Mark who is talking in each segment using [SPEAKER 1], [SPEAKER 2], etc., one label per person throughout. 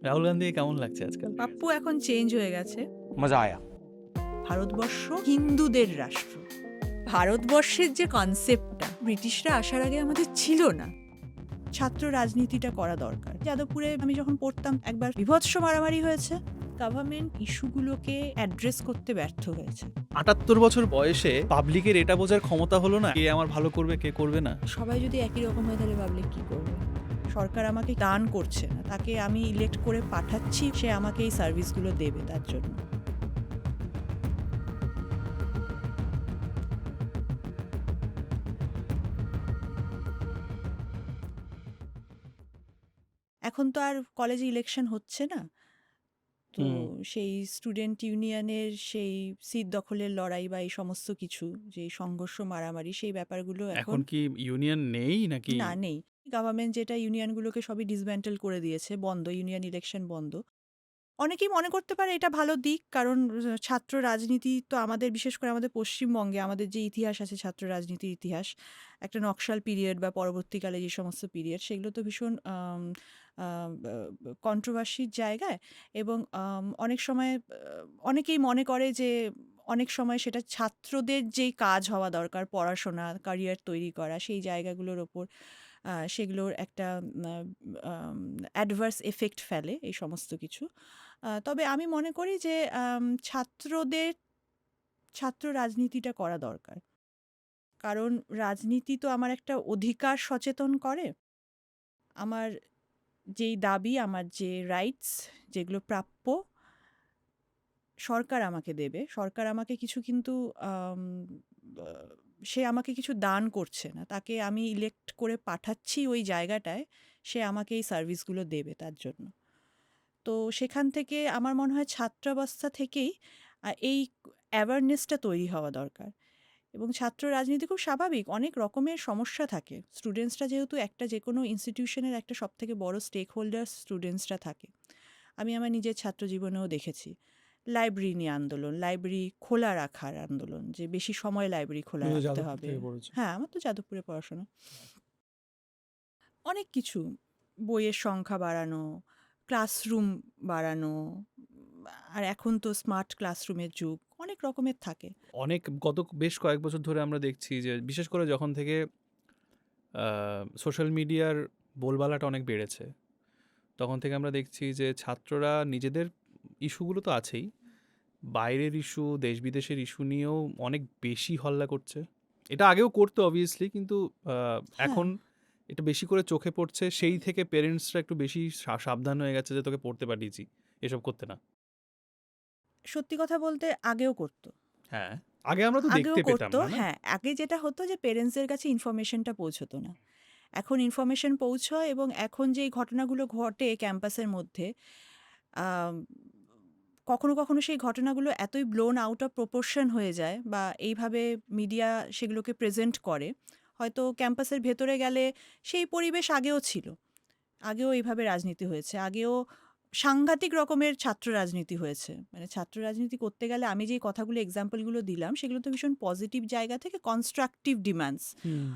[SPEAKER 1] রাহুল গান্ধীকে কেমন লাগছে আজকাল?
[SPEAKER 2] পাপ্পু এখন চেঞ্জ হয়ে গেছে।
[SPEAKER 3] मजा आया।
[SPEAKER 2] ভারতবর্ষ হিন্দুদের রাষ্ট্র। ভারতবর্ষের যে কনসেপ্টটা ব্রিটিশরা আসার আগে আমাদের ছিল না। ছাত্র রাজনীতিটা করা দরকার। যাদবপুরে আমি যখন পড়তাম একবার বীভৎস মারামারি হয়েছে। গভর্নমেন্ট ইস্যুগুলোকে অ্যাড্রেস করতে ব্যর্থ হয়েছে।
[SPEAKER 1] ৭৮ বছর বয়সে পাবলিকের এটা বোঝার ক্ষমতা হলো না কে আমার ভালো করবে কে করবে না।
[SPEAKER 2] সবাই যদি একই রকম হয়ে তাহলে পাবলিক কী করবে? সরকার আমাকে দান করছে না, তাকে আমি ইলেক্ট করে পাঠাচ্ছি, সে আমাকে এই সার্ভিসগুলো দেবে তার জন্য। এখন তো আর কলেজে ইলেকশন হচ্ছে না, তো সেই স্টুডেন্ট ইউনিয়নের সেই সিট দখলের লড়াই বা এই সমস্ত কিছু যে সংঘর্ষ মারামারি সেই ব্যাপারগুলো
[SPEAKER 1] এখন
[SPEAKER 2] এখন
[SPEAKER 1] কি ইউনিয়ন নেই নাকি?
[SPEAKER 2] না নেই। গভর্নমেন্ট যেটা ইউনিয়নগুলোকে সবই ডিসমেন্টেল করে দিয়েছে, বন্ধ, ইউনিয়ন ইলেকশন বন্ধ। অনেকেই মনে করতে পারে এটা ভালো দিক, কারণ ছাত্র রাজনীতি তো আমাদের, বিশেষ করে আমাদের পশ্চিমবঙ্গে আমাদের যে ইতিহাস আছে ছাত্র রাজনীতির ইতিহাস, একটা নকশাল পিরিয়ড বা পরবর্তীকালে যে সমস্ত পিরিয়ড, সেগুলো তো ভীষণ কন্ট্রোভার্সির জায়গায়। এবং অনেক সময় অনেকেই মনে করে যে অনেক সময় সেটা ছাত্রদের যেই কাজ হওয়া দরকার, পড়াশোনা, ক্যারিয়ার তৈরি করা, সেই জায়গাগুলোর ওপর সেগুলোর একটা অ্যাডভার্স এফেক্ট ফেলে এই সমস্ত কিছু। তবে আমি মনে করি যে ছাত্রদের ছাত্র রাজনীতিটা করা দরকার, কারণ রাজনীতি তো আমার একটা অধিকার সচেতন করে। আমার যেই দাবি, আমার যে রাইটস, যেগুলো প্রাপ্য, সরকার আমাকে দেবে। সরকার আমাকে কিছু কিন্তু আম, আহ, সে আমাকে কিছু দান করছে না, তাকে আমি ইলেক্ট করে পাঠাচ্ছি ওই জায়গাটায়, সে আমাকে এই সার্ভিসগুলো দেবে তার জন্য। তো সেখান থেকে আমার মনে হয় ছাত্রাবস্থা থেকেই এই অ্যাওয়ারনেসটা তৈরি হওয়া দরকার। এবং ছাত্র রাজনীতি খুব স্বাভাবিক, অনেক রকমের সমস্যা থাকে। স্টুডেন্টসরা যেহেতু একটা যে কোনো ইনস্টিটিউশনের একটা সবথেকে বড় স্টেক হোল্ডার স্টুডেন্টসরা থাকে। আমি আমার নিজের ছাত্র জীবনেও দেখেছি লাইব্রেরি নিয়ে আন্দোলন, লাইব্রেরি খোলা রাখার আন্দোলন, যে বেশি সময় লাইব্রেরি খোলা
[SPEAKER 1] তুমি তো
[SPEAKER 2] রাখতে
[SPEAKER 1] যাদবপুর
[SPEAKER 2] হবে।
[SPEAKER 1] থেকে পড়েছো।
[SPEAKER 2] হ্যাঁ, আমার তো যাদবপুরে পড়াশোনা। অনেক কিছু, বইয়ের সংখ্যা বাড়ানো, ক্লাসরুম বাড়ানো, আর এখন তো স্মার্ট ক্লাসরুমের যুগ, অনেক রকমের থাকে।
[SPEAKER 1] অনেক গত বেশ কয়েক বছর ধরে আমরা দেখছি যে বিশেষ করে যখন থেকে সোশ্যাল মিডিয়ার বোলবালাটা অনেক বেড়েছে, তখন থেকে আমরা দেখছি যে ছাত্ররা নিজেদের ইস্যুগুলো তো আছেই, বাইরের ইস্যু, দেশ বিদেশের ইস্যু নিয়েও অনেক বেশি হল্লা করছে। এটা আগেও করতো অবভিয়াসলি, কিন্তু
[SPEAKER 2] হ্যাঁ,
[SPEAKER 1] এখন এটা বেশি করে চোখে পড়ছে। সেই থেকে পেরেন্টসরা একটু বেশি সাবধান হয়ে গেছে যে তোকে পড়তে পাঠিয়েছি, এসব করতে না।
[SPEAKER 2] সত্যি কথা বলতে আগেও করতো।
[SPEAKER 1] হ্যাঁ, আগে আমরা তো
[SPEAKER 2] আগেও
[SPEAKER 1] দেখতে পেতাম
[SPEAKER 2] করতো,
[SPEAKER 1] না, না?
[SPEAKER 2] হ্যাঁ। আগে যেটা হতো যে পেরেন্টসদের কাছে ইনফরমেশনটা পৌঁছতো না। এখন ইনফরমেশন পৌঁছয়, এবং এখন যেই ঘটনাগুলো ঘটে ক্যাম্পাসের মধ্যে, আম, কখনো কখনো সেই ঘটনাগুলো এতই ব্লোন আউট অফ প্রপোর্শন হয়ে যায়, বা এইভাবে মিডিয়া সেগুলোকে প্রেজেন্ট করে, হয়তো ক্যাম্পাসের ভেতরে গেলে সেই পরিবেশ আগেও ছিল, আগেও এইভাবে রাজনীতি হয়েছে, আগেও সাংঘাতিক রকমের ছাত্র রাজনীতি হয়েছে। মানে ছাত্র রাজনীতি করতে গেলে আমি যেই কথাগুলো, এক্সাম্পলগুলো দিলাম, সেগুলো তো ভীষণ পজিটিভ জায়গা থেকে কনস্ট্রাকটিভ ডিমান্ডস।
[SPEAKER 1] হুম।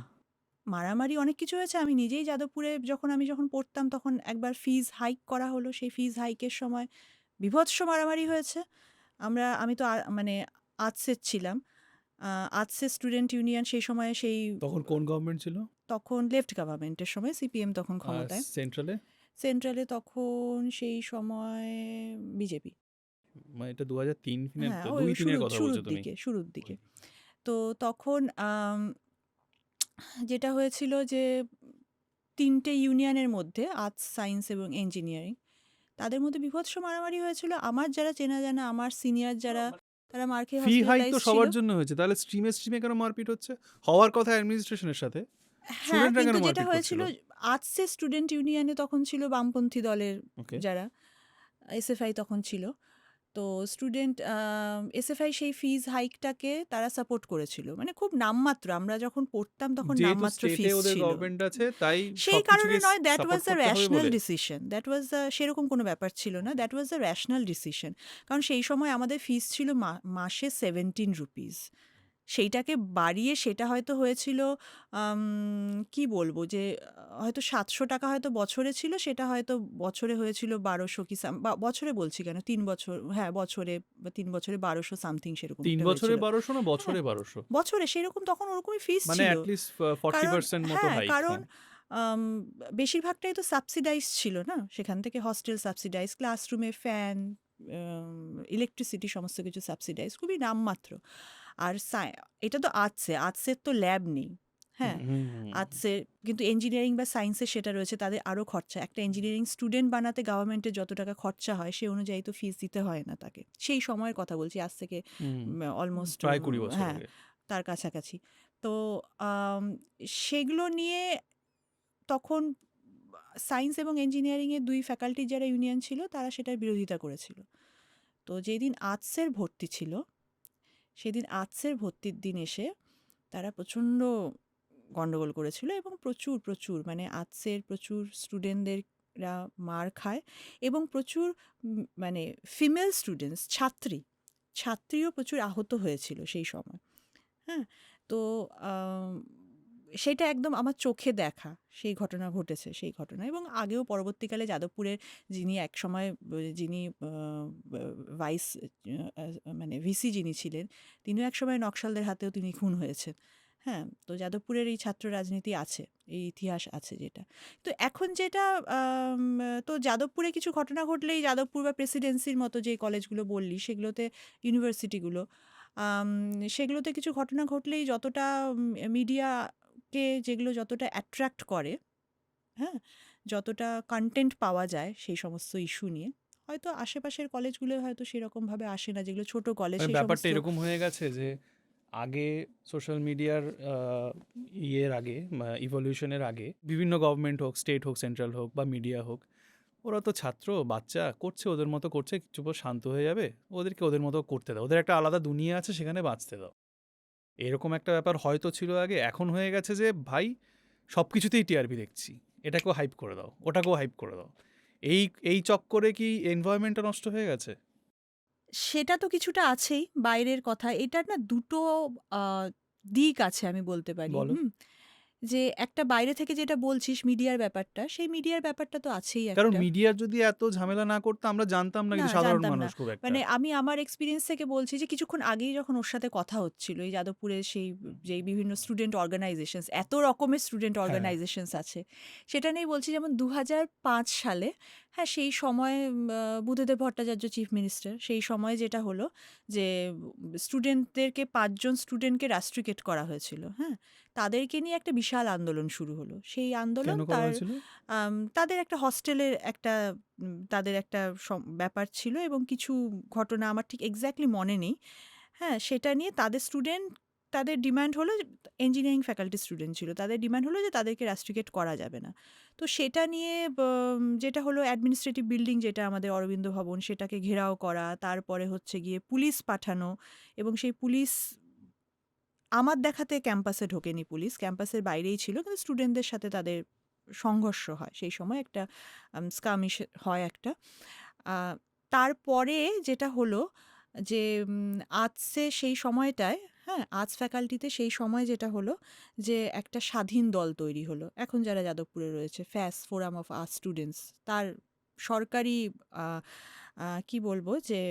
[SPEAKER 2] মারামারি অনেক কিছু হয়েছে। আমি নিজেই যাদবপুরে যখন পড়তাম, তখন একবার ফিজ হাইক করা হলো, সেই ফিজ হাইকের সময় বীভৎস মারামারি হয়েছে। আমি তো মানে আর্টসের ছিলাম। আর্টসের স্টুডেন্ট ইউনিয়ন সেই সময়,
[SPEAKER 1] তখন কোন গভর্নমেন্ট ছিল?
[SPEAKER 2] তখন লেফট গভর্নমেন্টের সময়, সিপিএম তখন ক্ষমতায়।
[SPEAKER 1] সেন্ট্রালে?
[SPEAKER 2] সেন্ট্রালে তখন সেই সময় বিজেপি।
[SPEAKER 1] মানে এটা 2003
[SPEAKER 2] হ্যাঁ, ওই
[SPEAKER 1] 2-3-এর কথা বলছো
[SPEAKER 2] শুরুর
[SPEAKER 1] তুমি?
[SPEAKER 2] দিকে, শুরুর দিকে। তো তখন যেটা হয়েছিল যে ৩ টে ইউনিয়নের মধ্যে, আর্টস, সায়েন্স এবং ইঞ্জিনিয়ারিং, তাদের মধ্যে বীভৎস মারামারি হয়েছিল। আমার যারা চেনা জানা, আমার সিনিয়র যারা, তারা মার খেয়ে
[SPEAKER 1] ফি হাইক তো
[SPEAKER 2] হসপিটালাইজড ছিল।
[SPEAKER 1] সবার জন্য হয়েছে, তাহলে স্ট্রিমে স্ট্রিমে কেন মারপিট হচ্ছে? হওয়ার কথা অ্যাডমিনিস্ট্রেশনের সাথে,
[SPEAKER 2] হ্যাঁ,
[SPEAKER 1] স্টুডেন্টরা কেন
[SPEAKER 2] কিন্তু যেটা
[SPEAKER 1] মারপিট
[SPEAKER 2] হয়েছিল,
[SPEAKER 1] করছিল?
[SPEAKER 2] আর্টসের স্টুডেন্ট ইউনিয়নে তখন ছিল বামপন্থী দলের
[SPEAKER 1] ওকে।
[SPEAKER 2] যারা, এসএফআই তখন ছিল। তো স্টুডেন্ট এসএফআই সেই ফিজ হাইকটাকে তারা সাপোর্ট করেছিল, মানে খুব নামমাত্র। আমরা যখন পড়তাম তখন
[SPEAKER 1] যেহেতু
[SPEAKER 2] নামমাত্র
[SPEAKER 1] স্টেটে
[SPEAKER 2] ফিজ
[SPEAKER 1] ওদের
[SPEAKER 2] ছিল।
[SPEAKER 1] গভর্নমেন্ট আছে তাই
[SPEAKER 2] সেই কারণে
[SPEAKER 1] সবকিছুকে
[SPEAKER 2] নয়, দ্যাট
[SPEAKER 1] সাপোর্ট
[SPEAKER 2] ওয়াজ দ্য
[SPEAKER 1] করতে হবে
[SPEAKER 2] র্যাশনাল
[SPEAKER 1] বলে।
[SPEAKER 2] ডিসিশন, দ্যাট ওয়াজ দ্য, সেরকম কোনো ব্যাপার ছিল না, that was the rational decision. কারণ সেই সময় আমাদের ফিস ছিল মাসে 17 রুপিস। সেইটাকে বাড়িয়ে সেটা হয়তো হয়েছিল কি বলবো যে হয়তো 700 টাকা হয়তো বছরে ছিল, সেটা হয়তো বছরে হয়েছিল 1200 কি বা বছরে বলছি কেন, 3 বছর, হ্যাঁ বছরে বা 3 বছরে 1200 সামথিং সেরকম
[SPEAKER 1] 3
[SPEAKER 2] একটা
[SPEAKER 1] বছরে
[SPEAKER 2] হয়েছিল।
[SPEAKER 1] 1200 না
[SPEAKER 2] হ্যাঁ,
[SPEAKER 1] বছরে 1200?
[SPEAKER 2] বছরে সেরকম তখন ওরকমই ফিস
[SPEAKER 1] মানে
[SPEAKER 2] ছিল।
[SPEAKER 1] at least 40% মতো
[SPEAKER 2] হ্যাঁ,
[SPEAKER 1] হাইক।
[SPEAKER 2] কারণ
[SPEAKER 1] হ্যাঁ।
[SPEAKER 2] আম বেশিরভাগটাই তো সাবসিডাইজ ছিল না? সেখান থেকে হস্টেল সাবসিডাইজ, ক্লাসরুমে ফ্যান, ইলেকট্রিসিটি সমস্ত কিছু সাবসিডাইজ, খুবই নামমাত্র। আর এটা তো আর্টসের তো ল্যাব নেই।
[SPEAKER 1] হুম,
[SPEAKER 2] হ্যাঁ,
[SPEAKER 1] হুম, হুম।
[SPEAKER 2] আর্টসের কিন্তু ইঞ্জিনিয়ারিং বা সায়েন্সের সেটা রয়েছে, তাদের আরও খরচা। একটা ইঞ্জিনিয়ারিং স্টুডেন্ট বানাতে গভর্নমেন্টের যত টাকা খরচা হয় সে অনুযায়ী তো ফিস দিতে হয় না তাকে। সেই সময়ের কথা বলছি, আজ থেকে
[SPEAKER 1] হুম,
[SPEAKER 2] অলমোস্ট
[SPEAKER 1] প্রায় 20 বছর
[SPEAKER 2] হ্যাঁ,
[SPEAKER 1] আগে।
[SPEAKER 2] তার কাছাকাছি। তো আম সেগুলো নিয়ে তখন সায়েন্স এবং ইঞ্জিনিয়ারিংয়ের 2 ফ্যাকাল্টির যারা ইউনিয়ন ছিল তারা সেটার বিরোধিতা করেছিল। তো যেদিন আর্টসের ভর্তি ছিল, সেদিন আর্টসের ভর্তির দিন এসে তারা প্রচণ্ড গন্ডগোল করেছিল এবং প্রচুর মানে আর্টসের প্রচুর স্টুডেন্টদেররা মার খায় এবং প্রচুর মানে ফিমেল স্টুডেন্টস, ছাত্রীও প্রচুর আহত হয়েছিল সেই সময়। হ্যাঁ, তো আম, সেটা একদম আমার চোখে দেখা সেই ঘটনা ঘটেছে, সেই ঘটনা। এবং আগেও পরবর্তীকালে যাদবপুরের যিনি একসময় যিনি ভাইস মানে ভিসি যিনি ছিলেন, তিনিও একসময় নকশালদের হাতেও তিনি খুন হয়েছেন। হ্যাঁ, তো যাদবপুরের এই ছাত্র রাজনীতি আছে, এই ইতিহাস আছে যেটা। তো এখন যেটা তো যাদবপুরে কিছু ঘটনা ঘটলেই যাদবপুর বা প্রেসিডেন্সির মতো যে কলেজগুলো বললি সেগুলোতে, ইউনিভার্সিটিগুলো, আম সেগুলোতে কিছু ঘটনা ঘটলেই যতটা মিডিয়াকে যেগুলো যতটা অ্যাট্রাক্ট করে, হ্যাঁ? যতটা কনটেন্ট পাওয়া যায় সেই সমস্ত ইস্যু নিয়ে, হয়তো আশেপাশের কলেজগুলোয় হয়তো সেরকমভাবে আসে না, যেগুলো ছোট কলেজ
[SPEAKER 1] মানে
[SPEAKER 2] সেই
[SPEAKER 1] ব্যাপারটা
[SPEAKER 2] সমস্ত।
[SPEAKER 1] এরকম হয়ে গেছে যে আগে সোশ্যাল মিডিয়ার ইয়ের আগে, ইভলিউশনের আগে, বিভিন্ন গভর্নমেন্ট হোক, স্টেট হোক, সেন্ট্রাল হোক বা মিডিয়া হোক, ওরা তো ছাত্র বাচ্চা করছে, ওদের মতো করছে, চুপ শান্ত হয়ে যাবে, ওদেরকে ওদের মতো করতে দাও, ওদের একটা আলাদা দুনিয়া আছে, সেখানে বাঁচতে দাও। এরকম একটা ব্যাপার হয়তো ছিল আগে। এখন হয়ে গেছে যে ভাই সব কিছুতেই টিআরপি দেখছি, এটাকেও হাইপ করে দাও, ওটাকেও হাইপ করে দাও। এই এই চক্করে কি এনভায়রনমেন্টটা নষ্ট হয়ে গেছে?
[SPEAKER 2] সেটা তো কিছুটা আছেই, বাইরের কথা। এটার না দুটো আ দিক আছে আমি বলতে পারি।
[SPEAKER 1] বলো।
[SPEAKER 2] যে একটা বাইরে থেকে যেটা বলছিস মিডিয়ার ব্যাপারটা, সেই মিডিয়ার ব্যাপারটা তো আছেই
[SPEAKER 1] কারণ
[SPEAKER 2] একটা।
[SPEAKER 1] মিডিয়ার যদি এত ঝামেলা না করতো আমরা জানতাম না
[SPEAKER 2] না,
[SPEAKER 1] কিন্তু সাধারণ
[SPEAKER 2] জানতাম না।
[SPEAKER 1] মানুষ খুব একটা।
[SPEAKER 2] মানে আমি আমার এক্সপেরিয়েন্স থেকে বলছি যে কিছুক্ষণ আগেই যখন ওর সাথে কথা হচ্ছিল, এই যাদবপুরের সেই যেই বিভিন্ন স্টুডেন্ট অর্গানাইজেশনস, এত রকমের স্টুডেন্ট
[SPEAKER 1] হ্যাঁ,
[SPEAKER 2] অর্গানাইজেশনস আছে, সেটা নিয়েই বলছি। যেমন 2005 সালে, হ্যাঁ, সেই সময় বুদ্ধদেব ভট্টাচার্য চিফ মিনিস্টার, সেই সময় যেটা হলো যে স্টুডেন্টদেরকে 5 জন স্টুডেন্টকে রাস্ট্রিকেট করা হয়েছিল। হ্যাঁ? তাদেরকে নিয়ে একটা বিশাল আন্দোলন শুরু হলো। সেই আন্দোলন
[SPEAKER 1] কেন করা
[SPEAKER 2] তার
[SPEAKER 1] হয়েছিল?
[SPEAKER 2] তাদের একটা হস্টেলের একটা তাদের একটা ব্যাপার ছিল এবং কিছু ঘটনা আমার ঠিক এক্স্যাক্টলি মনে নেই। হ্যাঁ, সেটা নিয়ে তাদের ডিমান্ড হলো, ইঞ্জিনিয়ারিং ফ্যাকাল্টি স্টুডেন্ট ছিল। তাদের ডিমান্ড হলো যে তাদেরকে রাস্ট্রিকেট করা যাবে না। তো সেটা নিয়ে যেটা হলো অ্যাডমিনিস্ট্রেটিভ বিল্ডিং যেটা আমাদের অরবিন্দ ভবন, সেটাকে ঘেরাও করা। তারপরে হচ্ছে গিয়ে পুলিশ পাঠানো এবং সেই পুলিশ আমার দেখাতে ক্যাম্পাসে ঢোকেনি পুলিশ, ক্যাম্পাসের বাইরেই ছিল। কিন্তু স্টুডেন্টদের সাথে তাদের সংঘর্ষ হয়। সেই সময় একটা স্কামিশ হয় একটা। আ তারপরে যেটা হলো যে আর্টসে সেই সময়টায়, হ্যাঁ, আর্টস ফ্যাকাল্টিতে সেই সময় যেটা হলো যে একটা স্বাধীন দল তৈরি হলো। এখন যারা যাদবপুরে রয়েছে, ফ্যাস, ফোরাম অফ আর্টস স্টুডেন্টস, তার সরকারি আ আ কি বলবো যে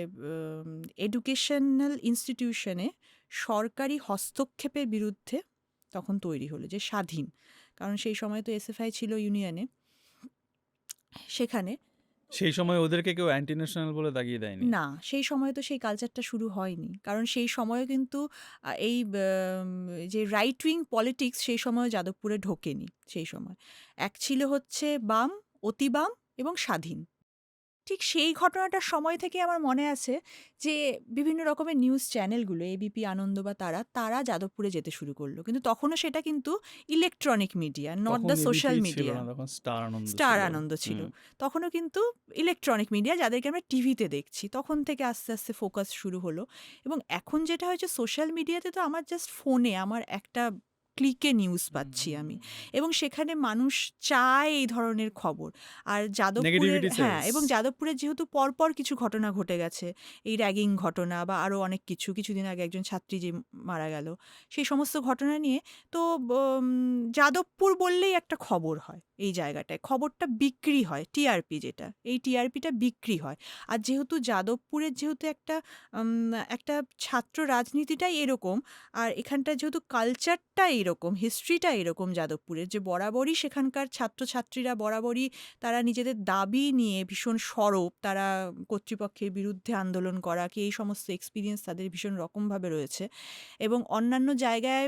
[SPEAKER 2] এডুকেশনাল ইনস্টিটিউশনে সরকারি হস্তক্ষেপের বিরুদ্ধে তখন তৈরি হলো, যে স্বাধীন। কারণ সেই সময় তো এসএফআই ছিল ইউনিয়নে। সেখানে
[SPEAKER 1] সেই সময় ওদেরকে কেউ অ্যান্টি ন্যাশনাল বলে দাগিয়ে দেয়নি?
[SPEAKER 2] না, সেই সময় তো সেই কালচারটা শুরু হয়নি। কারণ সেই সময়ে কিন্তু এই যে রাইট উইং পলিটিক্স সেই সময় যাদবপুরে ঢোকেনি সেই সময়। এক ছিল হচ্ছে বাম, অতি বাম এবং স্বাধীন। ঠিক সেই ঘটনাটার সময় থেকে আমার মনে আছে যে বিভিন্ন রকমের নিউজ চ্যানেলগুলো, এবিপি আনন্দ বা তারা যাদবপুরে যেতে শুরু করলো। কিন্তু তখনও সেটা কিন্তু ইলেকট্রনিক মিডিয়া, নট
[SPEAKER 1] তখন
[SPEAKER 2] দ্য
[SPEAKER 1] এবিপি
[SPEAKER 2] সোশ্যাল
[SPEAKER 1] ছিল
[SPEAKER 2] মিডিয়া।
[SPEAKER 1] না, তখন স্টার আনন্দ
[SPEAKER 2] স্টার
[SPEAKER 1] ছিল।
[SPEAKER 2] আনন্দ ছিল।
[SPEAKER 1] হুম।
[SPEAKER 2] তখনও কিন্তু ইলেকট্রনিক মিডিয়া, যাদেরকে আমরা টিভিতে দেখছি। তখন থেকে আস্তে, আস্তে ফোকাস শুরু হলো এবং এখন যেটা হয়েছে সোশ্যাল মিডিয়াতে, তো আমার জাস্ট ফোনে আমার একটা ক্লিকে নিউজ পাচ্ছি আমি, এবং সেখানে মানুষ চায় এই ধরনের খবর। আর যাদবপুরের,
[SPEAKER 1] নেগেটিভিটি
[SPEAKER 2] হ্যাঁ,
[SPEAKER 1] সেলস।
[SPEAKER 2] এবং যাদবপুরের যেহেতু পরপর কিছু ঘটনা ঘটে গেছে, এই র্যাগিং ঘটনা বা আরও অনেক কিছু, কিছুদিন আগে একজন ছাত্রী যে মারা গেল, সেই সমস্ত ঘটনা নিয়ে, তো যাদবপুর বললেই একটা খবর হয় এই জায়গাটায়, খবরটা বিক্রি হয়, টিআরপি যেটা, এই টিআরপিটা বিক্রি হয়। আর যেহেতু যাদবপুরের যেহেতু একটা ছাত্র রাজনীতিটাই এরকম, আর এখানটা যেহেতু কালচারটা এরকম, হিস্ট্রিটা এরকম যাদবপুরের, যে বরাবরই সেখানকার ছাত্রছাত্রীরা বরাবরই তারা নিজেদের দাবি নিয়ে ভীষণ সরব, তারা কর্তৃপক্ষের বিরুদ্ধে আন্দোলন করা কি এই সমস্ত এক্সপিরিয়েন্স তাদের ভীষণ রকমভাবে রয়েছে। এবং অন্যান্য জায়গায়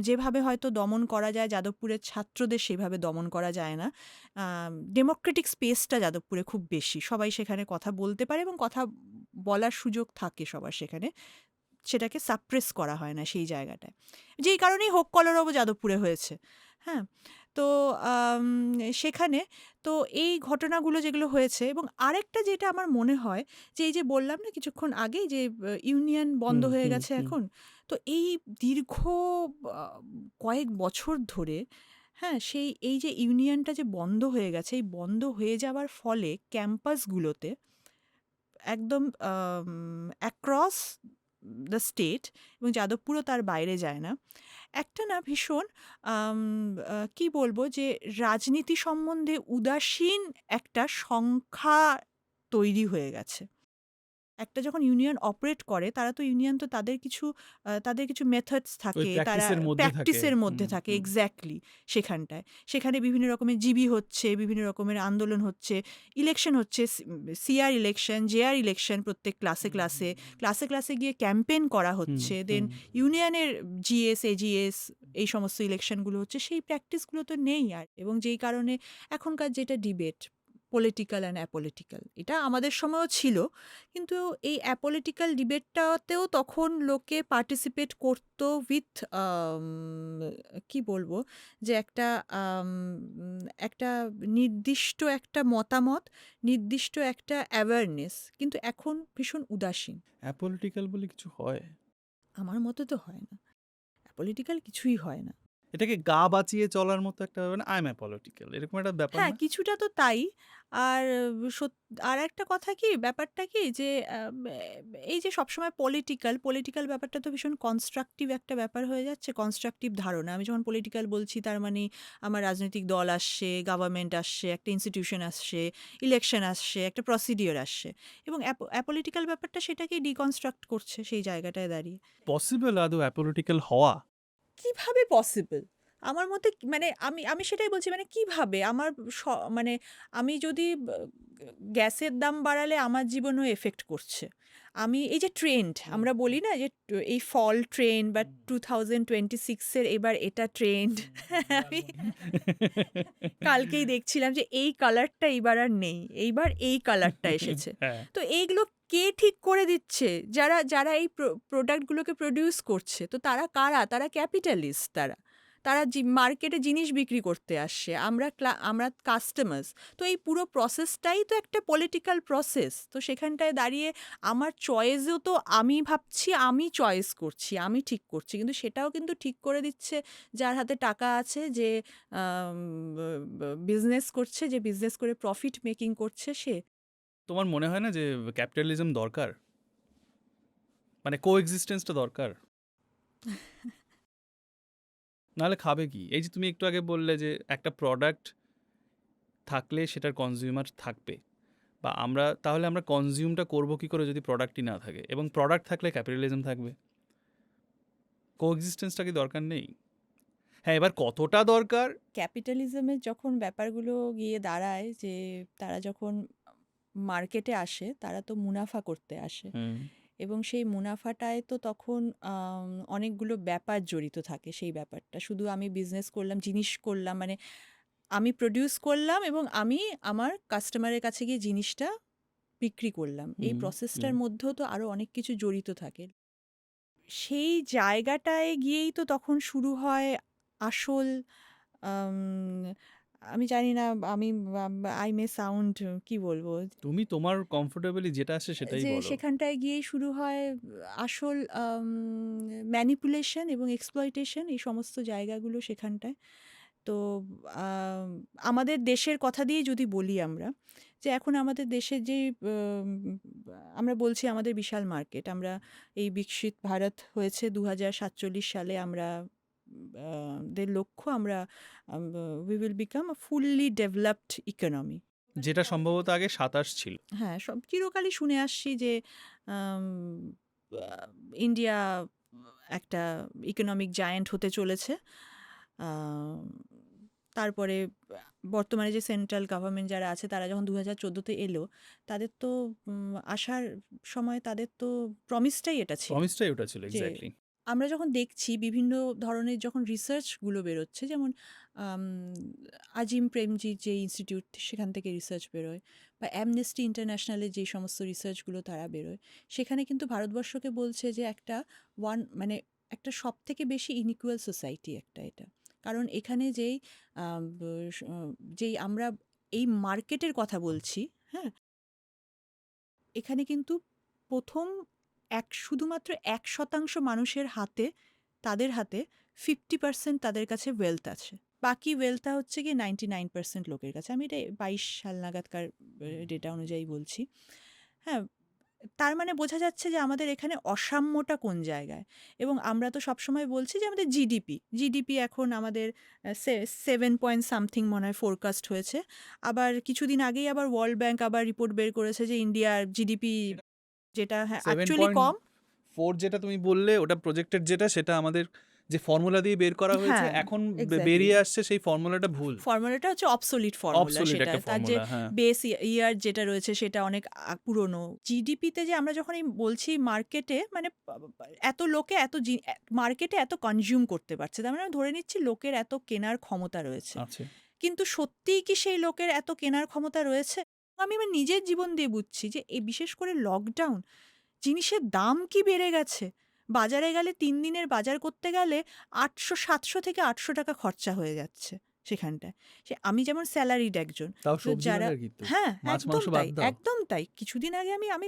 [SPEAKER 2] যেভাবে হয়তো দমন করা যায় যাদবপুরের ছাত্রদের সেভাবে দমন করা যায় না। ডেমোক্রেটিক স্পেসটা যাদবপুরে খুব বেশি, সবাই সেখানে কথা বলতে পারে এবং কথা বলার সুযোগ থাকে সবার সেখানে, সেটাকে সাপ্রেস করা হয় না সেই জায়গাটায়, যেই কারণেই হোক কলরব যাদবপুরে হয়েছে। হ্যাঁ, তো সেখানে তো এই ঘটনাগুলো যেগুলো হয়েছে, এবং আরেকটা যেটা আমার মনে হয় যে এই যে বললাম না কিছুক্ষণ আগেই যে ইউনিয়ন বন্ধ
[SPEAKER 1] হুম,
[SPEAKER 2] হয়ে
[SPEAKER 1] হুম,
[SPEAKER 2] গেছে
[SPEAKER 1] হুম।
[SPEAKER 2] এখন, তো এই দীর্ঘ কয়েক বছর ধরে, হ্যাঁ, এই যে ইউনিয়নটা যে বন্ধ হয়ে গেছে, এই বন্ধ হয়ে যাওয়ার ফলে ক্যাম্পাসগুলোতে একদম অ্যাক্রস দ্য স্টেট, এবং যাদবপুরও তার বাইরে যায় না, একটা না ভীষণ কি বলবো, যে রাজনীতি সম্বন্ধে উদাসীন একটা সংখ্যা তৈরি হয়ে গেছে। একটা যখন ইউনিয়ন অপারেট করে, তারা তো ইউনিয়ন তো তাদের কিছু মেথডস
[SPEAKER 1] ওই
[SPEAKER 2] থাকে, তারা
[SPEAKER 1] প্র্যাকটিসের মধ্যে থাকে।
[SPEAKER 2] প্র্যাকটিসের মধ্যে
[SPEAKER 1] হুম,
[SPEAKER 2] থাকে,
[SPEAKER 1] হুম।
[SPEAKER 2] এক্স্যাক্টলি। সেখানটায় সেখানে বিভিন্ন রকমের জিবি হচ্ছে, বিভিন্ন রকমের আন্দোলন হচ্ছে, ইলেকশন হচ্ছে, সিআর ইলেকশন, জেআর ইলেকশন, প্রত্যেক ক্লাসে ক্লাসে ক্লাসে ক্লাসে গিয়ে ক্যাম্পেইন করা
[SPEAKER 1] হুম,
[SPEAKER 2] হচ্ছে, দেন
[SPEAKER 1] হুম।
[SPEAKER 2] ইউনিয়নের জিএস এজিএস এই সমস্ত ইলেকশনগুলো হচ্ছে, সেই প্র্যাকটিসগুলো তো নেই আর। এবং যেই কারণে এখনকার যেটা ডিবেট, পলিটিক্যাল অ্যান্ড অ্যাপলিটিক্যাল, এটা আমাদের সময়ও ছিল, কিন্তু এই অ্যাপলিটিক্যাল ডিবেটটাতেও তখন লোকে পার্টিসিপেট করতো উইথ, কি বলবো, যে একটা নির্দিষ্ট একটা মতামত, নির্দিষ্ট একটা অ্যাওয়ারনেস, কিন্তু এখন ভীষণ উদাসীন।
[SPEAKER 1] অ্যাপলিটিক্যাল বলে কিছু হয়?
[SPEAKER 2] আমার মতে তো হয় না, পলিটিক্যাল কিছুই হয় না।
[SPEAKER 1] এটাকে গা বাঁচিয়ে চলার মতো একটা ব্যাপার না? আই এম অ্যাপলিটিক্যাল এরকম একটা ব্যাপার
[SPEAKER 2] হ্যাঁ,
[SPEAKER 1] না?
[SPEAKER 2] কিছুটা তো তাই। আর আর একটা কথা কি, ব্যাপারটা কি যে এই যে সবসময় পলিটিক্যাল ব্যাপারটা তো ভীষণ কনস্ট্রাকটিভ একটা ব্যাপার হয়ে যাচ্ছে, কনস্ট্রাকটিভ ধারণা। আমি যখন পলিটিক্যাল বলছি তার মানে আমার রাজনৈতিক দল আসছে, গভর্নমেন্ট আসছে, একটা ইনস্টিটিউশন আসছে, ইলেকশন আসছে, একটা প্রসিডিওর আসছে, এবং অ্যাপলিটিক্যাল ব্যাপারটা সেটাকে ডিকনস্ট্রাক্ট করছে সেই জায়গাটায় দাঁড়িয়ে।
[SPEAKER 1] পসিবল আদৌ অ্যাপলিটিক্যাল হওয়া?
[SPEAKER 2] কিভাবে পসিবল? আমার মতে মানে আমি আমি সেটাই বলছি, মানে কিভাবে আমার স মানে আমি যদি গ্যাসের দাম বাড়ালে আমার জীবনেও এফেক্ট করছে। আমি এই যে ট্রেন্ড আমরা বলি না যে এই ফল ট্রেন্ড বা 2026 এর এবার এটা ট্রেন্ড। আমি কালকেই দেখছিলাম যে এই কালারটা এইবার আর নেই। এইবার এই কালারটা এসেছে।
[SPEAKER 1] হ্যাঁ।
[SPEAKER 2] তো এইগুলো কে ঠিক করে দিচ্ছে? যারা এই প্রোডাক্টগুলোকে প্রোডিউস করছে, তো তারা কারা? তারা ক্যাপিটালিস্ট তারা। তারা মার্কেটে জিনিস বিক্রি করতে আসছে। আমরা কাস্টমার্স। তো এই পুরো প্রসেসটাই তো একটা পলিটিক্যাল প্রসেস। তো সেখানটায় দাঁড়িয়ে আমার চয়েসও তো আমি ভাবছি আমি চয়েস করছি, আমি ঠিক করছি। কিন্তু সেটাও কিন্তু ঠিক করে দিচ্ছে যার হাতে টাকা আছে, যে বিজনেস করছে, যে বিজনেস করে প্রফিট মেকিং করছে সে।
[SPEAKER 1] তোমার মনে হয় না যে ক্যাপিটালিজম দরকার? মানে কো এক্সিস্টেন্সটা দরকার? নাহলে খাবে কি? এই যে তুমি একটু আগে বললে যে একটা প্রোডাক্ট থাকলে সেটার কনজিউমার থাকবে, বা তাহলে আমরা কনজিউমটা করবো কি করে যদি প্রোডাক্টই না থাকে, এবং প্রোডাক্ট থাকলে ক্যাপিটালিজম থাকবে। কো এক্সিস্টেন্সটা কি দরকার নেই? হ্যাঁ, এবার কতটা দরকার?
[SPEAKER 2] ক্যাপিটালিজমের যখন ব্যাপারগুলো গিয়ে দাঁড়ায়, যে তারা যখন মার্কেটে আসে, তারা তো মুনাফা করতে আসে,
[SPEAKER 1] হুম।
[SPEAKER 2] এবং সেই মুনাফাটায় তো তখন অনেকগুলো ব্যাপার জড়িত থাকে। সেই ব্যাপারটা শুধু আমি বিজনেস করলাম, জিনিস করলাম, মানে আমি প্রডিউস করলাম এবং আমি আমার কাস্টমারের কাছে গিয়ে জিনিসটা বিক্রি করলাম, এই
[SPEAKER 1] হুম, হুম।
[SPEAKER 2] প্রসেসটার মধ্যেও তো আরও অনেক কিছু জড়িত থাকে। সেই জায়গাটায় গিয়েই তো তখন শুরু হয় আসল আম, আমি জানি না, আমি আই মে সাউন্ড, কি বলবো,
[SPEAKER 1] তুমি তোমার কমফোর্টেবলি যেটা আসে সেটাই
[SPEAKER 2] যে
[SPEAKER 1] বলো।
[SPEAKER 2] সেখানটায় গিয়েই শুরু হয় আসল ম্যানিপুলেশন এবং এক্সপ্লয়টেশন, এই সমস্ত জায়গাগুলো সেখানটায়। তো আম, আমাদের দেশের কথা দিয়ে যদি বলি আমরা, যে এখন আমাদের দেশের যে আমরা বলছি আমাদের বিশাল মার্কেট, আমরা এই বিকশিত ভারত হয়েছে 2047 সালে, আমরা দের লক্ষ্য আমরা we will become a fully developed economy.
[SPEAKER 1] যেটা সম্ভবত আগে 27 ছিল।
[SPEAKER 2] হ্যাঁ, সব চিরকালই শুনে আসছি যে আম, ইন্ডিয়া একটা ইকোনমিক জায়ান্ট হতে চলেছে। আম, তারপরে বর্তমানে যে সেন্ট্রাল গভর্নমেন্ট যারা আছে, তারা যখন 2014-তে এলো, তাদের তো আসার সময় তাদের তো প্রমিসটাই এটা ছিল
[SPEAKER 1] প্রমিসটাই ওটা ছিল,
[SPEAKER 2] যে
[SPEAKER 1] এক্স্যাক্টলি।
[SPEAKER 2] আমরা যখন দেখছি বিভিন্ন ধরনের যখন রিসার্চগুলো বেরোচ্ছে, যেমন আম, আজিম প্রেমজির যে ইনস্টিটিউট, সেখান থেকে রিসার্চ বেরোয়, বা অ্যামনেস্টি ইন্টারন্যাশনালের যে সমস্ত রিসার্চগুলো তারা বেরোয়, সেখানে কিন্তু ভারতবর্ষকে বলছে যে একটা মানে একটা সব থেকে বেশি ইনইকুয়াল সোসাইটি একটা এটা। কারণ এখানে যেই আমরা এই মার্কেটের কথা বলছি, হ্যাঁ, এখানে কিন্তু প্রথম শুধুমাত্র 1% মানুষের হাতে, তাদের হাতে 50% তাদের কাছে ওয়েলথ আছে। বাকি ওয়েলথটা হচ্ছে গিয়ে 99% লোকের কাছে। আমি এটা 22 সাল নাগাদকার ডেটা অনুযায়ী বলছি। হ্যাঁ, তার মানে বোঝা যাচ্ছে যে আমাদের এখানে অসাম্যটা কোন জায়গায়। এবং আমরা তো সবসময় বলছি যে আমাদের জিডিপি এখন আমাদের 7 পয়েন্ট সামথিং মনে হয় ফোরকাস্ট হয়েছে। আবার কিছুদিন আগেই আবার ওয়ার্ল্ড ব্যাংক আবার রিপোর্ট বের করেছে যে ইন্ডিয়ার জিডিপি, যেটা হ্যাঁ অ্যাকচুয়ালি কম।
[SPEAKER 1] 7.4 যেটা তুমি বললে, ওটা প্রজেক্টেড, যেটা সেটা আমাদের যে ফর্মুলা দিয়ে বের করা হয়েছে,
[SPEAKER 2] হ্যাঁ,
[SPEAKER 1] এখন
[SPEAKER 2] এক্স্যাক্টলি।
[SPEAKER 1] বেরিয়ে আসছে সেই ফর্মুলাটা ভুল।
[SPEAKER 2] ফর্মুলাটা হচ্ছে অবসোলিট ফর্মুলা,
[SPEAKER 1] অবসলিট
[SPEAKER 2] সেটা
[SPEAKER 1] একটা
[SPEAKER 2] তার যে
[SPEAKER 1] ফর্মুলা, হ্যাঁ।
[SPEAKER 2] বেস ইয়ার যেটা রয়েছে সেটা অনেক পুরনো। জিডিপিতে যে আমরা যখন এই বলছি মার্কেটে, মানে এত লোকে মার্কেটে এত কনজিউম করতে পারছে, তার মানে আমি ধরে নিচ্ছি লোকের এত কেনার ক্ষমতা রয়েছে।
[SPEAKER 1] আছে।
[SPEAKER 2] কিন্তু সত্যিই কি সেই লোকের এত কেনার ক্ষমতা রয়েছে? আমি আমার নিজের জীবন দিয়ে বুঝছি যে এই বিশেষ করে লকডাউন, জিনিসের দাম কি বেড়ে গেছে। বাজারে গেলে ৩ দিনের বাজার করতে গেলে ৮০০, ৭০০ থেকে ৮০০ টাকা খরচা হয়ে যাচ্ছে সেখানটায়। আমি যেমন স্যালারিড একজন,
[SPEAKER 1] তাও
[SPEAKER 2] তো
[SPEAKER 1] সবজি
[SPEAKER 2] যারা,
[SPEAKER 1] বাজার কিন্তু,
[SPEAKER 2] হ্যাঁ,
[SPEAKER 1] মাছ
[SPEAKER 2] একদম
[SPEAKER 1] মাংস বাদ
[SPEAKER 2] তাই,
[SPEAKER 1] দাও।
[SPEAKER 2] একদম তাই। কিছুদিন আগে আমি আমি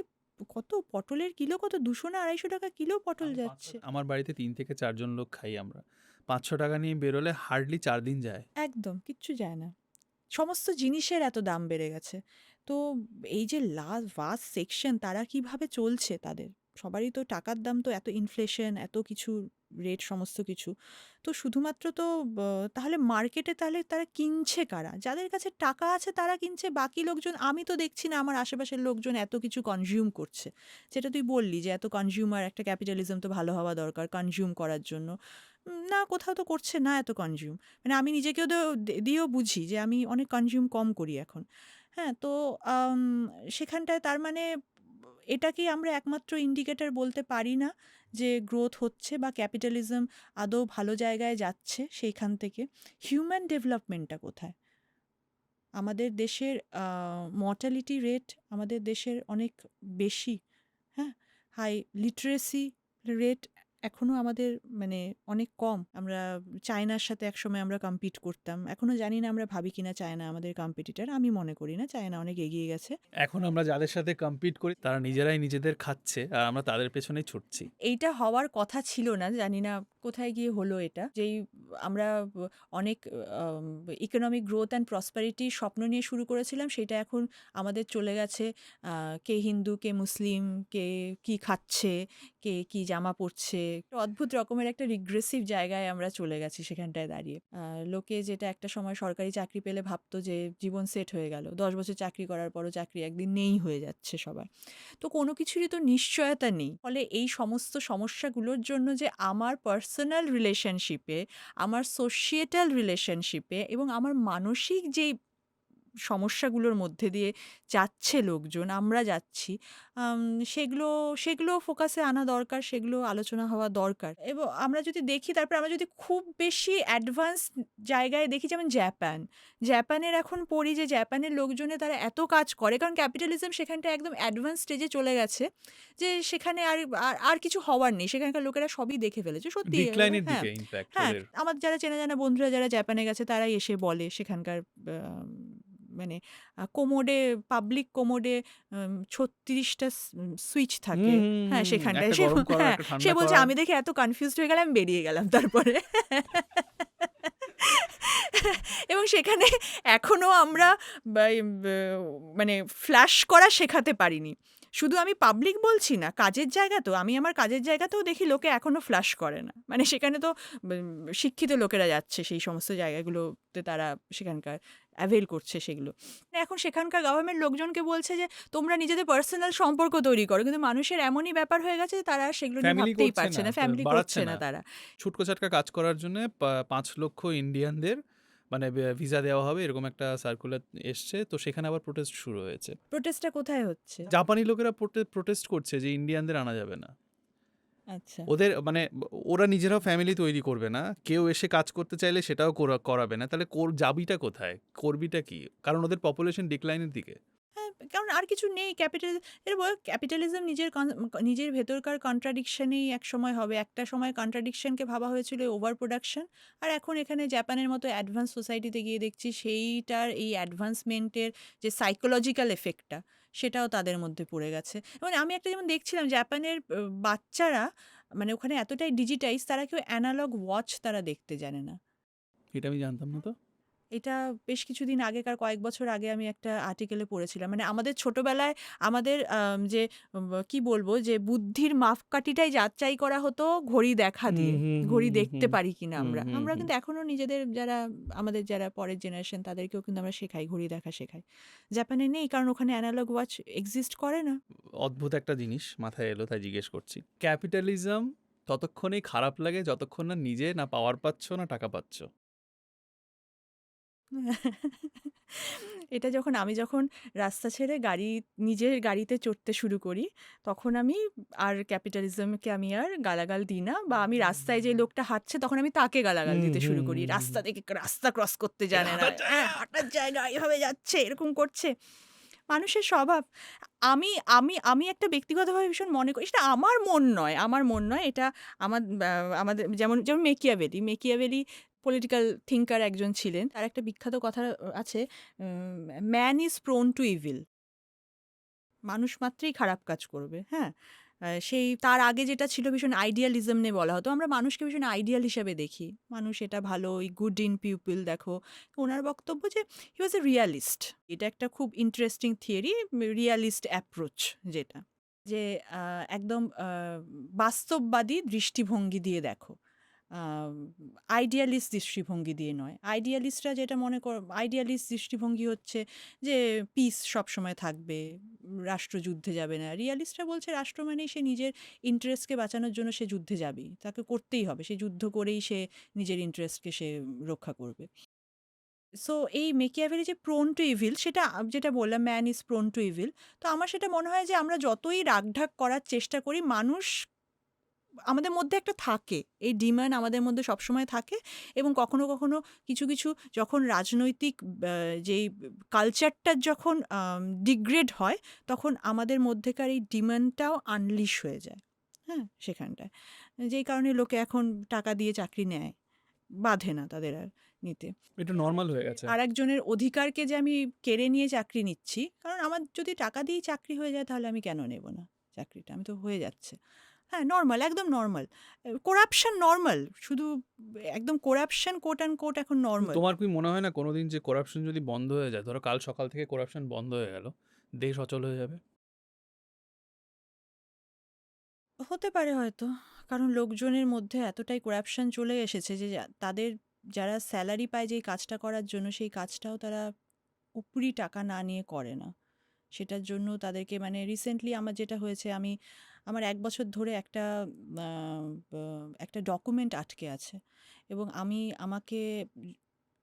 [SPEAKER 2] কত পটলের কিলো, কত ২০০ না ২৫০ টাকা কিলো পটল যাচ্ছে।
[SPEAKER 1] আমার বাড়িতে 3 থেকে 4 জন লোক খাই আমরা। 500 টাকা নিয়ে বেরোলে হার্ডলি 4 দিন যায়।
[SPEAKER 2] একদম কিচ্ছু যায় না। সমস্ত জিনিসের এত দাম বেড়ে গেছে। তো এই যে ভাস্ট সেকশন, তারা কিভাবে চলছে তাদের? সবারই তো টাকার দাম, তো এত ইনফ্লেশন, এত কিছু রেট, সমস্ত কিছু। তো শুধুমাত্র তো তাহলে মার্কেটে তাহলে তারা কিনছে কারা? যাদের কাছে টাকা আছে তারা কিনছে, বাকি লোকজন আমি তো দেখছি না আমার আশেপাশের লোকজন এত কিছু কনজিউম করছে। যেটা তুই বললি যে এত কনজিউমার, একটা ক্যাপিটালিজম তো ভালো হওয়া দরকার কনজিউম করার জন্য। না, কোথাও তো করছে না এত কনজিউম। মানে আমি নিজেকেও তো দিয়েও বুঝি যে আমি অনেক কনজিউম কম করি এখন। হ্যাঁ, তো আম, সেখানটায় তার মানে এটাকেই আমরা একমাত্র ইন্ডিকেটর বলতে পারি না যে গ্রোথ হচ্ছে বা ক্যাপিটালিজম আদৌ ভালো জায়গায় যাচ্ছে। সেইখান থেকে হিউম্যান ডেভেলপমেন্টটা কোথায়? আমাদের দেশের মর্টালিটি রেট আমাদের দেশের অনেক বেশি। হ্যাঁ, হাই লিটারেসি রেট এখনও আমাদের মানে অনেক কম। আমরা চায়নার সাথে একসময় আমরা কম্পিট করতাম, এখনও জানি না আমরা ভাবি কিনা চায়না আমাদের কম্পিটিটার। আমি মনে করি না, চায়না অনেক এগিয়ে গেছে।
[SPEAKER 1] এখন আমরা যাদের সাথে কম্পিট করি তারা নিজেরাই নিজেদের খাচ্ছে আর আমরা তাদের পেছনেই ছুটছি।
[SPEAKER 2] এইটা হওয়ার কথা ছিল না, জানি না কোথায় গিয়ে হলো এটা। যেই আমরা অনেক ইকোনমিক গ্রোথ অ্যান্ড প্রসপারিটি স্বপ্ন নিয়ে শুরু করেছিলাম, সেটা এখন আমাদের চলে গেছে কে হিন্দু, কে মুসলিম, কে কি খাচ্ছে, কে কি জামা পরছে, একটা অদ্ভুত রকমের একটা রিগ্রেসিভ জায়গায় আমরা চলে গেছি সেখানটায় দাঁড়িয়ে। লোকে যেটা একটা সময় সরকারি চাকরি পেলে ভাবতো যে জীবন সেট হয়ে গেল, 10 বছর চাকরি করার পরও চাকরি একদিন নেই হয়ে যাচ্ছে সবার। তো কোনো কিছুরই তো নিশ্চয়তা নেই। ফলে এই সমস্ত সমস্যাগুলোর জন্য যে আমার পার্সোনাল রিলেশনশিপে, আমার সোশিয়েটাল রিলেশনশিপে এবং আমার মানসিক যেই সমস্যাগুলোর মধ্যে দিয়ে যাচ্ছে লোকজন, আমরা যাচ্ছি, আম সেগুলো সেগুলো ফোকাসে আনা দরকার, সেগুলো আলোচনা হওয়া দরকার। এবং আমরা যদি দেখি, তারপরে আমরা যদি খুব বেশি অ্যাডভান্স জায়গায় দেখি, যেমন জাপান। জাপানের এখন পড়ি যে জাপানের লোকজনে তারা এত কাজ করে, কারণ ক্যাপিটালিজম সেখানটায় একদম অ্যাডভান্স স্টেজে চলে গেছে, যে সেখানে আর আর আর কিছু হওয়ার নেই। সেখানকার লোকেরা সবই দেখে ফেলেছে। সত্যি
[SPEAKER 1] ডিক্লাইনের
[SPEAKER 2] হ্যাঁ,
[SPEAKER 1] দিকে ইনফ্যাক্ট
[SPEAKER 2] হ্যাঁ,
[SPEAKER 1] ওদের।
[SPEAKER 2] আমার যারা চেনা জানা বন্ধুরা যারা জাপানে গেছে তারাই এসে বলে সেখানকার মানে কোমোডে, পাবলিক কোমোডে ৩৬টা সুইচ থাকে। হ্যাঁ, সেখানটায়
[SPEAKER 1] একটা
[SPEAKER 2] সে
[SPEAKER 1] গরম করার
[SPEAKER 2] হ্যাঁ,
[SPEAKER 1] একটা
[SPEAKER 2] সে
[SPEAKER 1] ঠান্ডা
[SPEAKER 2] বলছে
[SPEAKER 1] করার।
[SPEAKER 2] আমি দেখে এত কনফিউজড হয়ে গেলাম, বেরিয়ে গেলাম তারপরে। এবং সেখানে এখনো আমরা বা মানে ফ্ল্যাশ করা শেখাতে পারিনি। শুধু আমি পাবলিক বলছি না, কাজের জায়গা তো, আমি আমার কাজের জায়গাতেও দেখি লোকে এখনো ফ্ল্যাশ করে না। মানে সেখানে তো শিক্ষিত লোকেরা যাচ্ছে সেই সমস্ত জায়গাগুলোতে, তারা সেখানকার অ্যাভেল করছে সেগুলো। এখন সেখানকার গভর্নমেন্ট লোকজনকে বলছে যে তোমরা নিজেদের পার্সোনাল সম্পর্ক তৈরি করো, কিন্তু মানুষের এমনই ব্যাপার হয়ে গেছে যে তারা সেগুলো নিয়ে
[SPEAKER 1] ফ্যামিলি
[SPEAKER 2] ভাবতেই
[SPEAKER 1] করছে
[SPEAKER 2] পারছে
[SPEAKER 1] না,
[SPEAKER 2] না, ফ্যামিলি
[SPEAKER 1] বাড়াচ্ছে
[SPEAKER 2] করছে
[SPEAKER 1] না।
[SPEAKER 2] না তারা।
[SPEAKER 1] ছুটকো চাটকা কাজ করার জন্য ৫ লক্ষ ইন্ডিয়ানদের মানে ভিসা দেওয়া হবে, এরকম একটা সার্কুলার এসছে। তো সেখানে আবার প্রোটেস্ট শুরু হয়েছে।
[SPEAKER 2] প্রোটেস্টটা কোথায় হচ্ছে?
[SPEAKER 1] জাপানি লোকেরা প্রোটেস্ট করছে যে ইন্ডিয়ানদের আনা যাবে না।
[SPEAKER 2] আচ্ছা।
[SPEAKER 1] ওদের মানে ওরা নিজেরাও ফ্যামিলি তৈরি করবে না, কেউ এসে কাজ করতে চাইলে সেটাও করাবে না। তাহলে যাবিটা কোথায়, করবিটা কি? কারণ ওদের পপুলেশন ডিক্লাইনের দিকে।
[SPEAKER 2] হ্যাঁ, কারণ আর কিছু নেই। ক্যাপিটালিজম নিজের ভেতরকার কন্ট্রাডিকশনেই একসময় হবে। একটা সময় কন্ট্রাডিকশনকে ভাবা হয়েছিল ওভার প্রোডাকশন। আর এখন এখানে জাপানের মতো অ্যাডভান্স সোসাইটিতে গিয়ে দেখছি সেইটার এই অ্যাডভান্সমেন্টের যে সাইকোলজিক্যাল এফেক্টটা, সেটাও তাদের মধ্যে পড়ে গেছে। এবং আমি একটা যেমন দেখছিলাম জাপানের বাচ্চারা, মানে ওখানে এতটাই ডিজিটাইজ, তারা কেউ অ্যানালগ ওয়াচ তারা দেখতে জানে না।
[SPEAKER 1] এটা আমি জানতাম না তো।
[SPEAKER 2] এটা বেশ কিছুদিন আগেকার, কয়েক বছর আগে আমি একটা আর্টিকেলে পড়েছিলাম। মানে আমাদের ছোটবেলায় আমাদের যে কি বলবো, যে বুদ্ধির মাপকাঠিটাই যাচাই করা হতো ঘড়ি দেখা
[SPEAKER 1] হুম
[SPEAKER 2] দিয়ে।
[SPEAKER 1] হুম হুম
[SPEAKER 2] ঘড়ি
[SPEAKER 1] হুম
[SPEAKER 2] দেখতে
[SPEAKER 1] হুম
[SPEAKER 2] পারি কিনা
[SPEAKER 1] হুম
[SPEAKER 2] আমরা।
[SPEAKER 1] হুম
[SPEAKER 2] আমরা
[SPEAKER 1] হুম।
[SPEAKER 2] কিন্তু এখনো নিজেদের যারা, আমাদের যারা পরের জেনারেশন, তাদেরকেও কিন্তু আমরা শেখাই, ঘড়ি দেখা শেখাই। জাপানে নেই, কারণ ওখানে অ্যানালগ ওয়াচ এক্সিস্ট করে না।
[SPEAKER 1] অদ্ভুত একটা জিনিস মাথায় এলো, তাই জিজ্ঞেস করছি। ক্যাপিটালিজম ততক্ষণেই খারাপ লাগে যতক্ষণ না নিজে না পাওয়ার পাচ্ছ না টাকা পাচ্ছ।
[SPEAKER 2] এটা আমি যখন রাস্তা ছেড়ে নিজের গাড়িতে চড়তে শুরু করি, তখন আমি আর ক্যাপিটালিজমকে আমি আর গালাগাল দিই না, বা আমি রাস্তায় যে লোকটা হাঁটছে তখন আমি তাকে গালাগাল
[SPEAKER 1] হুম
[SPEAKER 2] দিতে
[SPEAKER 1] হুম
[SPEAKER 2] শুরু করি।
[SPEAKER 1] হুম হুম।
[SPEAKER 2] রাস্তা থেকে রাস্তা ক্রস করতে
[SPEAKER 1] এটা
[SPEAKER 2] জানে না,
[SPEAKER 1] হাঁটার
[SPEAKER 2] হ্যাঁ,
[SPEAKER 1] জায়গা।
[SPEAKER 2] হাঁটার জায়গা, এভাবে যাচ্ছে, এরকম করছে। মানুষের স্বভাব। আমি আমি আমি একটা ব্যক্তিগতভাবে ভীষণ মনে করি, সেটা আমার মন নয়, এটা আমাদের যেমন যেমন মেকিয়াভেলি পলিটিক্যাল থিঙ্কার একজন ছিলেন। তার একটা বিখ্যাত কথা আছে, man is prone two evil. মানুষ মাত্রই খারাপ কাজ করবে, হ্যাঁ। সেই তার আগে যেটা ছিল ভীষণ আইডিয়ালিজম নিয়ে বলা হতো, আমরা মানুষকে ভীষণ আইডিয়াল হিসেবে দেখি, মানুষ এটা ভালো, ওই গুড ইন পিপল দেখো। ওনার বক্তব্য যে হি ওয়াজ এ রিয়ালিস্ট। এটা একটা খুব ইন্টারেস্টিং থিওরি, রিয়ালিস্ট অ্যাপ্রোচ, যেটা যে একদম বাস্তববাদী দৃষ্টিভঙ্গি দিয়ে দেখো, আইডিয়ালিস্ট দৃষ্টিভঙ্গি দিয়ে নয়। আইডিয়ালিস্টরা যেটা মনে আইডিয়ালিস্ট দৃষ্টিভঙ্গি হচ্ছে যে পিস সবসময় থাকবে, রাষ্ট্রযুদ্ধে যাবে না। রিয়ালিস্টরা বলছে রাষ্ট্র মানেই সে নিজের ইন্টারেস্টকে বাঁচানোর জন্য সে যুদ্ধে যাবেই, তাকে করতেই হবে, সে যুদ্ধ করেই সে নিজের ইন্টারেস্টকে সে রক্ষা করবে। সো এই মেকিয়াভেলি যে প্রোন টু ইভিল, সেটা যেটা বললাম, man is prone two evil. তো আমার সেটা মনে হয় যে আমরা যতই রাগঢাক করার চেষ্টা করি, মানুষ আমাদের মধ্যে একটা থাকে, এই ডিমান্ড আমাদের মধ্যে সবসময় থাকে। এবং কখনো কখনো কিছু কিছু যখন রাজনৈতিক যেই কালচারটার যখন ডিগ্রেড হয়, তখন আমাদের মধ্যেকার এই ডিমান্ডটাও আনলিশ হয়ে যায়, হ্যাঁ, সেখানটায়। যেই কারণে লোকে এখন টাকা দিয়ে চাকরি নেয়, বাধে না তাদের আর নিতে।
[SPEAKER 1] এটা নর্মাল হয়ে গেছে।
[SPEAKER 2] আর একজনের অধিকারকে যে আমি কেড়ে নিয়ে চাকরি নিচ্ছি, কারণ আমার যদি টাকা দিয়েই চাকরি হয়ে যায়, তাহলে আমি কেন নেব না চাকরিটা, আমি তো হয়ে যাচ্ছে। হ্যাঁ, নরমাল, একদম নরমাল। করাপশন নরমাল, শুধু একদম করাপশন কোট অ্যান্ড কোট এখন নরমাল।
[SPEAKER 1] তোমার কি মনে হয় না কোনোদিন যে করাপশন যদি বন্ধ হয়ে যায়, ধরো কাল সকাল থেকে করাপশন বন্ধ হয়ে গেল, দেশ অচল হয়ে যাবে?
[SPEAKER 2] হতে পারে হয়তো, কারণ লোকজনের মধ্যে এতটাই করাপশন চলে এসেছে যে তাদের যারা স্যালারি পায় যেই কাজটা করার জন্য, সেই কাজটাও তারা উপরি টাকা না নিয়ে করে না। সেটার জন্য তাদেরকে, মানে রিসেন্টলি আমার যেটা হয়েছে, আমার ১ বছর ধরে একটা ডকুমেন্ট আটকে আছে, এবং আমাকে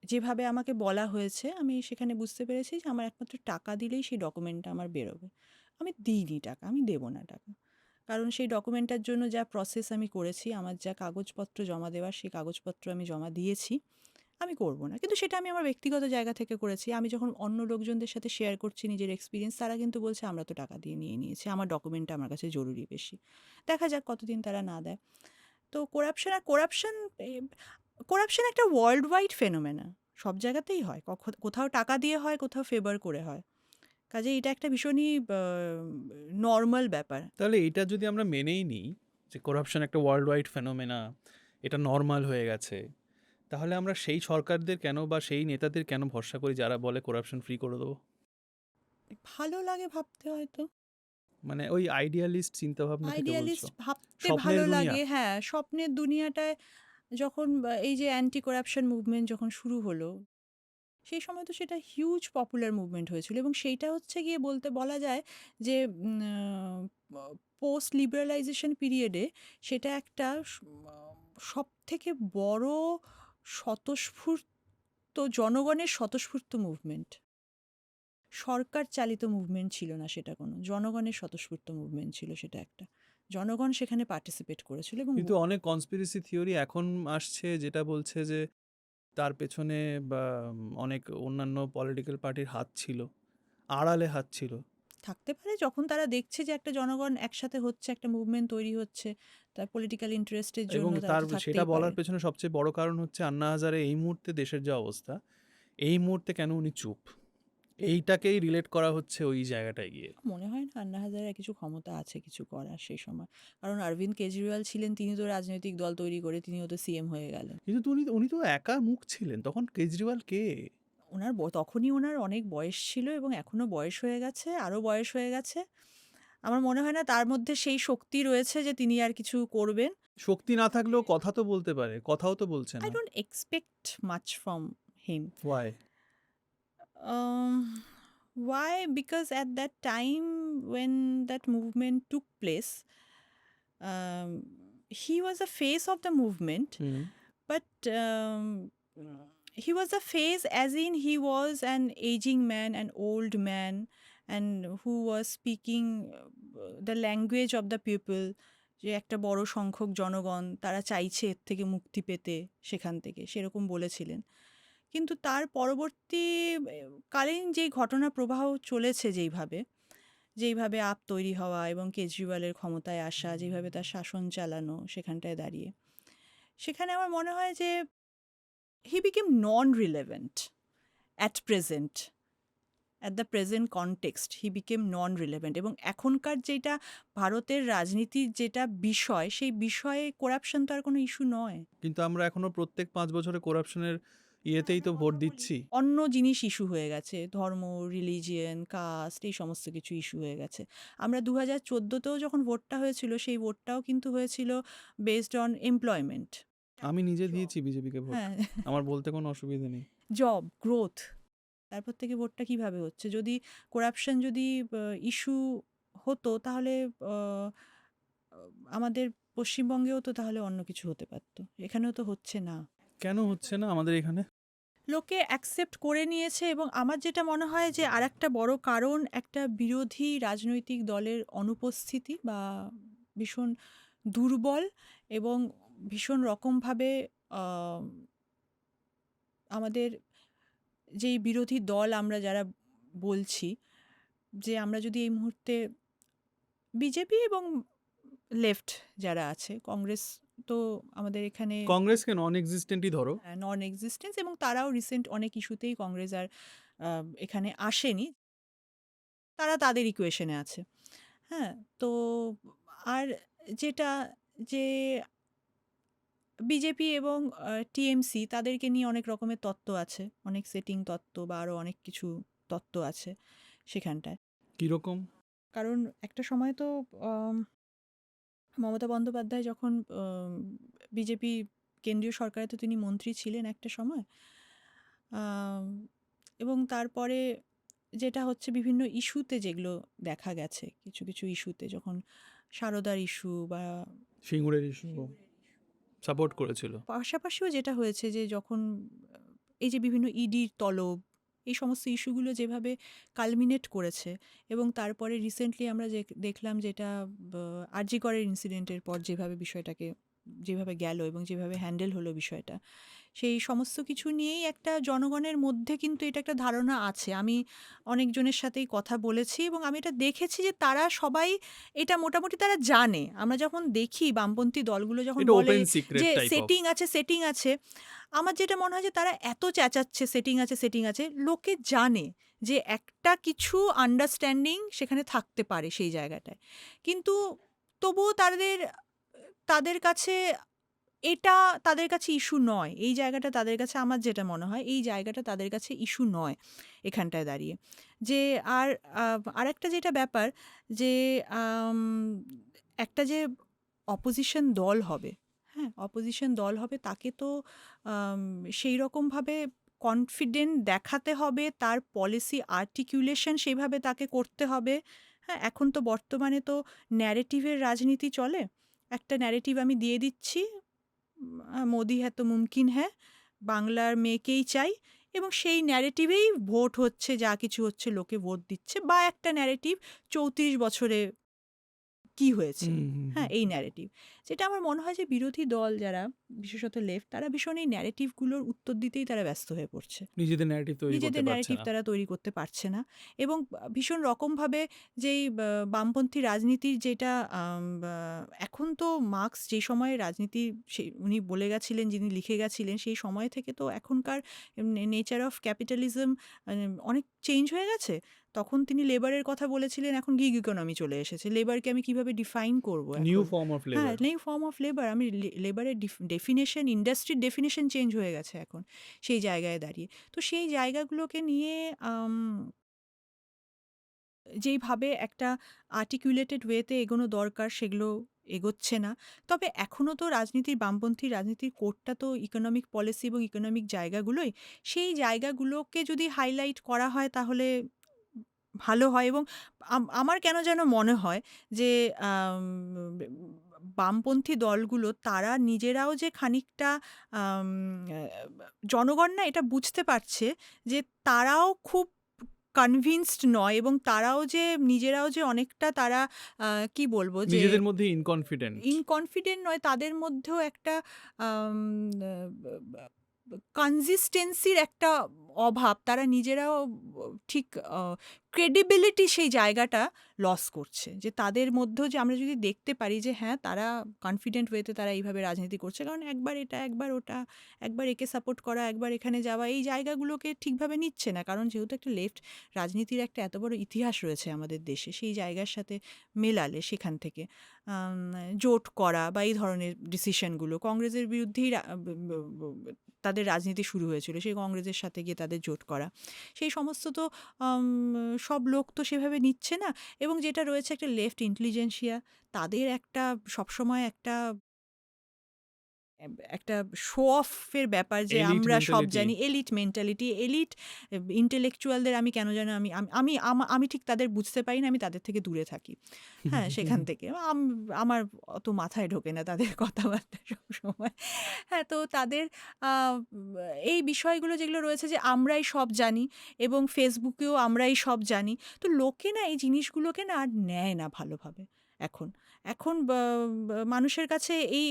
[SPEAKER 2] যেভাবে আমাকে বলা হয়েছে আমি সেখানে বুঝতে পেরেছি যে আমার একমাত্র টাকা দিলেই সেই ডকুমেন্টটা আমার বেরোবে। আমি দিইনি টাকা, আমি দেব না টাকা। কারণ সেই ডকুমেন্টটার জন্য যা প্রসেস আমি করেছি, আমার যা কাগজপত্র জমা দেওয়ার সেই কাগজপত্র আমি জমা দিয়েছি, আমি করব না। কিন্তু সেটা আমি আমার ব্যক্তিগত জায়গা থেকে করেছি। আমি যখন অন্য লোকজনদের সাথে শেয়ার করছি নিজের এক্সপেরিয়েন্স, তারা কিন্তু বলছে আমরা তো টাকা দিয়ে নিয়ে নিয়েছি। আমার ডকুমেন্টটা আমার কাছে জরুরি বেশি। দেখা যাক কতদিন তারা না দেয়। তো করাপশন একটা ওয়ার্ল্ড ওয়াইড ফেনোমেনা। সব জায়গাতেই হয়। কোথাও টাকা দিয়ে হয়, কোথাও ফেভার করে হয়। কাজেই এটা একটা ভীষণই নরমাল ব্যাপার।
[SPEAKER 1] তাহলে এটা যদি আমরা মেনেই নিই যে করাপশন একটা ওয়ার্ল্ড ওয়াইড ফেনোমেনা, এটা নর্মাল হয়ে গেছে, তাহলে আমরা সেই সরকারদের কেন বা সেই নেতাদের কেন ভরসা করি যারা বলে করাপশন ফ্রি করে দেবো?
[SPEAKER 2] ভালো লাগে ভাবতে হয়তো।
[SPEAKER 1] মানে ওই আইডিয়ালিস্ট চিন্তাভাবনা থেকে বলছো?
[SPEAKER 2] আইডিয়ালিস্ট ভাবতে
[SPEAKER 1] স্বপ্নের
[SPEAKER 2] ভালো
[SPEAKER 1] দুনিয়া?
[SPEAKER 2] লাগে। হ্যাঁ, স্বপ্নের দুনিয়াটায় যখন এই যে অ্যান্টি করাপশন মুভমেন্ট যখন শুরু হলো, সেই সময় তো সেটা হিউজ পপুলার মুভমেন্ট হয়েছিল এবং সেইটা হচ্ছে গিয়ে বলা যায় যে পোস্ট লিবারালাইজেশন পিরিয়ডে সেটা একটা সব থেকে বড় স্বতঃস্ফূর্ত জনগণের স্বতঃস্ফূর্ত মুভমেন্ট। সরকার চালিত মুভমেন্ট ছিল না সেটা, কোনো জনগণের স্বতঃস্ফূর্ত মুভমেন্ট ছিল সেটা একটা। জনগণ সেখানে পার্টিসিপেট করেছিল এবং
[SPEAKER 1] কিন্তু অনেক কনস্পিরেসি থিওরি এখন আসছে যেটা বলছে যে তার পেছনে বা অনেক অন্যান্য পলিটিক্যাল পার্টির হাত ছিল, আড়ালে হাত ছিল।
[SPEAKER 2] থাকতে পারে। যখন তারা দেখছে যে একটা জনগণ একসাথে হচ্ছে, একটা মুভমেন্ট তৈরি হচ্ছে, তার পলিটিক্যাল ইন্টারেস্টের
[SPEAKER 1] এবং
[SPEAKER 2] জন্য, তারা
[SPEAKER 1] তার
[SPEAKER 2] তো
[SPEAKER 1] সেটা
[SPEAKER 2] থাকতেই পারে।
[SPEAKER 1] বলার পেছনে সবচেয়ে বড় কারণ হচ্ছে আন্না হাজারে এই মুহূর্তে দেশের যা অবস্থা, এই মুহূর্তে কেন উনি চুপ, এইটাকেই রিলেট করা হচ্ছে ওই জায়গাটায় গিয়ে।
[SPEAKER 2] মনে হয় না আন্না হাজারের কিছু ক্ষমতা আছে কিছু করার সেই সময়। কারণ অরবিন্দ কেজরিওয়াল ছিলেন, তিনি তো রাজনৈতিক দল তৈরি করে তিনিও তো সিএম হয়ে গেলেন।
[SPEAKER 1] কিন্তু উনি তো একা মুখ ছিলেন তখন, কেজরিওয়াল কে?
[SPEAKER 2] তখনই ওনার অনেক বয়স ছিল এবং এখনও বয়স হয়ে গেছে, আরও বয়স হয়ে গেছে। আমার মনে হয় না তার মধ্যে সেই শক্তি রয়েছে যে তিনি আর কিছু করবেন।
[SPEAKER 1] শক্তি না থাকলেও কথা তো বলতে পারে, কথাও তো বলছে
[SPEAKER 2] আই
[SPEAKER 1] না।
[SPEAKER 2] Don't expect much from him.
[SPEAKER 1] Why?
[SPEAKER 2] Um, why? Because at that time when that movement took place, um, he was a face of the movement,
[SPEAKER 1] hmm.
[SPEAKER 2] but he was a face as in he was an aging man, an old man, and who was speaking the language of the people. যে একটা বড় সংখ্যক জনগণ তারা চাইছে এর থেকে মুক্তি পেতে, সেখান থেকে সেরকম বলেছিলেন। কিন্তু তার পরবর্তী কালীন যেই ঘটনা প্রবাহ চলেছে, যেইভাবে আপ তৈরি হওয়া এবং কেজরিওয়ালের ক্ষমতায় আসা, যেভাবে তার শাসন চালানো সেখানটায় দাঁড়িয়ে, সেখানে আমার মনে হয় যে he became non relevant at present, at the present context he became non relevant. এবং এখনকার যেটা ভারতের রাজনীতির যেটা বিষয়, সেই বিষয়ে করাপশন তো আর কোনো ইস্যু নয়।
[SPEAKER 1] কিন্তু আমরা এখনো প্রত্যেক 5 বছরে করাপশনের ইয়েতেই তো ভোট দিচ্ছি।
[SPEAKER 2] অন্য জিনিস ইস্যু হয়ে গেছে, ধর্ম, রিলিজিয়ন, কাস্ট, এই সমস্ত কিছু ইস্যু হয়ে গেছে। আমরা 2014তেও যখন ভোটটা হয়েছিল, সেই ভোটটাও কিন্তু হয়েছিল বেসড অন এমপ্লয়মেন্ট।
[SPEAKER 1] আমি নিজে দিয়েছি বিজেপিকে ভোট,
[SPEAKER 2] হ্যাঁ,
[SPEAKER 1] আমার বলতে কোনো অসুবিধা নেই।
[SPEAKER 2] জব গ্রোথ, তারপর থেকে ভোটটা কিভাবে হচ্ছে? যদি করাপশন যদি ইস্যু হতো তাহলে আমাদের পশ্চিমবঙ্গেও তো তাহলে অন্য কিছু হতে পারতো, এখানেও তো হচ্ছে না।
[SPEAKER 1] কেন হচ্ছে না আমাদের এখানে?
[SPEAKER 2] লোকে অ্যাকসেপ্ট করে নিয়েছে এবং আমার যেটা মনে হয় যে আরেকটা বড় কারণ একটা বিরোধী রাজনৈতিক দলের অনুপস্থিতি বা ভীষণ দুর্বল এবং ভীষণ রকমভাবে আম, আমাদের যেই বিরোধী দল আমরা যারা বলছি, যে আমরা যদি এই মুহূর্তে বিজেপি এবং লেফট যারা আছে, কংগ্রেস তো আমাদের এখানে
[SPEAKER 1] কংগ্রেসকে নন এক্সিস্টেন্টই ধরো।
[SPEAKER 2] নন এক্সিস্টেন্স, এবং তারাও রিসেন্ট অনেক ইস্যুতেই কংগ্রেস আর এখানে আসেনি, তারা তাদের ইকুয়েশনে আছে। হ্যাঁ, তো আর যেটা যে বিজেপি এবং টিএমসি তাদেরকে নিয়ে অনেক রকমের তত্ত্ব আছে, অনেক সেটিং তত্ত্ব বা আরও অনেক কিছু তত্ত্ব আছে সেখানটায়।
[SPEAKER 1] কিরকম?
[SPEAKER 2] কারণ একটা সময় তো মমতা বন্দ্যোপাধ্যায় যখন বিজেপি কেন্দ্রীয় সরকারে তো তিনি মন্ত্রী ছিলেন একটা সময়, আম, এবং তারপরে যেটা হচ্ছে বিভিন্ন ইস্যুতে যেগুলো দেখা গেছে, কিছু কিছু ইস্যুতে যখন সারদার ইস্যু বা
[SPEAKER 1] সিঙ্গুরের ইস্যু সাপোর্ট করেছিল।
[SPEAKER 2] পাশাপাশিও যেটা হয়েছে যে যখন এই যে বিভিন্ন ইডির তলব, এই সমস্ত ইস্যুগুলো যেভাবে কালমিনেট করেছে, এবং তারপরে রিসেন্টলি আমরা যে দেখলাম যেটা আরজি করের ইনসিডেন্টের পর যেভাবে বিষয়টাকে যেভাবে গেল এবং যেভাবে হ্যান্ডেল হলো বিষয়টা, সেই সমস্ত কিছু নিয়েই একটা জনগণের মধ্যে কিন্তু এটা একটা ধারণা আছে। আমি অনেকজনের সাথেই কথা বলেছি এবং আমি এটা দেখেছি যে তারা সবাই এটা মোটামুটি তারা জানে। আমরা যখন দেখি বামপন্থী দলগুলো যখন
[SPEAKER 1] এটা
[SPEAKER 2] বলে
[SPEAKER 1] ওপেন সিক্রেট
[SPEAKER 2] যে
[SPEAKER 1] টাইপ অফ।
[SPEAKER 2] সেটিং আছে, সেটিং আছে, আমার যেটা মনে হয় যে তারা এত চেঁচাচ্ছে সেটিং আছে, সেটিং আছে, লোকে জানে যে একটা কিছু আন্ডারস্ট্যান্ডিং সেখানে থাকতে পারে সেই জায়গাটায়। কিন্তু তবুও তাদের তাদের কাছে এটা তাদের কাছে ইস্যু নয়। এই জায়গাটা তাদের কাছে, আমার যেটা মনে হয়, এই জায়গাটা তাদের কাছে ইস্যু নয় এখানটায় দাঁড়িয়ে। যে আর আরেকটা যেটা ব্যাপার যে আম একটা যে অপোজিশন দল হবে, হ্যাঁ? অপোজিশন দল হবে তাকে তো আম সেইরকমভাবে কনফিডেন্ট দেখাতে হবে, তার পলিসি আর্টিকুলেশন সেইভাবে তাকে করতে হবে, হ্যাঁ? এখন তো বর্তমানে তো ন্যারেটিভের রাজনীতি চলে। একটা ন্যারেটিভ আমি দিয়ে দিচ্ছি, মোদি হ্যাঁ তো মুমকিন হ্যাঁ, বাংলার মেয়েকেই চাই, এবং সেই ন্যারেটিভেই ভোট হচ্ছে, যা কিছু হচ্ছে লোকে ভোট দিচ্ছে, বা একটা ন্যারেটিভ ৩৪ বছরে কি হয়েছে,
[SPEAKER 1] হুম, হুম,
[SPEAKER 2] হ্যাঁ,
[SPEAKER 1] হুম।
[SPEAKER 2] এই ন্যারেটিভ। যেটা আমার মনে হয় যে বিরোধী দল যারা, বিশেষত লেফট, তারা ভীষণ এই ন্যারেটিভগুলোর উত্তর দিতেই তারা ব্যস্ত হয়ে পড়ছে।
[SPEAKER 1] নিজেদের ন্যারেটিভ তৈরি করতে
[SPEAKER 2] নিজেদের
[SPEAKER 1] পারছে
[SPEAKER 2] ন্যারেটিভ
[SPEAKER 1] না।
[SPEAKER 2] তারা তৈরি করতে পারছে না, এবং ভীষণ রকমভাবে যেই বামপন্থী রাজনীতির যেটা এখন তো মার্কস যে সময়ে রাজনীতি উনি বলে গেছিলেন, যিনি লিখে গেছিলেন, সেই সময় থেকে তো এখনকার নেচার অফ ক্যাপিটালিজম অনেক চেঞ্জ হয়ে গেছে। তখন তিনি লেবারের কথা বলেছিলেন, এখন গিগ ইকোনমি চলে এসেছে। লেবারকে আমি কিভাবে ডিফাইন করব
[SPEAKER 1] নিউ
[SPEAKER 2] এখন?
[SPEAKER 1] ফর্ম অফ
[SPEAKER 2] হ্যাঁ,
[SPEAKER 1] লেবার।
[SPEAKER 2] নেই ফর্ম অফ লেবার। আমি লেবারের ডেফিনেশন, ইন্ডাস্ট্রির ডেফিনেশন চেঞ্জ হয়ে গেছে এখন সেই জায়গায় দাঁড়িয়ে। তো সেই জায়গাগুলোকে নিয়ে আম যেইভাবে একটা আর্টিকুলেটেড ওয়েতে এগোনো দরকার, সেগুলো এগোচ্ছে না। তবে এখনো তো রাজনীতির, বামপন্থী রাজনীতির কোরটা তো ইকোনমিক পলিসি এবং ইকোনমিক জায়গাগুলোই। সেই জায়গাগুলোকে যদি হাইলাইট করা হয় তাহলে ভালো হয়, এবং আমার কেন যেন মনে হয় যে আম বামপন্থী দলগুলো তারা নিজেরাও যে খানিকটা আম আ জনগণ না এটা বুঝতে পারছে যে তারাও খুব কনভিন্সড নয়, এবং তারাও যে নিজেরাও যে অনেকটা তারা কি বলবো যে
[SPEAKER 1] নিজেদের মধ্যে ইনকনফিডেন্ট।
[SPEAKER 2] ইনকনফিডেন্ট নয়, তাদের মধ্যেও একটা কনসিস্টেন্সির একটা অভাব, তারা নিজেরাও ঠিক ক্রেডিবিলিটি সেই জায়গাটা লস করছে, যে তাদের মধ্যেও যে আমরা যদি দেখতে পারি যে হ্যাঁ তারা কনফিডেন্ট ওয়েতে তারা এইভাবে রাজনীতি করছে, কারণ একবার এটা একবার ওটা, একবার একে সাপোর্ট করা একবার এখানে যাওয়া, এই জায়গাগুলোকে ঠিকভাবে নিচ্ছে না, কারণ যেহেতু একটা লেফট রাজনীতির একটা এত বড় ইতিহাস রয়েছে আমাদের দেশে, সেই জায়গার সাথে মেলালে সেখান থেকে আম জোট করা বা এই ধরনের ডিসিশনগুলো কংগ্রেসের বিরুদ্ধেই তাদের রাজনীতি শুরু হয়েছিল, সেই কংগ্রেসের সাথে গিয়ে তাদের জোট করা, সেই সমস্ত তো আম সব লোক তো সেভাবে নিচ্ছে না। এবং যেটা রয়েছে একটা লেফট ইন্টেলিজেন্সিয়া, তাদের একটা সবসময় একটা শো অফের ব্যাপার, যে
[SPEAKER 1] এলিট
[SPEAKER 2] আমরা সব
[SPEAKER 1] মেন্টালিটি।
[SPEAKER 2] জানি, এলিট মেন্টালিটি, এলিট ইন্টেলেকচুয়ালদের আমি কেন যেন আমি আমি আমি ঠিক তাদের বুঝতে পারি না, আমি তাদের থেকে দূরে থাকি। হ্যাঁ, সেখান থেকে আমার অত মাথায় ঢোকে না তাদের কথাবার্তা সবসময়। হ্যাঁ, তো তাদের আ এই বিষয়গুলো যেগুলো রয়েছে যে আমরাই সব জানি, এবং ফেসবুকেও আমরাই সব জানি। তো লোকে না এই জিনিসগুলোকে না আর নেয় না ভালোভাবে এখন। এখন মানুষের কাছে এই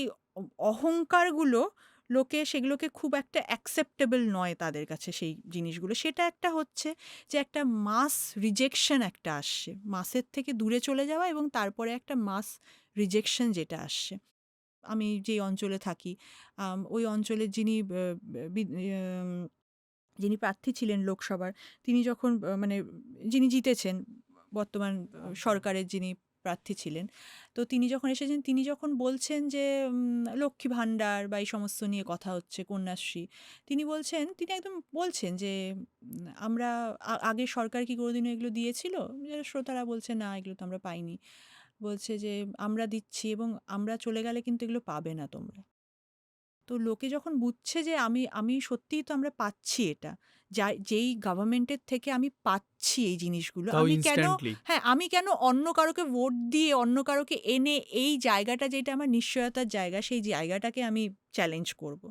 [SPEAKER 2] অহংকারগুলো, লোকে সেগুলোকে খুব একটা অ্যাকসেপ্টেবল নয় তাদের কাছে সেই জিনিসগুলো। সেটা একটা হচ্ছে যে একটা মাস রিজেকশন একটা আসছে। মাসের থেকে দূরে চলে যাওয়া, এবং তারপরে একটা মাস রিজেকশন যেটা আসছে। আমি যেই অঞ্চলে থাকি, ওই অঞ্চলের যিনি যিনি প্রার্থী ছিলেন লোকসভার, তিনি যখন মানে যিনি জিতেছেন, বর্তমান সরকারের যিনি প্রার্থী ছিলেন, তো তিনি যখন এসেছেন, তিনি যখন বলছেন যে লক্ষ্মী ভাণ্ডার বা এই সমস্ত নিয়ে কথা হচ্ছে, কন্যাশ্রী, তিনি বলছেন, তিনি একদম বলছেন যে আমরা আগের সরকার কি কোনোদিনও এগুলো দিয়েছিল? যারা শ্রোতারা বলছে না, এগুলো তো আমরা পাইনি। বলছে যে আমরা দিচ্ছি, এবং আমরা চলে গেলে কিন্তু এগুলো পাবে না তোমরা। তো লোকে যখন বুঝছে যে আমি আমি সত্যিই তো আমরা পাচ্ছি এটা, যেই গভর্নমেন্টের থেকে আমি পাচ্ছি এই জিনিসগুলো,
[SPEAKER 1] তাও
[SPEAKER 2] আমি কেন,
[SPEAKER 1] ইনস্ট্যান্টলি।
[SPEAKER 2] হ্যাঁ, আমি কেন অন্য কারোকে ভোট দিয়ে, অন্য কারোকে এনে এই জায়গাটা যেটা আমার নিশ্চয়তার জায়গা, সেই জায়গাটাকে আমি চ্যালেঞ্জ করব।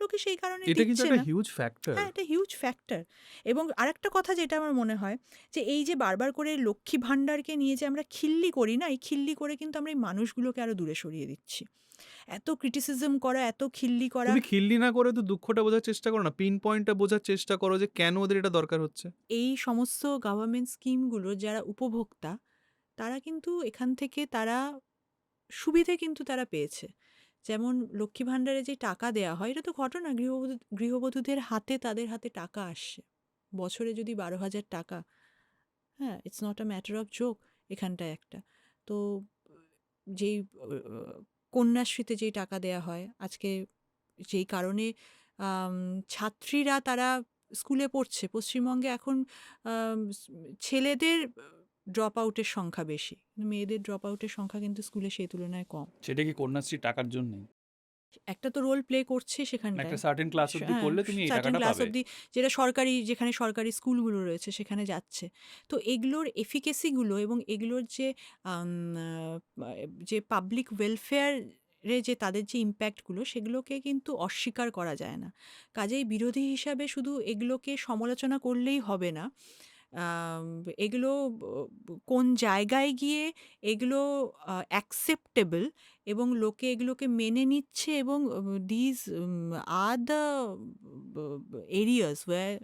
[SPEAKER 2] লোকে সেই কারণে
[SPEAKER 1] এটা কিন্তু
[SPEAKER 2] দিচ্ছে
[SPEAKER 1] একটা
[SPEAKER 2] না।
[SPEAKER 1] Huge factor.
[SPEAKER 2] হ্যাঁ, এটা হিউজ ফ্যাক্টর। এবং আরেকটা কথা যেটা আমার মনে হয় যে এই যে বারবার করে লক্ষ্মী ভাণ্ডারকে নিয়ে যে আমরা খিল্লি করি না, এই খিল্লি করে কিন্তু আমরা এই মানুষগুলোকে আরো দূরে সরিয়ে দিচ্ছি। এত ক্রিটিসিজম করা, এত খিল্লি করা,
[SPEAKER 1] তুমি খিল্লি না করে তো দুঃখটা বোঝার চেষ্টা করো না, পিন পয়েন্টটা বোঝার চেষ্টা করো যে কেন ওদের এটা দরকার হচ্ছে।
[SPEAKER 2] এই সমস্ত গভর্নমেন্ট স্কিমগুলো যারা উপভোক্তা তারা কিন্তু এখান থেকে তারা সুবিধে কিন্তু তারা পেয়েছে। যেমন লক্ষ্মী ভাণ্ডারে যে টাকা দেয়া হয়, এটা তো ঘটনা, গৃহবধূদের হাতে তাদের হাতে টাকা আসছে। বছরে যদি ১২,০০০ টাকা, হ্যাঁ, it's not a matter of joke এখানটায় একটা। তো যেই কন্যাশ্রীতে যেই টাকা দেয়া হয়, আজকে যেই কারণে আম ছাত্রীরা তারা স্কুলে পড়ছে। পশ্চিমবঙ্গে এখন ছেলেদের ড্রপ আউটের সংখ্যা বেশি। মেয়েদের ড্রপ আউটের সংখ্যা কিন্তু স্কুলে সেই তুলনায় কম।
[SPEAKER 1] সেটা কি কন্যাশ্রী টাকার জন্যই?
[SPEAKER 2] একটা তো রোল প্লে করছে
[SPEAKER 1] একটা
[SPEAKER 2] সেখানটায়।
[SPEAKER 1] সার্টেন ক্লাস অব্দি
[SPEAKER 2] হ্যাঁ,
[SPEAKER 1] করলে তুমি এই
[SPEAKER 2] সার্টেন
[SPEAKER 1] টাকাটা
[SPEAKER 2] ক্লাস
[SPEAKER 1] পাবে।
[SPEAKER 2] অবধি যেটা সরকারি, যেখানে সরকারি স্কুলগুলো রয়েছে সেখানে যাচ্ছে। তো এগুলোর এফিকেসি গুলো এবং এগুলোর যে আম আ যে পাবলিক ওয়েলফেয়ার এ যে তাদের যে ইমপ্যাক্ট গুলো সেগুলোকে কিন্তু অস্বীকার করা যায় না। কাজেই বিরোধী হিসাবে শুধু এগুলোকে সমালোচনা করলেই হবে না। আম এগুলো কোন জায়গায় গিয়ে এগুলো অ্যাকসেপ্টেবল এবং লোকে এগুলোকে মেনে নিচ্ছে এবং these are the areas where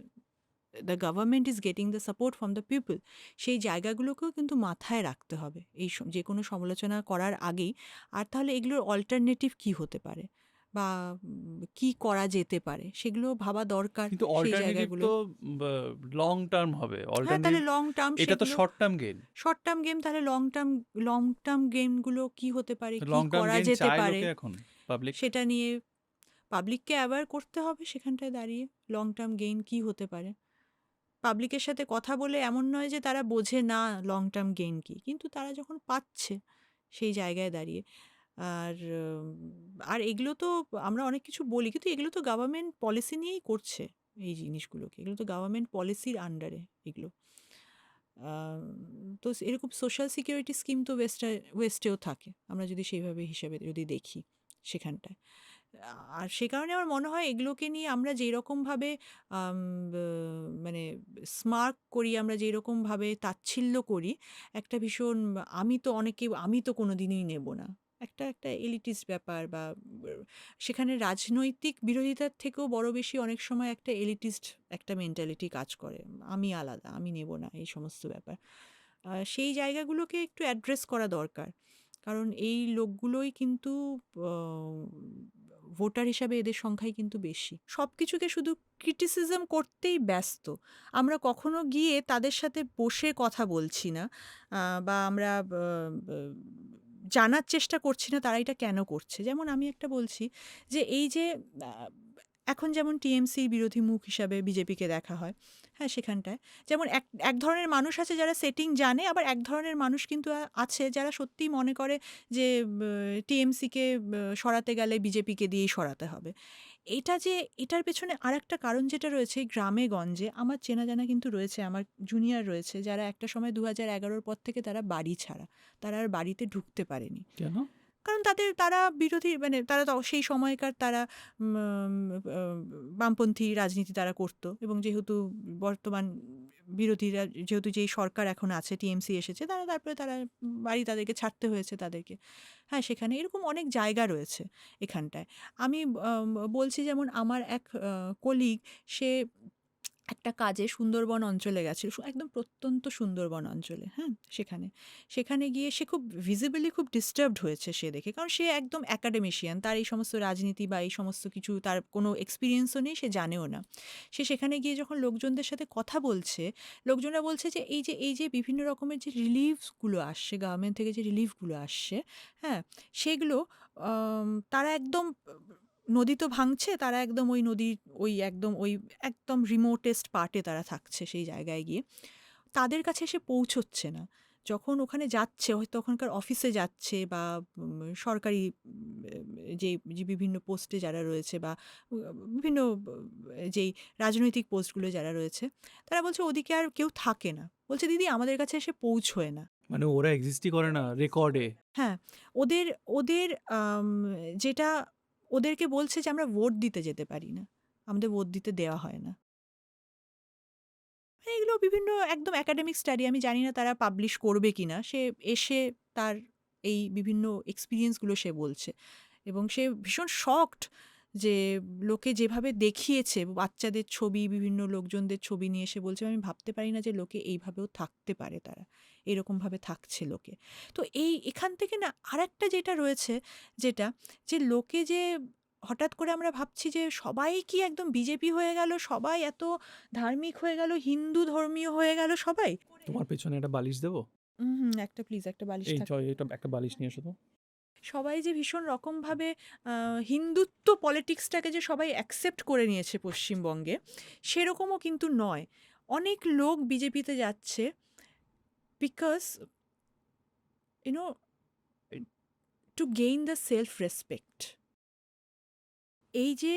[SPEAKER 2] the government is getting the support from the people, সেই জায়গাগুলোকেও কিন্তু মাথায় রাখতে হবে এই যে কোনো সমালোচনা করার আগেই। আর তাহলে এগুলোর অল্টারনেটিভ কি হতে পারে বা কি করা যেতে পারে সেগুলো ভাবা দরকার
[SPEAKER 1] কিন্তু
[SPEAKER 2] সেই
[SPEAKER 1] অল্টারনেটিভ
[SPEAKER 2] জায়গাগুলো।
[SPEAKER 1] তো লং টার্ম হবে।
[SPEAKER 2] হ্যাঁ,
[SPEAKER 1] অল্টারনেটিভ
[SPEAKER 2] তাহলে লং টার্ম
[SPEAKER 1] এটা তো
[SPEAKER 2] সেগুলো
[SPEAKER 1] short term gain.
[SPEAKER 2] Short term game, তাহলে লং টার্ম গেমগুলো কি হতে পারে, কি
[SPEAKER 1] লং টার্ম
[SPEAKER 2] করা
[SPEAKER 1] গেইন
[SPEAKER 2] যেতে
[SPEAKER 1] চায়
[SPEAKER 2] পারে
[SPEAKER 1] লোকে এখন, পাবলিক।
[SPEAKER 2] সেটা নিয়ে পাবলিককে অ্যাওয়্যার করতে হবে সেখানটায় দাঁড়িয়ে লং টার্ম গেইন কি হতে পারে। পাবলিকের সাথে কথা বলে এমন নয় যে তারা বোঝে না লং টার্ম গেইন কি, কিন্তু তারা যখন পাচ্ছে সেই জায়গায় দাঁড়িয়ে। আর আর এগুলো তো আমরা অনেক কিছু বলি কিন্তু এগুলো তো গভর্নমেন্ট পলিসি নিয়েই করছে এই জিনিসগুলোকে, এগুলো তো গভর্নমেন্ট পলিসির আন্ডারে এগুলো। আম তো এরকম সোশ্যাল সিকিউরিটি স্কিম তো ওয়েস্টেও থাকে। আমরা যদি সেইভাবে হিসেবে যদি দেখি সেখানটায়। আর সে কারণে আমার মনে হয় এগুলোকে নিয়ে আমরা যেরকমভাবে আম ব মানে স্মার্ক করি, আমরা যেরকমভাবে তাচ্ছিল্য করি, একটা ভীষণ আমি তো কোনোদিনই নেব না। একটা এলিটিস্ট ব্যাপার বা সেখানে রাজনৈতিক বিরোধিতার থেকেও বড় বেশি অনেক সময় একটা এলিটিস্ট একটা মেন্টালিটি কাজ করে। আমি আলাদা, আমি নেব না এই সমস্ত ব্যাপার। সেই জায়গাগুলোকে একটু অ্যাড্রেস করা দরকার। কারণ এই লোকগুলোই কিন্তু আ ভোটার হিসাবে এদের সংখ্যাই কিন্তু বেশি। সবকিছুকে শুধু ক্রিটিসিজম করতেই ব্যস্ত। আমরা কখনো গিয়ে তাদের সাথে বসে কথা বলছি না। বা আমরা বা বা জানার চেষ্টা করছি না তারা এটা কেন করছে। যেমন আমি একটা বলছি যে এই যে আ এখন যেমন টিএমসির বিরোধী মুখ হিসাবে বিজেপিকে দেখা হয়। হ্যাঁ, সেখানটায়। যেমন এক ধরনের মানুষ আছে যারা সেটিং জানে, আবার এক ধরনের মানুষ কিন্তু আছে যারা সত্যিই মনে করে যে টিএমসিকে সরাতে গেলে বিজেপিকে দিয়েই সরাতে হবে। এটা যে এটার পেছনে আরেকটা কারণ যেটা রয়েছে গ্রামে গঞ্জে আমার চেনা জানা কিন্তু রয়েছে, আমার জুনিয়র রয়েছে যারা একটা সময় ২০১১ পর থেকে তারা বাড়ি ছাড়া। তারা আর বাড়িতে ঢুকতে পারেনি।
[SPEAKER 1] কেন?
[SPEAKER 2] কারণ তারা বিরোধী, মানে তারা তো সেই সময়কার তারা উম আ বামপন্থী রাজনীতি তারা করত এবং যেহেতু বর্তমান বিরোধীরা, যেহেতু যেই সরকার এখন আছে টিএমসি এসেছে, তারপরে তারা বাড়ি তাদেরকে ছাড়তে হয়েছে তাদেরকে। হ্যাঁ, সেখানে এরকম অনেক জায়গা রয়েছে এখানটায়। আমি বলছি যেমন আমার এক কলিগ, সে একটা কাজে সুন্দরবন অঞ্চলে গেছিল। একদম প্রত্যন্ত সুন্দরবন অঞ্চলে, হ্যাঁ? সেখানে গিয়ে সে খুব ভিজিবলি খুব ডিস্টার্বড হয়েছে সে দেখে। কারণ সে একদম একাডেমিশিয়ান। তার এই সমস্ত রাজনীতি বা এই সমস্ত কিছু তার কোনো এক্সপেরিয়েন্সও নেই, সে জানেও না। সে সেখানে গিয়ে যখন লোকজনদের সাথে কথা বলছে, লোকজনরা বলছে যে এই যে বিভিন্ন রকমের যে রিলিফস গুলো আসছে, গভর্নমেন্ট থেকে যে রিলিফগুলো আসছে, হ্যাঁ? সেগুলো তারা একদম নদী তো ভাঙছে, তারা একদম ওই নদীর একদম রিমোটেস্ট পার্টে তারা থাকছে সেই জায়গায় গিয়ে। তাদের কাছে এসে পৌঁছচ্ছে না। যখন ওখানে যাচ্ছে হয়তো ওখানকার অফিসে যাচ্ছে বা সরকারি যে বিভিন্ন পোস্টে যারা রয়েছে বা বিভিন্ন যেই রাজনৈতিক পোস্টগুলো যারা রয়েছে, তারা বলছে ওদিকে আর কেউ থাকে না। বলছে, "দিদি আমাদের কাছে এসে পৌঁছয় না।"
[SPEAKER 1] মানে ওরা এক্সিস্টই করে না রেকর্ডে।
[SPEAKER 2] হ্যাঁ, ওদের ওদের যেটা ওদেরকে বলছে যে আমরা ভোট দিতে যেতে পারি না, আমাদের ভোট দিতে দেওয়া হয় না। মানে এগুলো বিভিন্ন একদম একাডেমিক স্টাডি, আমি জানি না তারা পাবলিশ করবে কিনা। সে এসে তার এই বিভিন্ন এক্সপিরিয়েন্সগুলো সে বলছে এবং সে ভীষণ শকড যে লোকে যেভাবে দেখিয়েছে বাচ্চাদের ছবি, বিভিন্ন লোকজনদের ছবি নিয়ে এসে বলছে আমি ভাবতে পারি না যে লোকে এইভাবেও থাকতে পারে, তারা এরকমভাবে থাকছে লোকে। তো এখান থেকে না আরেকটা যেটা রয়েছে, যেটা যে লোকে যে হঠাৎ করে আমরা ভাবছি যে সবাই কি একদম বিজেপি হয়ে গেল, সবাই এত ধার্মিক হয়ে গেল, হিন্দু ধর্মীয় হয়ে গেল সবাই।
[SPEAKER 1] তোমার পেছনে একটা বালিশ দেবো?
[SPEAKER 2] একটা প্লিজ একটা বালিশ
[SPEAKER 1] এই
[SPEAKER 2] থাক।
[SPEAKER 1] এটা একটা বালিশ নিয়ে এসো তো।
[SPEAKER 2] সবাই যে ভীষণ রকমভাবে হিন্দুত্ব পলিটিক্সটাকে যে সবাই অ্যাকসেপ্ট করে নিয়েছে পশ্চিমবঙ্গে, সেরকমও কিন্তু নয়। অনেক লোক বিজেপিতে যাচ্ছে because YONO to gain the self respect. এই যে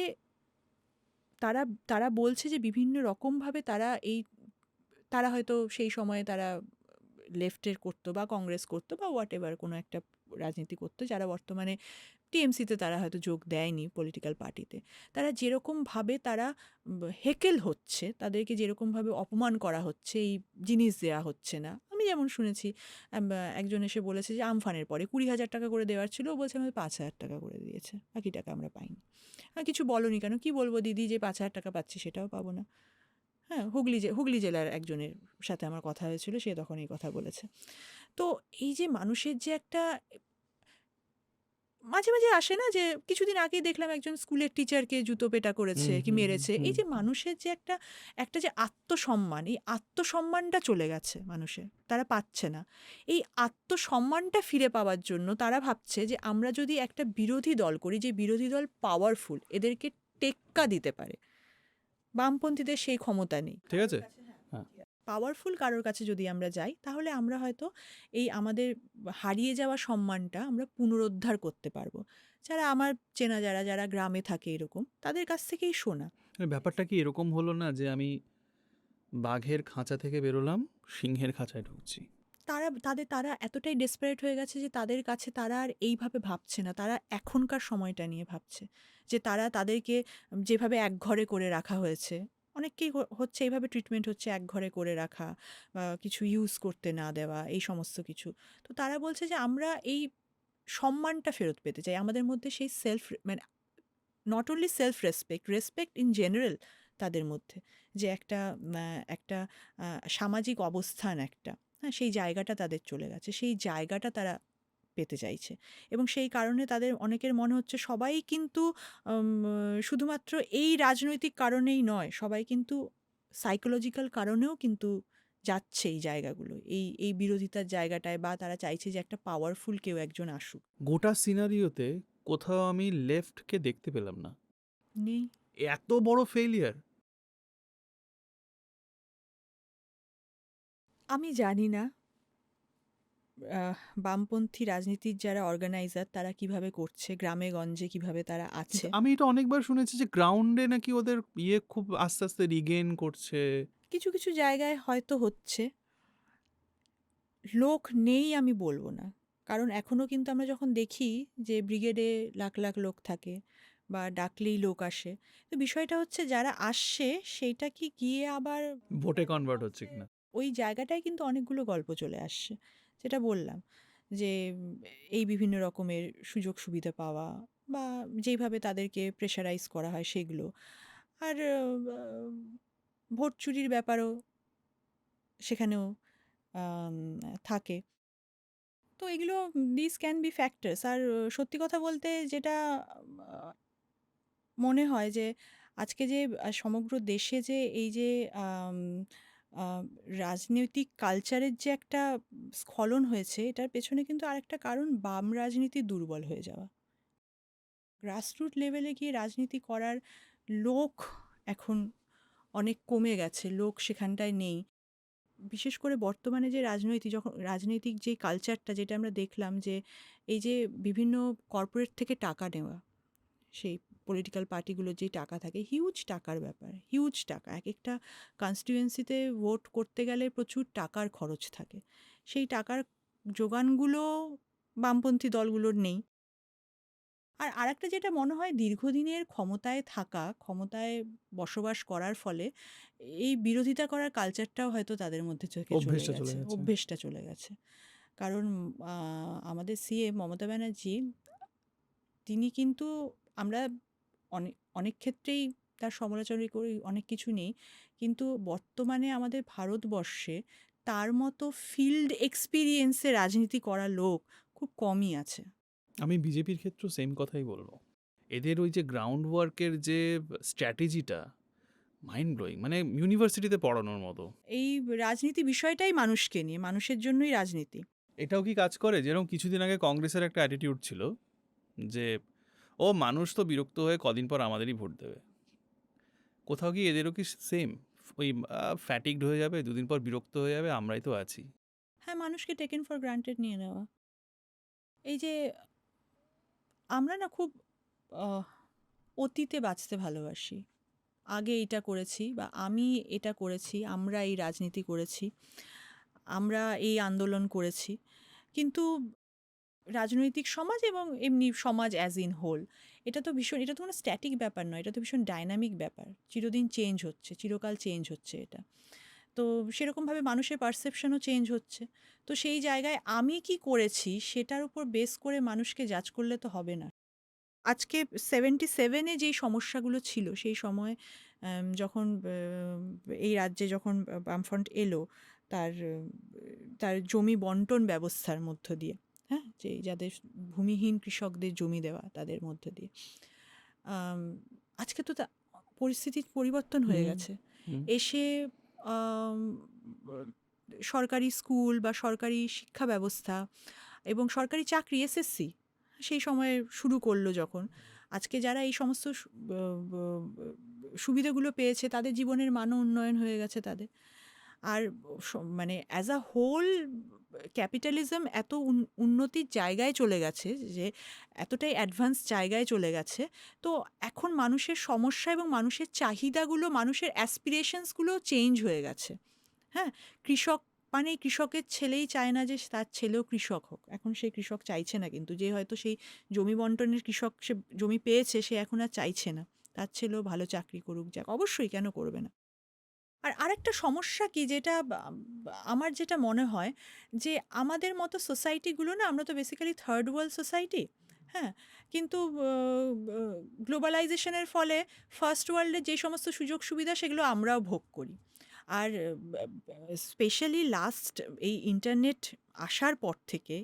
[SPEAKER 2] তারা তারা বলছে যে বিভিন্ন রকমভাবে তারা হয়তো সেই সময়ে তারা লেফটের করতো বা কংগ্রেস করতো বা হোয়াট এভার কোনো একটা রাজনীতি করতো, যারা বর্তমানে টিএমসিতে তারা হয়তো যোগ দেয়নি পলিটিক্যাল পার্টিতে। তারা যেরকমভাবে তারা হেকেল হচ্ছে, তাদেরকে যেরকমভাবে অপমান করা হচ্ছে, এই জিনিস দেওয়া হচ্ছে না। আমি যেমন শুনেছি একজন এসে বলেছে যে আমফানের পরে 20,000 টাকা করে দেওয়ার ছিল, ও বলছে আমাদের 5,000 টাকা করে দিয়েছে, বাকি টাকা আমরা পাইনি। কিছু বলনি কেন? কি বলবো দিদি, যে 5,000 টাকা পাচ্ছি সেটাও পাবো না? হ্যাঁ, হুগলি জেলার একজনের সাথে আমার কথা হয়েছিল, সে তখন এই কথা বলেছে। তো এই যে মানুষের যে একটা মাঝে মাঝে আসে না, যে কিছুদিন আগেই দেখলাম একজন স্কুলের টিচারকে জুতো পেটা করেছে
[SPEAKER 1] হুম
[SPEAKER 2] কি
[SPEAKER 1] হুম হুম
[SPEAKER 2] মেরেছে। এই
[SPEAKER 1] হুম।
[SPEAKER 2] যে মানুষের যে একটা একটা যে আত্মসম্মান, এই আত্মসম্মানটা চলে গেছে মানুষের, তারা পাচ্ছে না। এই আত্মসম্মানটা ফিরে পাওয়ার জন্য তারা ভাবছে যে আমরা যদি একটা বিরোধী দল করি, যে বিরোধী দল পাওয়ারফুল, এদেরকে টেক্কা দিতে পারে। বামপন্থীদের সেই ক্ষমতা নেই।
[SPEAKER 1] ঠিক আছে। হ্যাঁ।
[SPEAKER 2] পাওয়ারফুল কারোর কাছে যদি আমরা যাই, তাহলে আমরা হয়তো এই আমাদের হারিয়ে যাওয়া সম্মানটা আমরা পুনরুদ্ধার করতে পারবো। যারা আমার চেনা, যারা যারা গ্রামে থাকে এরকম, তাদের কাছ থেকেই শোনা।
[SPEAKER 1] ব্যাপারটা কি এরকম হলো না যে আমি বাঘের খাঁচা থেকে বেরোলাম, সিংহের খাঁচায় ঢুকছি?
[SPEAKER 2] তারা এতটাই ডেসপারেট হয়ে গেছে যে তাদের কাছে তারা আর এইভাবে ভাবছে না, তারা এখনকার সময়টা নিয়ে ভাবছে। যে তাদেরকে যেভাবে একঘরে করে রাখা হয়েছে, অনেককেই হচ্ছে এইভাবে ট্রিটমেন্ট হচ্ছে, একঘরে করে রাখা বা কিছু ইউজ করতে না দেওয়া, এই সমস্ত কিছু। তো তারা বলছে যে আমরা এই সম্মানটা ফেরত পেতে চাই, আমাদের মধ্যে সেই মানে not only self respect, respect in general তাদের মধ্যে, যে একটা সামাজিক অবস্থান একটা, হ্যাঁ, সেই জায়গাটা তাদের চলে গেছে, সেই জায়গাটা তারা পেতে চাইছে। এবং সেই কারণে তাদের অনেকের মনে হচ্ছে সবাই কিন্তু শুধুমাত্র এই রাজনৈতিক কারণেই নয়, সবাই কিন্তু সাইকোলজিক্যাল কারণেও কিন্তু যাচ্ছে এই জায়গাগুলো, এই বিরোধিতার জায়গাটায়, বা তারা চাইছে যে একটা পাওয়ারফুল কেউ একজন আসুক।
[SPEAKER 1] গোটা সিনারিওতে কোথাও আমি লেফটকে দেখতে পেলাম না।
[SPEAKER 2] নেই।
[SPEAKER 1] এত বড় ফেলিয়ার!
[SPEAKER 2] আমি জানি না বামপন্থী রাজনীতির যারা অর্গানাইজার তারা কিভাবে করছে, গ্রামে গঞ্জে কিভাবে তারা আছে।
[SPEAKER 1] আমি এটা অনেকবার শুনেছি যে গ্রাউন্ডে নাকি ওদের খুব আস্তে আস্তে রিগেইন করছে।
[SPEAKER 2] কিছু কিছু জায়গায় হয়তো হচ্ছে, লোক নেই আমি বলবো না। কারণ এখনও কিন্তু আমরা যখন দেখি যে ব্রিগেডে লাখ লাখ লোক থাকে বা ডাকলেই লোক আসে, তো বিষয়টা হচ্ছে যারা আসছে সেইটা কি গিয়ে আবার
[SPEAKER 1] ভোটে কনভার্ট হচ্ছে কিনা।
[SPEAKER 2] ওই জায়গাটায় কিন্তু অনেকগুলো গল্প চলে আসছে, যেটা বললাম যে এই বিভিন্ন রকমের সুযোগ সুবিধা পাওয়া বা যেইভাবে তাদেরকে প্রেশারাইজ করা হয় সেগুলো। আর ভোট চুরির ব্যাপারও সেখানেও আম থাকে। তো এগুলো দিস ক্যান বি ফ্যাক্টরস। আর সত্যি কথা বলতে যেটা আ মনে হয় যে আজকে যে সমগ্র দেশে যে এই যে আম আ রাজনৈতিক কালচারের যে একটা স্খলন হয়েছে, এটার পেছনে কিন্তু আরেকটা কারণ বাম রাজনীতি দুর্বল হয়ে যাওয়া। গ্রাসরুট লেভেলে গিয়ে রাজনীতি করার লোক এখন অনেক কমে গেছে। লোক সেখানটায় নেই। বিশেষ করে বর্তমানে যে রাজনৈতিক যে কালচারটা, যেটা আমরা দেখলাম যে এই যে বিভিন্ন কর্পোরেট থেকে টাকা নেওয়া, সেই পলিটিক্যাল পার্টিগুলোর যে টাকা থাকে, হিউজ টাকার ব্যাপার, হিউজ টাকা। একেকটা কনস্টিটুয়েন্সিতে ভোট করতে গেলে প্রচুর টাকার খরচ থাকে। সেই টাকার জোগানগুলো বামপন্থী দলগুলোর নেই। আর আরেকটা যেটা মনে হয় দীর্ঘদিনের ক্ষমতায় থাকা, ক্ষমতায় বসবাস করার ফলে এই বিরোধিতা করার কালচারটাও হয়তো তাদের মধ্যে থেকে চলে
[SPEAKER 1] অভ্যেসটা চলে
[SPEAKER 2] গেছে,
[SPEAKER 1] গেছে।
[SPEAKER 2] অভ্যেসটা চলে গেছে। কারণ আমাদের সিএম মমতা ব্যানার্জি, তিনি কিন্তু, আমরা অনেক অনেক ক্ষেত্রেই তার সমালোচনা করি, অনেক কিছু নেই। কিন্তু বর্তমানে আমাদের ভারতবর্ষে তার মতো ফিল্ড এক্সপেরিয়েন্সে রাজনীতি করা লোক খুব কমই আছে।
[SPEAKER 1] আমি বিজেপির ক্ষেত্রেও সেম কথাই বলবো। এদের ওই যে গ্রাউন্ড ওয়ার্কের যে স্ট্র্যাটেজিটা মাইন্ড ব্লোয়িং, মানে ইউনিভার্সিটিতে পড়ানোর মতো।
[SPEAKER 2] এই রাজনীতি বিষয়টাই মানুষকে নিয়ে, মানুষের জন্যই রাজনীতি।
[SPEAKER 1] এটাও কি কাজ করে যেরকম কিছুদিন আগে কংগ্রেসের একটা অ্যাটিটিউড ছিল যে ও মানুষ তো বিরক্ত হয়ে কদিন পর আমাদেরই ভোট দেবে। কোথাও কি এদেরও কি সেম? ওই ফ্যাটিকড হয়ে যাবে, দুদিন পর বিরক্ত হয়ে যাবে, আমরাই তো আছি।
[SPEAKER 2] হ্যাঁ, মানুষকে টেকেন ফর গ্রান্টেড নিয়ে নেওয়া। এই যে আমরা না খুব আহ, অতীতে বাঁচতে ভালোবাসি। আগে এটা করেছি বা আমি এটা করেছি, আমরা এই রাজনীতি করেছি, আমরা এই আন্দোলন করেছি। কিন্তু রাজনৈতিক সমাজ এবং এমনি সমাজ অ্যাজ ইন হোল, এটা তো ভীষণ, এটা তো কোনো স্ট্যাটিক ব্যাপার নয়, এটা তো ভীষণ ডাইনামিক ব্যাপার, চিরদিন চেঞ্জ হচ্ছে, চিরকাল চেঞ্জ হচ্ছে এটা। তো সেরকমভাবে মানুষের পারসেপশনও চেঞ্জ হচ্ছে। তো সেই জায়গায় আমি কি করেছি সেটার উপর বেস করে মানুষকে জাজ করলে তো হবে না। আজকে 77-এ যেই সমস্যাগুলো ছিল সেই সময়, যখন এই রাজ্যে যখন বামফ্রন্ট এলো, তার তার জমি বন্টন ব্যবস্থার মধ্য দিয়ে, হ্যাঁ, যে যাদের ভূমিহীন কৃষকদের জমি দেওয়া তাদের মধ্য দিয়ে, আম, আজকে তো পরিস্থিতির পরিবর্তন হয়ে
[SPEAKER 1] হুম,
[SPEAKER 2] গেছে।
[SPEAKER 1] হুম।
[SPEAKER 2] এসে আম, সরকারি স্কুল বা সরকারি শিক্ষা ব্যবস্থা এবং সরকারি চাকরি, এসএসসি সেই সময়ে শুরু করলো যখন, আজকে যারা এই সমস্ত সুবিধাগুলো পেয়েছে তাদের জীবনের মানও উন্নয়ন হয়ে গেছে তাদের। আর মানে অ্যাজ আ হোল ক্যাপিটালিজম এত উন্নতির জায়গায় চলে গেছে, যে এতটাই অ্যাডভান্স জায়গায় চলে গেছে। তো এখন মানুষের সমস্যা এবং মানুষের চাহিদাগুলো, মানুষের অ্যাসপিরেশনসগুলো চেঞ্জ হয়ে গেছে। হ্যাঁ, কৃষক মানে কৃষকের ছেলেই চায় না যে তার ছেলেও কৃষক হোক। এখন সেই কৃষক চাইছে না, কিন্তু যে হয়তো সেই জমি বন্টনের কৃষক, সে জমি পেয়েছে, সে এখন আর চাইছে না তার ছেলেও ভালো চাকরি করুক, যাক, অবশ্যই, কেন করবে না। আর আরেকটা সমস্যা কি, যেটা আমার যেটা মনে হয়, যে আমাদের মতো সোসাইটিগুলো না, আমরা তো বেসিক্যালি থার্ড ওয়ার্ল্ড সোসাইটি। হ্যাঁ, কিন্তু গ্লোবালাইজেশনের ফলে ফার্স্ট ওয়ার্ল্ডের যে সমস্ত সুযোগ সুবিধা সেগুলো আমরাও ভোগ করি। আর স্পেশালি লাস্ট এই ইন্টারনেট আসার পর থেকে,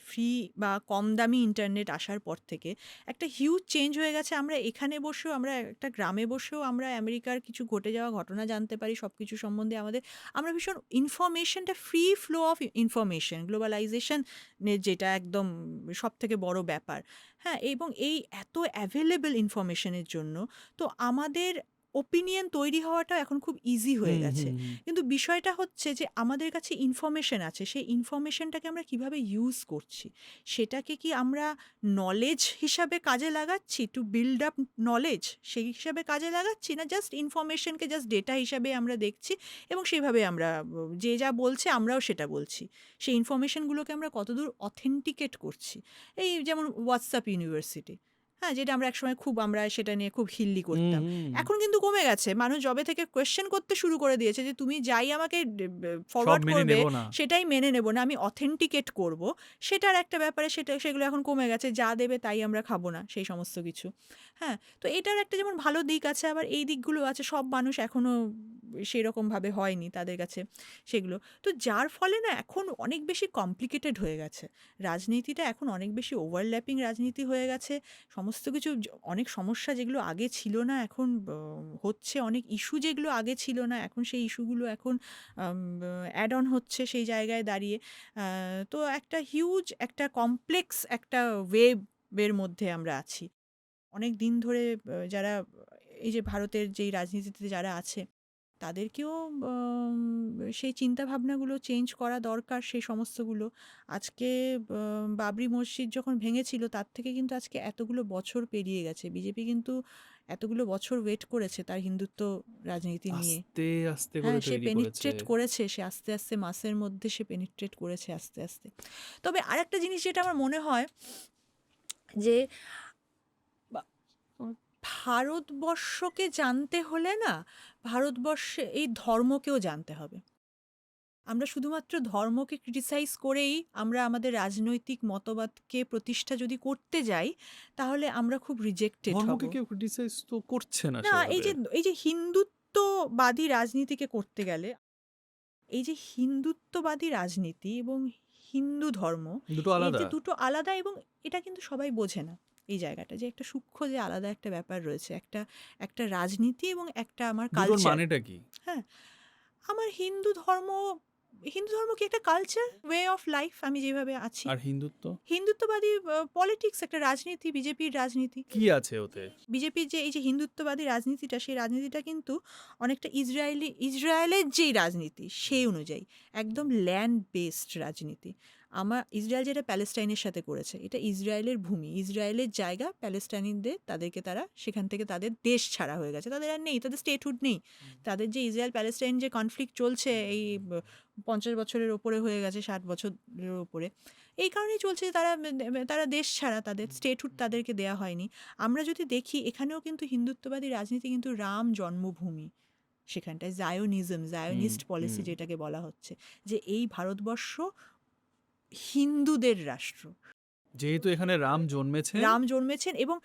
[SPEAKER 2] ফ্রি বা কম দামি ইন্টারনেট আসার পর থেকে একটা হিউজ চেঞ্জ হয়ে গেছে। আমরা এখানে বসেও, আমরা একটা গ্রামে বসেও আমরা আমেরিকার কিছু ঘটে যাওয়া ঘটনা জানতে পারি, সব কিছু সম্বন্ধে আমাদের, আমরা ভীষণ ইনফরমেশনটা, ফ্রি ফ্লো অফ ইনফরমেশন, গ্লোবালাইজেশনের যেটা একদম সব থেকে বড় ব্যাপার। হ্যাঁ, এবং এই এত অ্যাভেলেবল ইনফরমেশনের জন্য তো আমাদের ওপিনিয়ন তৈরি হওয়াটা এখন খুব ইজি হয়ে
[SPEAKER 1] হুম,
[SPEAKER 2] গেছে।
[SPEAKER 1] হুম, হুম।
[SPEAKER 2] কিন্তু বিষয়টা হচ্ছে যে আমাদের কাছে ইনফরমেশন আছে, সেই ইনফরমেশনটাকে আমরা কিভাবে ইউজ করছি, সেটাকে কি আমরা নলেজ হিসাবে কাজে লাগাচ্ছি, টু বিল্ড আপ নলেজ, সেই হিসাবে কাজে লাগাচ্ছি, না জাস্ট ইনফরমেশনকে জাস্ট ডেটা হিসাবে আমরা দেখছি এবং সেইভাবে আমরা যে যা বলছে আমরাও সেটা বলছি। সেই ইনফরমেশনগুলোকে আমরা কতদূর অথেন্টিকেট করছি। এই যেমন হোয়াটসঅ্যাপ ইউনিভার্সিটি, হ্যাঁ, যেটা আমরা একসময় খুব, আমরা সেটা নিয়ে খুব হিল্লি
[SPEAKER 1] হুম,
[SPEAKER 2] করতাম।
[SPEAKER 1] হুম।
[SPEAKER 2] এখন কিন্তু কমে গেছে। মানুষ যবে থেকে কোয়েশ্চেন করতে শুরু করে দিয়েছে, যে তুমি যাই আমাকে
[SPEAKER 1] সব
[SPEAKER 2] ফরওয়ার্ড
[SPEAKER 1] মেনে
[SPEAKER 2] করবে
[SPEAKER 1] নেব না।
[SPEAKER 2] সেটাই মেনে নেব না, আমি অথেন্টিকেট করব। সেটার একটা ব্যাপারে, সেগুলো এখন কমে গেছে, যা দেবে তাই আমরা খাবো না, সেই সমস্ত কিছু। হ্যাঁ, তো এটার একটা যেমন ভালো দিক আছে, আবার এই দিকগুলো আছে। সব মানুষ এখনও সেরকমভাবে হয়নি তাদের কাছে সেগুলো। তো যার ফলে না এখন অনেক বেশি কমপ্লিকেটেড হয়ে গেছে রাজনীতিটা, এখন অনেক বেশি ওভারল্যাপিং রাজনীতি হয়ে গেছে। সমস্ত কিছু, অনেক সমস্যা যেগুলো আগে ছিল না এখন হচ্ছে, অনেক ইস্যু যেগুলো আগে ছিল না এখন সেই ইস্যুগুলো এখন অ্যাড অন হচ্ছে সেই জায়গায় দাঁড়িয়ে। তো একটা হিউজ, একটা কমপ্লেক্স একটা ওয়েবের মধ্যে আমরা আছি অনেক দিন ধরে। যারা এই যে ভারতের যেই রাজনীতিতে যারা আছে, তাদেরকেও সেই চিন্তাভাবনাগুলো চেঞ্জ করা দরকার, সেই সমস্তগুলো। আজকে বাবরি মসজিদ যখন ভেঙেছিল, তার থেকে কিন্তু আজকে এতগুলো বছর পেরিয়ে গেছে। বিজেপি কিন্তু এতগুলো বছর ওয়েট করেছে তার হিন্দুত্ব রাজনীতি নিয়ে।
[SPEAKER 1] আস্তে আস্তে করে
[SPEAKER 2] হ্যাঁ, সে
[SPEAKER 1] তৈরি করেছে।
[SPEAKER 2] পেনিট্রেট করেছে, সে আস্তে আস্তে মাসের মধ্যে সে পেনিট্রেট করেছে আস্তে আস্তে। তবে আরেকটা জিনিস যেটা আমার মনে হয়, যে ভারতবর্ষকে জানতে হলে না, ভারতবর্ষে এই ধর্মকেও জানতে হবে। আমরা শুধুমাত্র ধর্মকে ক্রিটিসাইজ করেই আমরা আমাদের রাজনৈতিক মতবাদকে প্রতিষ্ঠা যদি করতে যাই, তাহলে আমরা খুব রিজেক্টেড হব।
[SPEAKER 1] ধর্মকে কেউ ক্রিটিসাইজ তো করছে না
[SPEAKER 2] না,
[SPEAKER 1] সেভাবে।
[SPEAKER 2] এই যে হিন্দুত্ববাদী রাজনীতিকে করতে গেলে, এই যে হিন্দুত্ববাদী রাজনীতি এবং হিন্দু ধর্ম,
[SPEAKER 1] দুটো
[SPEAKER 2] এই
[SPEAKER 1] আলাদা।
[SPEAKER 2] যে দুটো আলাদা, এবং এটা কিন্তু সবাই বোঝে না এই জায়গাটা, যে একটা সূক্ষ্ম যে আলাদা একটা ব্যাপার রয়েছে, একটা একটা রাজনীতি এবং একটা আমার
[SPEAKER 1] দুটোর
[SPEAKER 2] কালচার।
[SPEAKER 1] মানেটা কি?
[SPEAKER 2] হ্যাঁ, আমার হিন্দু ধর্ম কি একটা কালচার, ওয়ে অফ লাইফ, আমি যেভাবে আছি।
[SPEAKER 1] আর হিন্দুত্ব
[SPEAKER 2] হিন্দুত্ববাদী পলিটিক্স, একটা রাজনীতি, বিজেপির রাজনীতি।
[SPEAKER 1] কি আছে ওতে?
[SPEAKER 2] বিজেপির যে এই যে হিন্দুত্ববাদী রাজনীতিটা, সেই রাজনীতিটা কিন্তু অনেকটা ইসরায়েলের যেই রাজনীতি সেই অনুযায়ী, একদম ল্যান্ড বেসড রাজনীতি। ইসরায়েল যেটা প্যালেস্টাইনের সাথে করেছে, এটা ইসরায়েলের ভূমি, ইসরায়েলের জায়গা, প্যালেস্টাইনিদের তাদেরকে তারা সেখান থেকে তাদের দেশ ছাড়া হয়ে গেছে, তাদের আর নেই, তাদের স্টেটহুড নেই। তাদের যে ইসরায়েল প্যালেস্টাইন যে কনফ্লিক্ট চলছে এই 50 বছরের ওপরে হয়ে গেছে, 60 বছরের ওপরে, এই কারণেই চলছে যে তারা তারা দেশ ছাড়া, তাদের স্টেটহুড তাদেরকে দেয়া হয়নি। আমরা যদি দেখি, এখানেও কিন্তু হিন্দুত্ববাদী রাজনীতি কিন্তু রাম জন্মভূমি, সেখানটায় জায়োনিস্ট পলিসি যেটাকে বলা হচ্ছে, যে এই ভারতবর্ষ হিন্দুদের রাষ্ট্র।
[SPEAKER 1] যেহেতু এখানে রাম
[SPEAKER 2] জন্মেছেন এবং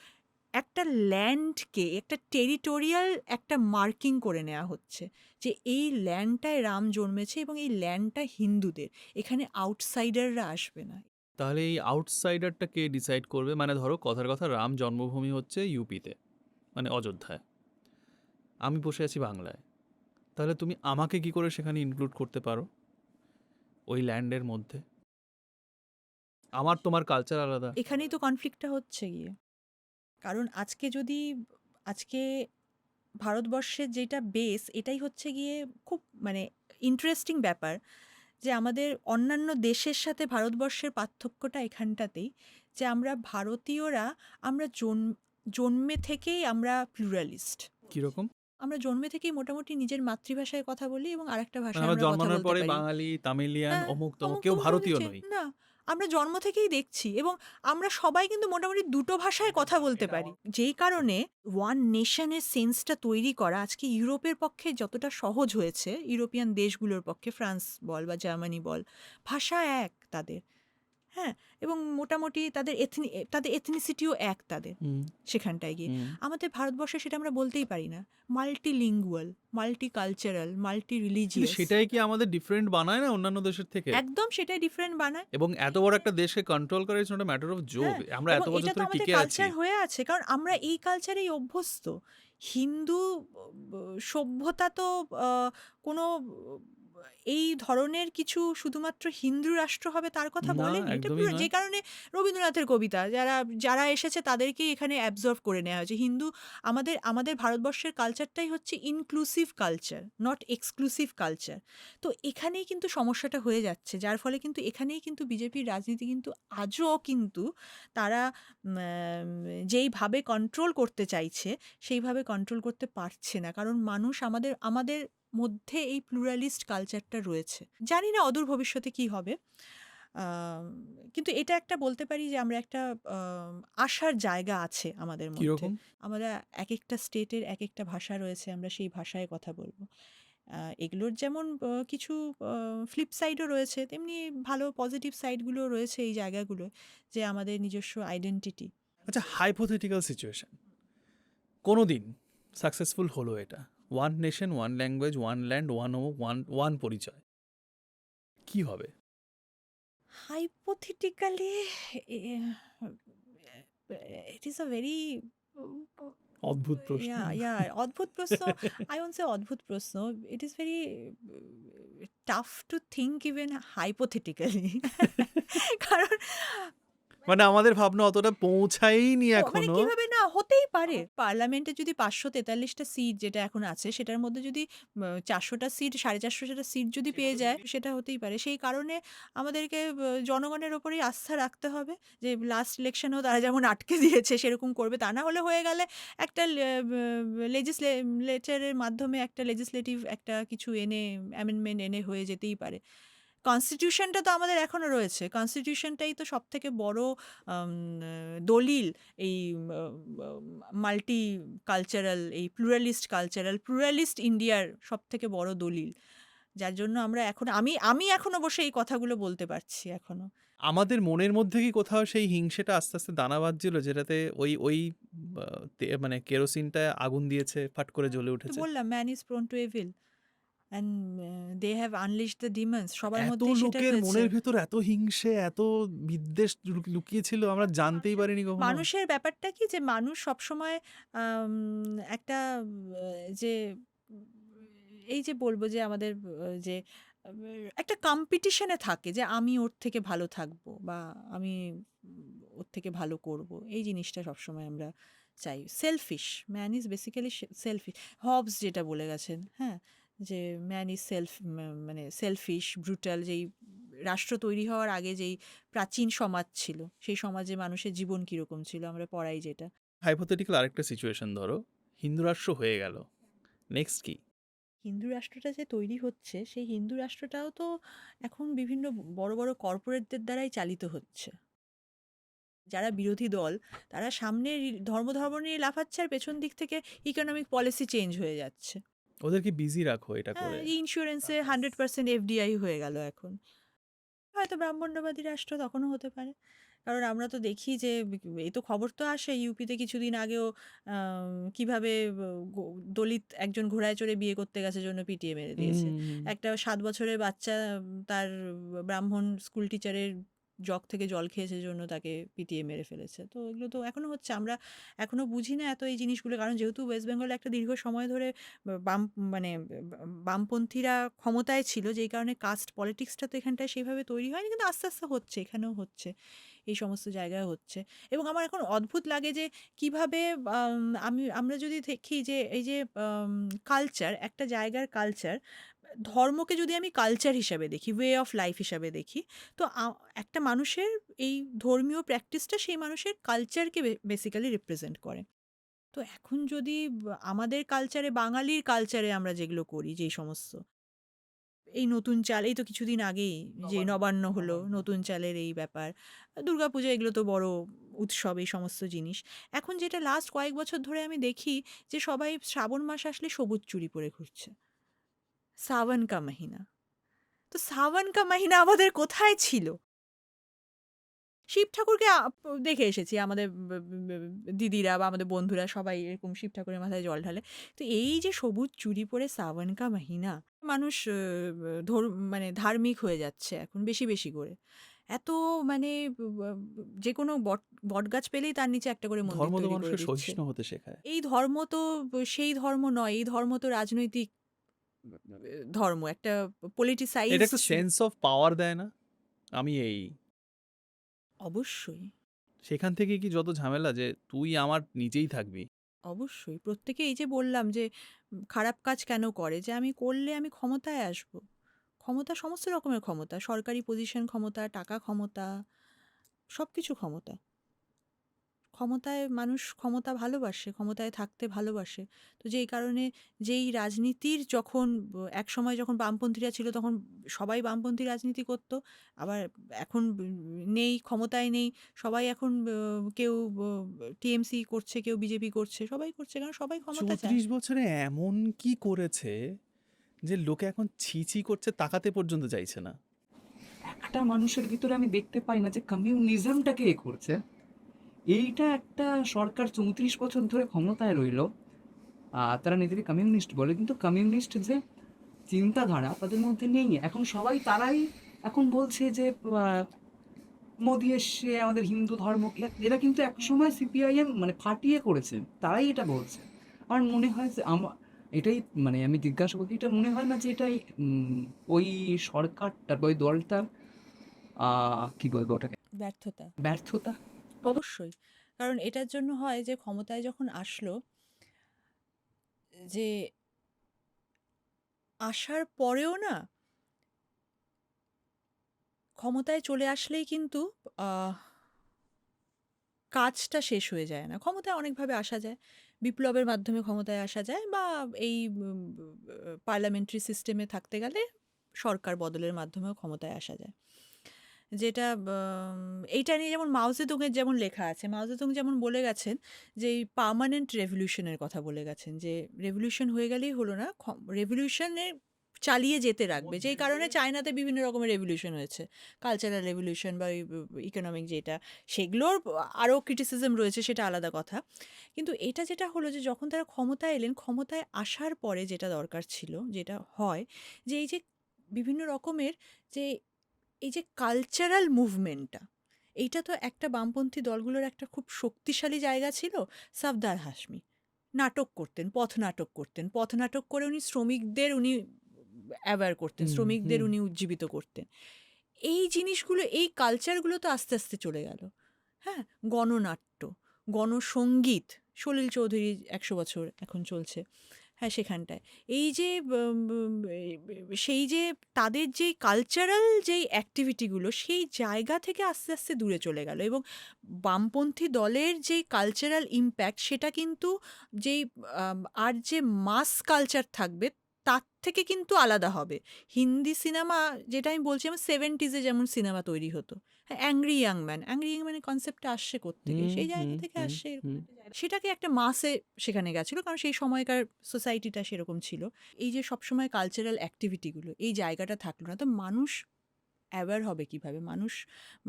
[SPEAKER 2] একটা ল্যান্ডকে, একটা টেরিটোরিয়াল একটা মার্কিং করে নেওয়া হচ্ছে, যে এই ল্যান্ডটায় রাম জন্মেছে এবং এই ল্যান্ডটা হিন্দুদের, এখানে আউটসাইডাররা আসবে না।
[SPEAKER 1] তাহলে এই আউটসাইডারটা কে ডিসাইড করবে? মানে ধরো কথার কথা, রাম জন্মভূমি হচ্ছে ইউপিতে, মানে অযোধ্যায়, আমি বসে আছি বাংলায়, তাহলে তুমি আমাকে কি করে সেখানে ইনক্লুড করতে পারো ওই ল্যান্ডের মধ্যে? আমার তোমার কালচার আলাদা।
[SPEAKER 2] এখানেই তো কনফ্লিক্টটা হচ্ছে গিয়ে। কারণ আজকে ভারতবর্ষের যেটা বেস, এটাই হচ্ছে গিয়ে খুব মানে ইন্টারেস্টিং ব্যাপার, যে আমাদের অন্যান্য দেশের সাথে ভারতবর্ষের পার্থক্যটা এখানটাতেই, যে আমরা ভারতীয়রা, আমরা জন্মে থেকেই আমরা প্লুরালিস্ট।
[SPEAKER 1] কিরকম?
[SPEAKER 2] আমরা জন্মে থেকেই মোটামুটি নিজের মাতৃভাষায় কথা বলি এবং আরেকটা
[SPEAKER 1] মানে
[SPEAKER 2] ভাষায়
[SPEAKER 1] আমরা
[SPEAKER 2] আমরা কথা
[SPEAKER 1] জন্মানোর
[SPEAKER 2] বলতে
[SPEAKER 1] পরে
[SPEAKER 2] পারি।
[SPEAKER 1] বাঙালি, তামিলিয়ান,
[SPEAKER 2] হ্যাঁ,
[SPEAKER 1] অমুক তমুক,
[SPEAKER 2] অমুক
[SPEAKER 1] কেউ
[SPEAKER 2] তমুক
[SPEAKER 1] ভারতীয়
[SPEAKER 2] হচ্ছে
[SPEAKER 1] নই।
[SPEAKER 2] না, আমরা জন্ম থেকেই দেখছি, এবং আমরা সবাই কিন্তু মোটামুটি দুটো ভাষায় কথা বলতে পারি, যেই কারণে ওয়ান নেশনের সেন্সটা তৈরি করা আজকে ইউরোপের পক্ষে যতটা সহজ হয়েছে, ইউরোপিয়ান দেশগুলোর পক্ষে, ফ্রান্স বল বা জার্মানি বল, ভাষা এক তাদের। হ্যাঁ, এবং মোটামুটি তাদের এথনিসিটিও এক তাদের
[SPEAKER 1] হুম,
[SPEAKER 2] সেখানটায় গিয়ে।
[SPEAKER 1] হুম।
[SPEAKER 2] আমাদের ভারতবর্ষে সেটা আমরা বলতেই পারি না। মাল্টিলিঙ্গুয়াল, মাল্টিকালচারাল, মাল্টি
[SPEAKER 1] কিন্তু
[SPEAKER 2] রিলিজিয়াস,
[SPEAKER 1] সেটাই কি আমাদের ডিফারেন্ট বানায় না অন্যান্য দেশের থেকে?
[SPEAKER 2] একদম সেটাই ডিফারেন্ট বানায়।
[SPEAKER 1] এবং এত বড় একটা দেশকে কন্ট্রোল করা is not a matter of joke.
[SPEAKER 2] হ্যাঁ,
[SPEAKER 1] আমরা
[SPEAKER 2] এবং
[SPEAKER 1] এত বছর
[SPEAKER 2] এটা তো
[SPEAKER 1] ধরে
[SPEAKER 2] আমাদের
[SPEAKER 1] টিকে আছি।
[SPEAKER 2] কালচার হয়ে আছে, কারণ আমরা এই কালচারেই অভ্যস্ত। হিন্দু সভ্যতা তো কোনো এই ধরনের কিছু শুধুমাত্র হিন্দু রাষ্ট্র হবে তার কথা
[SPEAKER 1] না,
[SPEAKER 2] বলেনি। এটা
[SPEAKER 1] একদমই
[SPEAKER 2] পুরো,
[SPEAKER 1] নয়।
[SPEAKER 2] যে কারণে রবীন্দ্রনাথের কবিতা, যারা এসেছে তাদেরকেই এখানে অ্যাবজর্ভ করে নেওয়া হয়েছে। আমাদের ভারতবর্ষের কালচারটাই হচ্ছে inclusive culture, not exclusive culture. তো এখানেই কিন্তু সমস্যাটা হয়ে যাচ্ছে, যার ফলে কিন্তু এখানেই কিন্তু বিজেপির রাজনীতি কিন্তু আজও কিন্তু তারা যেইভাবে কন্ট্রোল করতে চাইছে সেইভাবে কন্ট্রোল করতে পারছে না, কারণ মানুষ, আমাদের মধ্যে এই প্লুরালিস্ট কালচারটা রয়েছে। জানি না অদূর ভবিষ্যতে কি হবে, আম, কিন্তু এটা একটা বলতে পারি যে আমরা একটা আশার জায়গা আছে আমাদের মধ্যে।
[SPEAKER 1] কিরকম?
[SPEAKER 2] আমরা এক একটা স্টেটের এক একটা ভাষা রয়েছে, আমরা সেই ভাষায় কথা বলবো। এগুলোর যেমন কিছু ফ্লিপ সাইডও রয়েছে, তেমনি ভালো পজিটিভ সাইডগুলো রয়েছে এই জায়গাগুলো, যে আমাদের নিজস্ব আইডেন্টিটি।
[SPEAKER 1] আচ্ছা, হাইপোথেটিক্যাল সিচুয়েশন, কোনোদিন সাকসেসফুল হলো এটা, one nation, one language, one land, one অমুক, ওয়ান পরিচয়, কি হবে?
[SPEAKER 2] Hypothetically, it is a very
[SPEAKER 1] অদ্ভুত প্রশ্ন।
[SPEAKER 2] অদ্ভুত প্রশ্ন। I won't say অদ্ভুত প্রশ্ন. It is very tough to think even hypothetically. কারণ
[SPEAKER 1] মানে আমাদের ভাবনা অতটা পৌঁছায়নি
[SPEAKER 2] মানে
[SPEAKER 1] এখনো।
[SPEAKER 2] কিভাবে না হতেই পারে। পার্লামেন্টে যদি 543টা সিট যেটা এখন আছে, সেটার মধ্যে যদি 400টা সিট, 450টা সিট যদি পেয়ে যায়, সেটা হতেই পারে। সেই কারণে আমাদেরকে জনগণের ওপরেই আস্থা রাখতে হবে, যে লাস্ট ইলেকশনেও তারা যেমন আটকে দিয়েছে সেরকম করবে। তা না হলে হয়ে গেলে একটা লেজিসলেচারের মাধ্যমে একটা লেজিসলেটিভ একটা কিছু এনে, অ্যামেন্ডমেন্ট এনে হয়ে যেতেই পারে। কনস্টিটিউশনটা তো আমাদের এখনো রয়েছে, কনস্টিটিউশনটাই তো সব থেকে বড় দলিল এই মাল্টি কালচারাল, এই প্লুরালিস্ট ইন্ডিয়ার সব থেকে বড় দলিল, যার জন্য আমরা এখন আমি এখনো বসে এই কথাগুলো বলতে পারছি এখনো।
[SPEAKER 1] আমাদের মনের মধ্যে কি কোথাও সেই হিংসেটা আস্তে আস্তে দানা বাঁধছিল, যেটাতে ওই ওই মানে কেরোসিনটা আগুন দিয়েছে, ফাট করে জ্বলে
[SPEAKER 2] তো
[SPEAKER 1] উঠেছে?
[SPEAKER 2] বললাম man is prone to evil and they have unleashed the demons, সবার
[SPEAKER 1] এত
[SPEAKER 2] মধ্যেই সেটা
[SPEAKER 1] লোকের
[SPEAKER 2] হয়েছে।
[SPEAKER 1] মনের ভেতর এত হিংসে, এত বিদ্বেষ লুকিয়ে ছিল, আমরা জানতেই পারিনি কখনো।
[SPEAKER 2] মানুষের ব্যাপারটা কি যে মানুষ সবসময় একটা যে এই যে বলবো যে আমাদের যে একটা কম্পিটিশনে থাকে যে আমি ওর থেকে ভালো থাকবো বা আমি ওর থেকে ভালো করব, এই জিনিসটা সবসময় আমরা চাই। Selfish, man is basically selfish. Hobbes যেটা বলে গেছেন, হ্যাঁ, যে ম্যান ইজ মানে সেলফিশ, ব্রুটাল। যেই রাষ্ট্র তৈরি হওয়ার আগে যেই প্রাচীন সমাজ ছিল, সেই সমাজে মানুষের জীবন কীরকম ছিল আমরা পড়াই যেটা।
[SPEAKER 1] হাইপোথেটিক্যাল আরেকটা সিচুয়েশন ধরো, হিন্দু রাষ্ট্র হয়ে গেল, নেক্সট কি?
[SPEAKER 2] হিন্দু রাষ্ট্রটা যে তৈরি হচ্ছে, সেই হিন্দু রাষ্ট্রটাও তো এখন বিভিন্ন বড় বড় কর্পোরেটদের দ্বারাই চালিত হচ্ছে। যারা বিরোধী দল, তারা সামনে ধর্ম নিয়ে লাফাচ্ছে, আর পেছন দিক থেকে ইকোনমিক পলিসি চেঞ্জ হয়ে যাচ্ছে।
[SPEAKER 1] ওদেরকে বিজি রাখো এটা
[SPEAKER 2] হ্যাঁ,
[SPEAKER 1] করে।
[SPEAKER 2] এই ইন্স্যুরেন্সে 100% এফডিআই হয়ে গেল এখন। হয়তো ব্রাহ্মণ্যবাদী রাষ্ট্র তখনও হতে পারে। কারণ আমরা তো দেখি যে এই তো খবর তো আসে, ইউপিতে কিছুদিন আগেও কিভাবে দলিত একজন ঘোড়ায় চড়ে বিয়ে করতে গেছে জন্য পিটিয়ে মেরে দিয়েছে। একটা 7 বছরের বাচ্চা তার ব্রাহ্মণ স্কুল টিচারের জগ থেকে জল খেয়েছে জন্য তাকে পিটিয়ে মেরে ফেলেছে। তো এগুলো তো এখনো হচ্ছে। আমরা এখনো বুঝি না এত এই জিনিসগুলো, কারণ যেহেতু ওয়েস্ট বেঙ্গলে একটা দীর্ঘ সময় ধরে বাম মানে বামপন্থীরা ক্ষমতায় ছিল, যেই কারণে কাস্ট পলিটিক্সটা তো এখানটায় সেভাবে তৈরি হয়নি, কিন্তু আস্তে আস্তে হচ্ছে, এখানেও হচ্ছে, এই সমস্ত জায়গায় হচ্ছে। এবং আমার এখন অদ্ভুত লাগে যে কিভাবে আমরা যদি দেখি যে এই যে কালচার, একটা জায়গার কালচার, ধর্মকে যদি আমি কালচার হিসাবে দেখি, ওয়ে অফ লাইফ হিসাবে দেখি, তো একটা মানুষের এই ধর্মীয় প্র্যাকটিসটা সেই মানুষের কালচারকে বেসিক্যালি রিপ্রেজেন্ট করে। তো এখন যদি আমাদের কালচারে, বাঙালির কালচারে আমরা যেগুলো করি, যেই সমস্ত এই নতুন চাল, এই তো কিছুদিন আগেই যে নবান্ন হলো, নতুন চালের এই ব্যাপার, দুর্গাপূজা, এগুলো তো বড় উৎসব, এই সমস্ত জিনিস। এখন যেটা লাস্ট কয়েক বছর ধরে আমি দেখি যে সবাই শ্রাবণ মাস আসলে সবুজ চুড়ি পরে ঘুরছে, সাवन কা মহিনা। তো সাवन কা মহিনা আমাদের কোথায় ছিল? শিব ঠাকুরকে দেখে এসেছি, আমাদের দিদিরা বা আমাদের বন্ধুরা সবাই এরকম শিব ঠাকুরের মাথায় জল ঢালে। তো এই যে সবুজ চুড়ি পরে সাवन কা মহিনা, মানুষ মানে ধার্মিক হয়ে যাচ্ছে এখন বেশি বেশি করে। এত মানে যে কোনো বটগাছ পেলেই তার নিচে একটা করে মন্দির
[SPEAKER 1] ধর্ম তো
[SPEAKER 2] তৈরি করে
[SPEAKER 1] মানুষকে
[SPEAKER 2] দিচ্ছে।
[SPEAKER 1] সহিষ্ণু হতে শেখায়।
[SPEAKER 2] এই ধর্ম তো সেই ধর্ম নয়, এই ধর্ম তো রাজনৈতিক ধর্ম, একটা
[SPEAKER 1] এটা
[SPEAKER 2] পলিটিসাইজড।
[SPEAKER 1] একটা সেন্স অফ পাওয়ার দেয় না? আমি এই
[SPEAKER 2] অবশ্যই,
[SPEAKER 1] সেখান থেকে কি যত ঝামেলা, যে তুই আমার নিচেই থাকবি।
[SPEAKER 2] অবশ্যই। প্রত্যেকে এই যে বললাম যে খারাপ কাজ কেন করে? যে আমি করলে আমি ক্ষমতায় আসবো। ক্ষমতা সমস্ত রকমের ক্ষমতা। সরকারি পজিশন ক্ষমতা, টাকা ক্ষমতা, সবকিছু ক্ষমতা। ক্ষমতায় মানুষ ক্ষমতা ভালোবাসে, ক্ষমতায় থাকতে ভালোবাসে। তো যেই কারণে যেই রাজনীতির যখন একসময় যখন বামপন্থীরা ছিল তখন সবাই বামপন্থী রাজনীতি করত। আবার এখন নেই, ক্ষমতায় নেই। সবাই এখন কেউ টিএমসি করছে, কেউ বিজেপি করছে, সবাই করছে, কারণ সবাই ক্ষমতা চায়।
[SPEAKER 1] 34 বছরে এমন কি করেছে যে লোকে এখন ছি ছি করছে, তাকাতে পর্যন্ত চাইছে না?
[SPEAKER 3] একটা মানুষের ভিতরে আমি দেখতে পাই না যে কমিউনিজমটাকে এ করছে। এইটা একটা সরকার 34 বছর ধরে ক্ষমতায় রইল, তারা নিজেকে কমিউনিস্ট বলে, কিন্তু কমিউনিস্ট যে চিন্তাধারা তাদের মধ্যে নেই এখন। সবাই তারাই এখন বলছে যে মোদি এসে আমাদের হিন্দু ধর্মকে, এরা কিন্তু এক সময় সিপিআইএম মানে ফাটিয়ে করেছে, তারাই এটা বলছে। আমার মনে হয় যে এটাই, মানে আমি জিজ্ঞাসা করছি, এটা মনে হয় না যে এটাই ওই সরকারটার বা ওই দলটার কি বলবো ওটাকে,
[SPEAKER 2] ব্যর্থতা।
[SPEAKER 3] ব্যর্থতা?
[SPEAKER 2] অবশ্যই। কারণ এটার জন্য হয় যে ক্ষমতায় যখন আসলো, যে আসার পরেও না, ক্ষমতায় চলে আসলেই কিন্তু আহ কাজটা শেষ হয়ে যায় না। ক্ষমতায় অনেকভাবে আসা যায়। বিপ্লবের মাধ্যমে ক্ষমতায় আসা যায়, বা এই পার্লামেন্টারি সিস্টেমে থাকতে গেলে সরকার বদলের মাধ্যমেও ক্ষমতায় আসা যায়। যেটা এইটা নিয়ে যেমন মাও জেদুংয়ের যেমন লেখা আছে, মাও জেদুং যেমন বলে গেছেন যে এই পার্মানেন্ট রেভলিউশনের কথা বলে গেছেন, যে রেভলিউশন হয়ে গেলেই হলো না, রেভলিউশনে চালিয়ে যেতে রাখবে। যেই কারণে চায়নাতে বিভিন্ন রকমের রেভলিউশন হয়েছে, কালচারাল রেভলিউশন বা ইকোনমিক, যেটা সেগুলোর আরও ক্রিটিসিজম রয়েছে, সেটা আলাদা কথা। কিন্তু এটা যেটা হলো যে যখন তারা ক্ষমতায় এলেন, ক্ষমতায় আসার পরে যেটা দরকার ছিল, যেটা হয় যে এই যে বিভিন্ন রকমের যে এই যে কালচারাল মুভমেন্টটা, এইটা তো একটা বামপন্থী দলগুলোর একটা খুব শক্তিশালী জায়গা ছিল। সফদার হাশমি নাটক করতেন, পথনাটক করতেন, পথনাটক করে উনি শ্রমিকদের উনি অ্যাওয়্যার করতেন,
[SPEAKER 1] হুম,
[SPEAKER 2] শ্রমিকদের
[SPEAKER 1] হুম।
[SPEAKER 2] উনি উজ্জীবিত করতেন। এই জিনিসগুলো, এই কালচারগুলো তো আস্তে আস্তে চলে গেল। হ্যাঁ, গণনাট্য, গণসঙ্গীত, সলিল চৌধুরী ১০০ বছর এখন চলছে, হ্যাঁ সেখানটায়। এই যে সেই যে তাদের যে কালচারাল যেই অ্যাক্টিভিটিগুলো, সেই জায়গা থেকে আস্তে আস্তে দূরে চলে গেল। এবং বামপন্থী দলের যেই কালচারাল ইম্প্যাক্ট, সেটা কিন্তু যেই আর যে মাস কালচার থাকবে তার থেকে কিন্তু আলাদা হবে। হিন্দি সিনেমা, যেটা আমি বলছি, আমার 70s যেমন সিনেমা তৈরি হতো, হ্যাঁ, angry young man, angry young ম্যানের কনসেপ্টটা আসছে কোত্থেকে?
[SPEAKER 1] হুম,
[SPEAKER 2] সেই
[SPEAKER 1] হুম,
[SPEAKER 2] জায়গা থেকে
[SPEAKER 1] হুম,
[SPEAKER 2] আসছে। এরকম
[SPEAKER 1] হুম।
[SPEAKER 2] একটা জায়গা, সেটাকে একটা মাসে সেখানে গেছিলো, কারণ সেই সময়কার সোসাইটিটা সেরকম ছিল। এই যে সবসময় কালচারাল অ্যাক্টিভিটিগুলো, এই জায়গাটা থাকলো না, তো মানুষ অ্যাওয়্যার হবে কিভাবে? মানুষ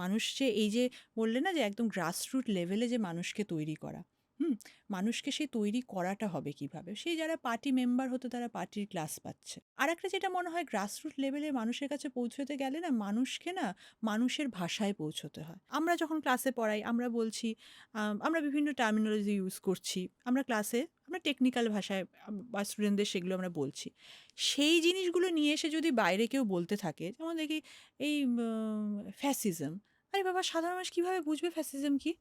[SPEAKER 2] মানুষ যে এই যে বললে না যে একদম গ্রাসরুট লেভেলে যে মানুষকে তৈরি করা, হুম, মানুষকে সেই তৈরি করাটা হবে কিভাবে? সেই যারা পার্টি মেম্বার হতো তারা পার্টির ক্লাস পাচ্ছে। আর একটা যেটা মনে হয়, গ্রাসরুট লেভেলে মানুষের কাছে পৌঁছতে গেলে না, মানুষকে না মানুষের ভাষায় পৌঁছতে হয়। আমরা যখন ক্লাসে পড়াই, আমরা বলছি, আমরা বিভিন্ন টার্মিনোলজি ইউজ করছি, আমরা ক্লাসে আমরা টেকনিক্যাল ভাষায় বা স্টুডেন্টদের সেগুলো আমরা বলছি। সেই জিনিসগুলো নিয়ে এসে যদি বাইরে কেউ বলতে থাকে, যেমন দেখি এই ফ্যাসিজম, আরে বাবা, সাধারণ মানুষ কীভাবে বুঝবে ফ্যাসিজম কি?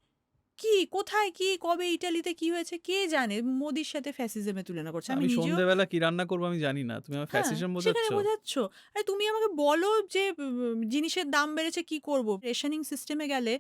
[SPEAKER 2] কি, কোথায়, কি, কবে, ইটালিতে কি হয়েছে কে জানে? মোদির সাথে ফ্যাসিজমে তুলনা করছে, আমি
[SPEAKER 1] আমি
[SPEAKER 2] নিজেও।
[SPEAKER 1] সন্ধেবেলা কি রান্না করবো আমি জানি না, তুমি আমার
[SPEAKER 2] হ্যাঁ,
[SPEAKER 1] ফ্যাসিজম বোঝাচ্ছ?
[SPEAKER 2] সেখানে বোঝাচ্ছ। আরে তুমি আমাকে বলো যে জিনিসের দাম বেড়েছে, কি করব? রেশনিং সিস্টেমে গেলে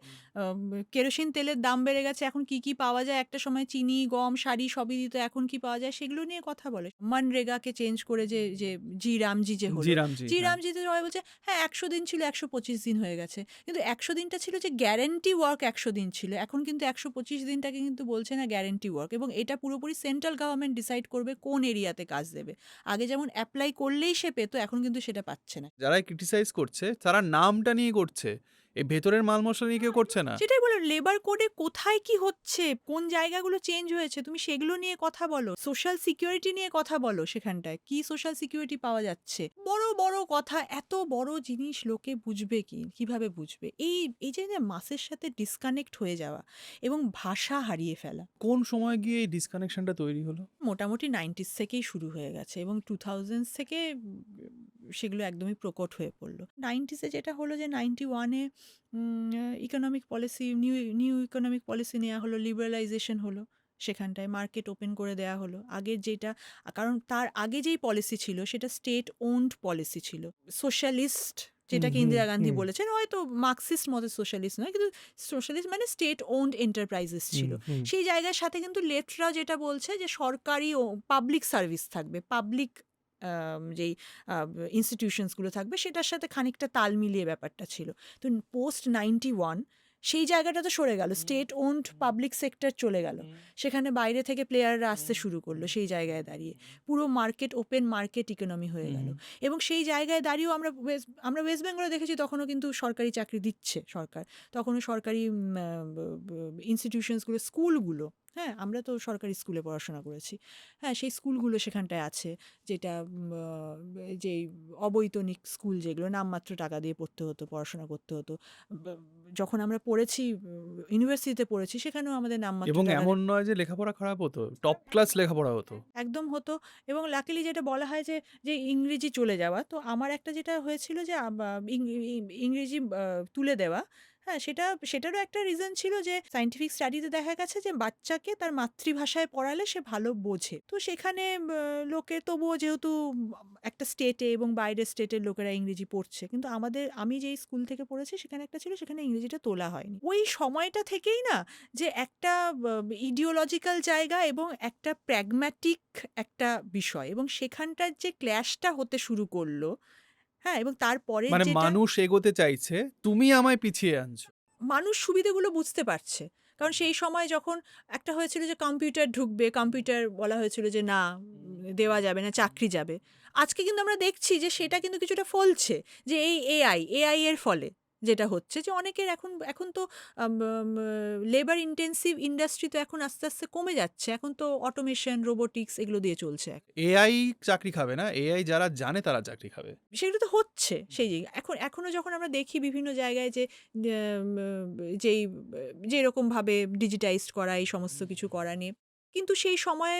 [SPEAKER 2] কেরোসিন তেলের দাম বেড়ে গেছে, এখন কি কি পাওয়া যায়? একটা সময় চিনি, গম, শাড়ি সবই দিত, এখন কি পাওয়া যায়? সেগুলো নিয়ে কথা বলে। মনরেগাকে চেঞ্জ করে যে যে জি রামজি যে
[SPEAKER 1] জি
[SPEAKER 2] হলো,
[SPEAKER 1] রামজি,
[SPEAKER 2] জি
[SPEAKER 1] হ্যাঁ।
[SPEAKER 2] রামজিতে সবাই বলছে হ্যাঁ ১০০ দিন ছিল, ১২৫ দিন হয়ে গেছে। কিন্তু ১০০ দিনটা ছিল যে গ্যারান্টি ওয়ার্ক, ১০০ দিন ছিল। এখন কিন্তু ১২৫ দিনটাকে কিন্তু বলছে না গ্যারান্টি ওয়ার্ক, এবং এটা পুরোপুরি সেন্ট্রাল গভর্নমেন্ট ডিসাইড করবে কোন এরিয়াতে কাজ দেবে। আগে যেমন অ্যাপ্লাই করলেই সে পেতো, এখন কিন্তু সেটা পাচ্ছে না।
[SPEAKER 1] যারা ক্রিটিসাইজ করছে তারা নামটা নিয়ে করছে, এই ভেতরের মাল মশলা নিয়ে কেউ করছে না।
[SPEAKER 2] সেটাই বলো, লেবার কোডে কোথায় কি হচ্ছে, কোন জায়গাগুলো চেঞ্জ হয়েছে, তুমি সেগুলো নিয়ে কথা বলো। সোশ্যাল সিকিউরিটি নিয়ে কথা বলো, সেখানটায় কি সোশ্যাল সিকিউরিটি পাওয়া যাচ্ছে। বড় বড় কথা, এত বড় জিনিস লোকে বুঝবে কি, কিভাবে বুঝবে? এই এই যে যে মাসের সাথে ডিসকানেক্ট হয়ে যাওয়া এবং ভাষা হারিয়ে ফেলা,
[SPEAKER 1] কোন সময় গিয়ে এই ডিসকানেকশনটা তৈরি হলো?
[SPEAKER 2] মোটামুটি 90s থেকেই শুরু হয়ে গেছে, এবং 2000s থেকে সেগুলো একদমই প্রকট হয়ে পড়লো। 90sে যেটা হলো যে 91-এ economic policy, new new economic policy নেওয়া হলো, লিবারালাইজেশন হলো, সেখানটায় মার্কেট ওপেন করে দেওয়া হলো। আগের যেটা, কারণ তার আগে যেই পলিসি ছিল সেটা স্টেট ওন্ড পলিসি ছিল, সোশ্যালিস্ট, যেটাকে ইন্দিরা গান্ধী বলেছেন, হয়তো মার্কসিস্ট মতে সোশ্যালিস্ট নয়, কিন্তু সোশ্যালিস্ট মানে স্টেট ওন্ড এন্টারপ্রাইজেস ছিল। সেই জায়গার সাথে কিন্তু লেফটরাও যেটা বলছে যে সরকারি ও পাবলিক সার্ভিস থাকবে, পাবলিক যেই ইনস্টিটিউশনসগুলো থাকবে, সেটার সাথে খানিকটা তাল মিলিয়ে ব্যাপারটা ছিল। তো পোস্ট 91 সেই জায়গাটা তো সরে গেল, স্টেট ওন্ড পাবলিক সেক্টর চলে গেল, সেখানে বাইরে থেকে প্লেয়াররা আসতে শুরু করলো। সেই জায়গায় দাঁড়িয়ে পুরো মার্কেট, ওপেন মার্কেট ইকোনমি হয়ে গেল। এবং সেই জায়গায় দাঁড়িয়েও আমরা ওয়েস্ট বেঙ্গলে দেখেছি, তখনও কিন্তু সরকারি চাকরি দিচ্ছে সরকার, তখনও সরকারি ইনস্টিটিউশনসগুলো, স্কুলগুলো, হ্যাঁ আমরা তো সরকারি স্কুলে পড়াশোনা করেছি, হ্যাঁ সেই স্কুলগুলো সেখানটায় আছে, যেটা যে অবৈতনিক স্কুল, যেগুলো নামমাত্র টাকা দিয়ে পড়তে হতো, পড়াশোনা করতে হতো। যখন আমরা পড়েছি, ইউনিভার্সিটিতে পড়েছি, সেখানেও আমাদের নামমাত্র
[SPEAKER 1] এবং
[SPEAKER 2] টাকা
[SPEAKER 1] এমন নয় যে লেখাপড়া খারাপ হতো, টপ ক্লাস লেখাপড়া হতো।
[SPEAKER 2] একদম হতো। এবং লাকিলি যেটা বলা হয় যে যে ইংরেজি চলে যাওয়া, তো আমার একটা যেটা হয়েছিল যে ইংরেজি তুলে দেওয়া, হ্যাঁ সেটারও একটা রিজন ছিল যে সায়েন্টিফিক স্টাডিতে দেখা গেছে যে বাচ্চাকে তার মাতৃভাষায় পড়ালে সে ভালো বোঝে। তো সেখানে লোকের তবুও যেহেতু একটা স্টেটে এবং বাইরের স্টেটের লোকেরা ইংরেজি পড়ছে, কিন্তু আমি যেই স্কুল থেকে পড়েছি সেখানে একটা ছিল, সেখানে ইংরেজিটা তোলা হয়নি। ওই সময়টা থেকেই না, যে একটা ইডিওলজিক্যাল জায়গা এবং একটা প্র্যাগম্যাটিক একটা বিষয়, এবং সেখানটার যে ক্ল্যাশটা হতে শুরু করলো, হ্যাঁ, এবং তারপরের
[SPEAKER 1] মানে
[SPEAKER 2] যেটা
[SPEAKER 1] মানুষ এগোতে চাইছে, তুমি আমায় পিছিয়ে আনছো।
[SPEAKER 2] মানুষ সুবিধেগুলো বুঝতে পারছে। কারণ সেই সময় যখন একটা হয়েছিল যে কম্পিউটার ঢুকবে, কম্পিউটার বলা হয়েছিল যে না দেওয়া যাবে না, চাকরি যাবে। আজকে কিন্তু আমরা দেখছি যে সেটা কিন্তু কিছুটা ফলছে। যে এই এআই এর ফলে যেটা হচ্ছে যে অনেকের এখন এখন তো লেবার ইনটেনসিভ ইন্ডাস্ট্রি তো এখন আস্তে, আস্তে কমে যাচ্ছে। এখন তো অটোমেশন, রোবোটিক্স এগুলো দিয়ে চলছে।
[SPEAKER 1] এআই চাকরি খাবে না, এআই যারা জানে তারা চাকরি খাবে।
[SPEAKER 2] সেগুলো তো হচ্ছে সেই জায়গায়। এখনো যখন আমরা দেখি বিভিন্ন জায়গায় যে যেই যেরকমভাবে ডিজিটাইজড করা এই সমস্ত কিছু করা নিয়ে, কিন্তু সেই সময়ে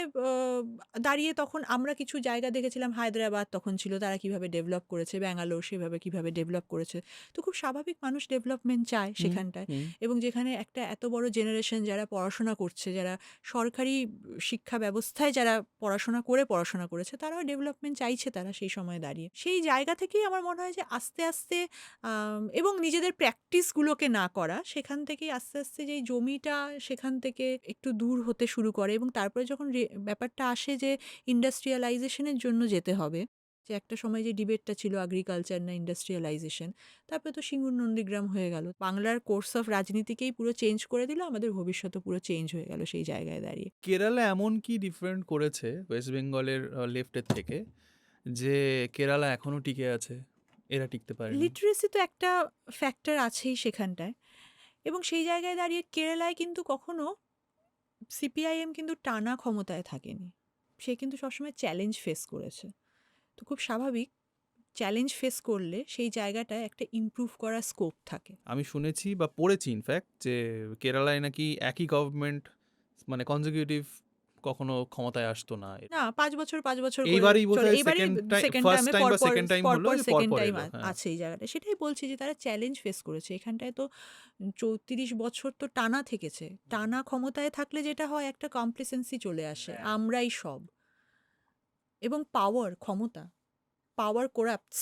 [SPEAKER 2] দাঁড়িয়ে তখন আমরা কিছু জায়গা দেখেছিলাম, হায়দ্রাবাদ তখন ছিল, তারা কিভাবে ডেভেলপ করেছে, ব্যাঙ্গালোর সেভাবে কিভাবে ডেভেলপ করেছে। তো খুব স্বাভাবিক, মানুষ ডেভেলপমেন্ট চায়
[SPEAKER 1] হুম,
[SPEAKER 2] সেখানটায়।
[SPEAKER 1] হুম।
[SPEAKER 2] এবং যেখানে একটা এত বড় জেনারেশন যারা পড়াশোনা করছে, যারা সরকারি শিক্ষা ব্যবস্থায় যারা পড়াশোনা করেছে, তারাও ডেভেলপমেন্ট চাইছে তারা সেই সময় দাঁড়িয়ে। সেই জায়গা থেকেই আমার মনে হয় যে আস্তে, আস্তে এবং নিজেদের প্র্যাকটিসগুলোকে না করা, সেখান থেকেই আস্তে, আস্তে যেই জমিটা সেখান থেকে একটু দূর হতে শুরু করে। এবং তারপরে যখন ব্যাপারটা আসে যে ইন্ডাস্ট্রিয়ালাইজেশনের জন্য যেতে হবে, যে একটা সময় যে ডিবেটটা ছিল এগ্রিকালচার না ইন্ডাস্ট্রিয়ালাইজেশন, তারপরে তো সিঙ্গুর নন্দীগ্রাম হয়ে গেল। বাংলার কোর্স অফ রাজনীতিকেই পুরো চেঞ্জ করে দিল, আমাদের ভবিষ্যৎও পুরো চেঞ্জ হয়ে গেল সেই জায়গায় দাঁড়িয়ে।
[SPEAKER 1] কেরালা এমন কি ডিফারেন্ট করেছে ওয়েস্ট বেঙ্গলের লেফটের থেকে, যে কেরালা এখনো টিকে আছে, এরা টিকতে পারেনি?
[SPEAKER 2] লিটারেসি তো একটা ফ্যাক্টর আছেই সেখানটায়। এবং সেই জায়গায় দাঁড়িয়ে কেরালায় কিন্তু কখনো সিপিআইএম কিন্তু টানা ক্ষমতায় থাকেনি। সে কিন্তু সবসময় চ্যালেঞ্জ ফেস করেছে। তো খুব স্বাভাবিক, চ্যালেঞ্জ ফেস করলে সেই জায়গাটায় একটা ইমপ্রুভ করার স্কোপ থাকে।
[SPEAKER 1] আমি শুনেছি বা পড়েছি ইনফ্যাক্ট যে কেরালায় নাকি একই গভর্নমেন্ট মানে কনজিকিউটিভ কখনো ক্ষমতায় আসতো না।
[SPEAKER 2] না, ৫ বছর ৫ বছর করে
[SPEAKER 1] এইবারই
[SPEAKER 2] চলে।
[SPEAKER 1] বোধহয়
[SPEAKER 2] এইবারই সেকেন্ড
[SPEAKER 1] ফার্স্ট
[SPEAKER 2] টার্মে
[SPEAKER 1] টাইম বা
[SPEAKER 2] পরপর
[SPEAKER 1] সেকেন্ড টাইম হলো,
[SPEAKER 2] পরপর
[SPEAKER 1] যে
[SPEAKER 2] সেকেন্ড
[SPEAKER 1] পরপর
[SPEAKER 2] টাইম
[SPEAKER 1] এলো। হ্যাঁ,
[SPEAKER 2] আছে এই জায়গাটা। সেটাই বলছি যে তারা চ্যালেঞ্জ ফেস করেছে। এখানটায় তো ৩৪ বছর তো টানা থেকেছে। টানা ক্ষমতায় থাকলে যেটা হয়, একটা কমপ্লেসেন্সি চলে আসে। আমরাই সব। এবং ক্ষমতা, পাওয়ার করাপ্টস।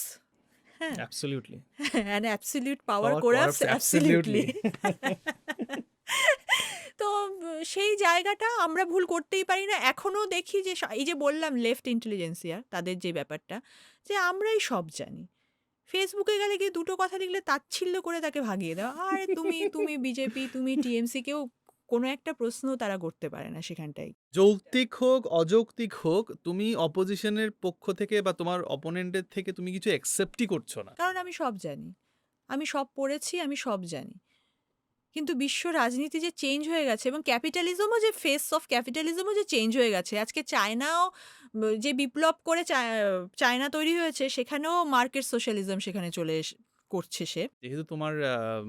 [SPEAKER 2] হ্যাঁ?
[SPEAKER 1] Absolutely.
[SPEAKER 2] And absolute power
[SPEAKER 1] power
[SPEAKER 2] corrupts
[SPEAKER 1] corrupts
[SPEAKER 2] absolutely.
[SPEAKER 1] Absolutely.
[SPEAKER 2] তো সেই জায়গাটা আমরা ভুল করতেই পারি না। এখনো দেখি যে এই যে বললাম লেফট ইন্টেলিজেন্সিয়া, তাদের যে ব্যাপারটা, যে আমরাই সব জানি। ফেসবুকে গেলে গিয়ে দুটো কথা লিখলে তাচ্ছিল্য করে তাকে ভাগিয়ে দেওয়া। আরে তুমি বিজেপি, তুমি টিএমসি, কেউ কোনো একটা প্রশ্ন তারা করতে পারে না সেখানটায়।
[SPEAKER 1] যৌক্তিক হোক অযৌক্তিক হোক, তুমি অপোজিশনের পক্ষ থেকে বা তোমার অপোনেন্টের থেকে তুমি কিছু অ্যাকসেপ্টই করছো না।
[SPEAKER 2] কারণ আমি সব জানি। আমি সব পড়েছি, আমি সব জানি। কিন্তু বিশ্ব রাজনীতি যে চেঞ্জ হয়ে গেছে, এবং ক্যাপিটালিজমও যে ফেস অফ ক্যাপিটালিজমও যে চেঞ্জ হয়ে গেছে। আজকে চায়নাও যে বিপ্লব করে চায়না তৈরি হয়েছে, সেখানেও মার্কেট সোশ্যালিজম সেখানে করছে সে।
[SPEAKER 1] যেহেতু তোমার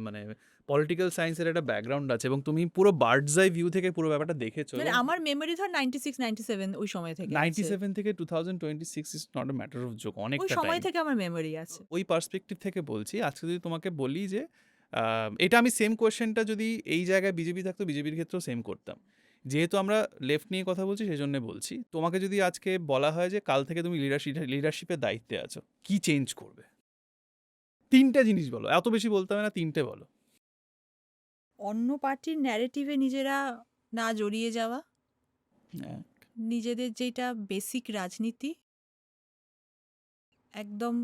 [SPEAKER 1] মানে পলিটিক্যাল সায়েন্সের একটা ব্যাকগ্রাউন্ড আছে এবং তুমি পুরো বার্ডস আই ভিউ থেকে পুরো ব্যাপারটা দেখেছো,
[SPEAKER 2] মানে আমার মেমোরি ধর 96 97 ওই সময় থেকে আছে।
[SPEAKER 1] 97 থেকে 2026 is not a matter of joke,
[SPEAKER 2] ওই
[SPEAKER 1] অনেকটা
[SPEAKER 2] সময়
[SPEAKER 1] টাইম।
[SPEAKER 2] থেকে আমার মেমোরি আছে।
[SPEAKER 1] ওই পার্সপেক্টিভ থেকে বলছি। আজকে যদি তোমাকে বলি যে এটা আমি সেম কোয়েশ্চেনটা যদি এই জায়গায় বিজেপি থাকতো, বিজেপির ক্ষেত্রেও সেম করতাম। যেহেতু আমরা লেফট নিয়ে কথা বলছি সেই জন্য বলছি। তোমাকে যদি আজকে বলা হয় যে কাল থেকে তুমি লিডারশিপের দায়িত্বে আছো, কি চেঞ্জ করবে? ৩টে জিনিস বলো, এত বেশি বলতে হবে না, ৩টে বলো।
[SPEAKER 2] অন্য পার্টির ন্যারেটিভে নিজেরা না জড়িয়ে যাওয়া,
[SPEAKER 1] হ্যাঁ,
[SPEAKER 2] নিজেদের যেটা বেসিক রাজনীতি, একদম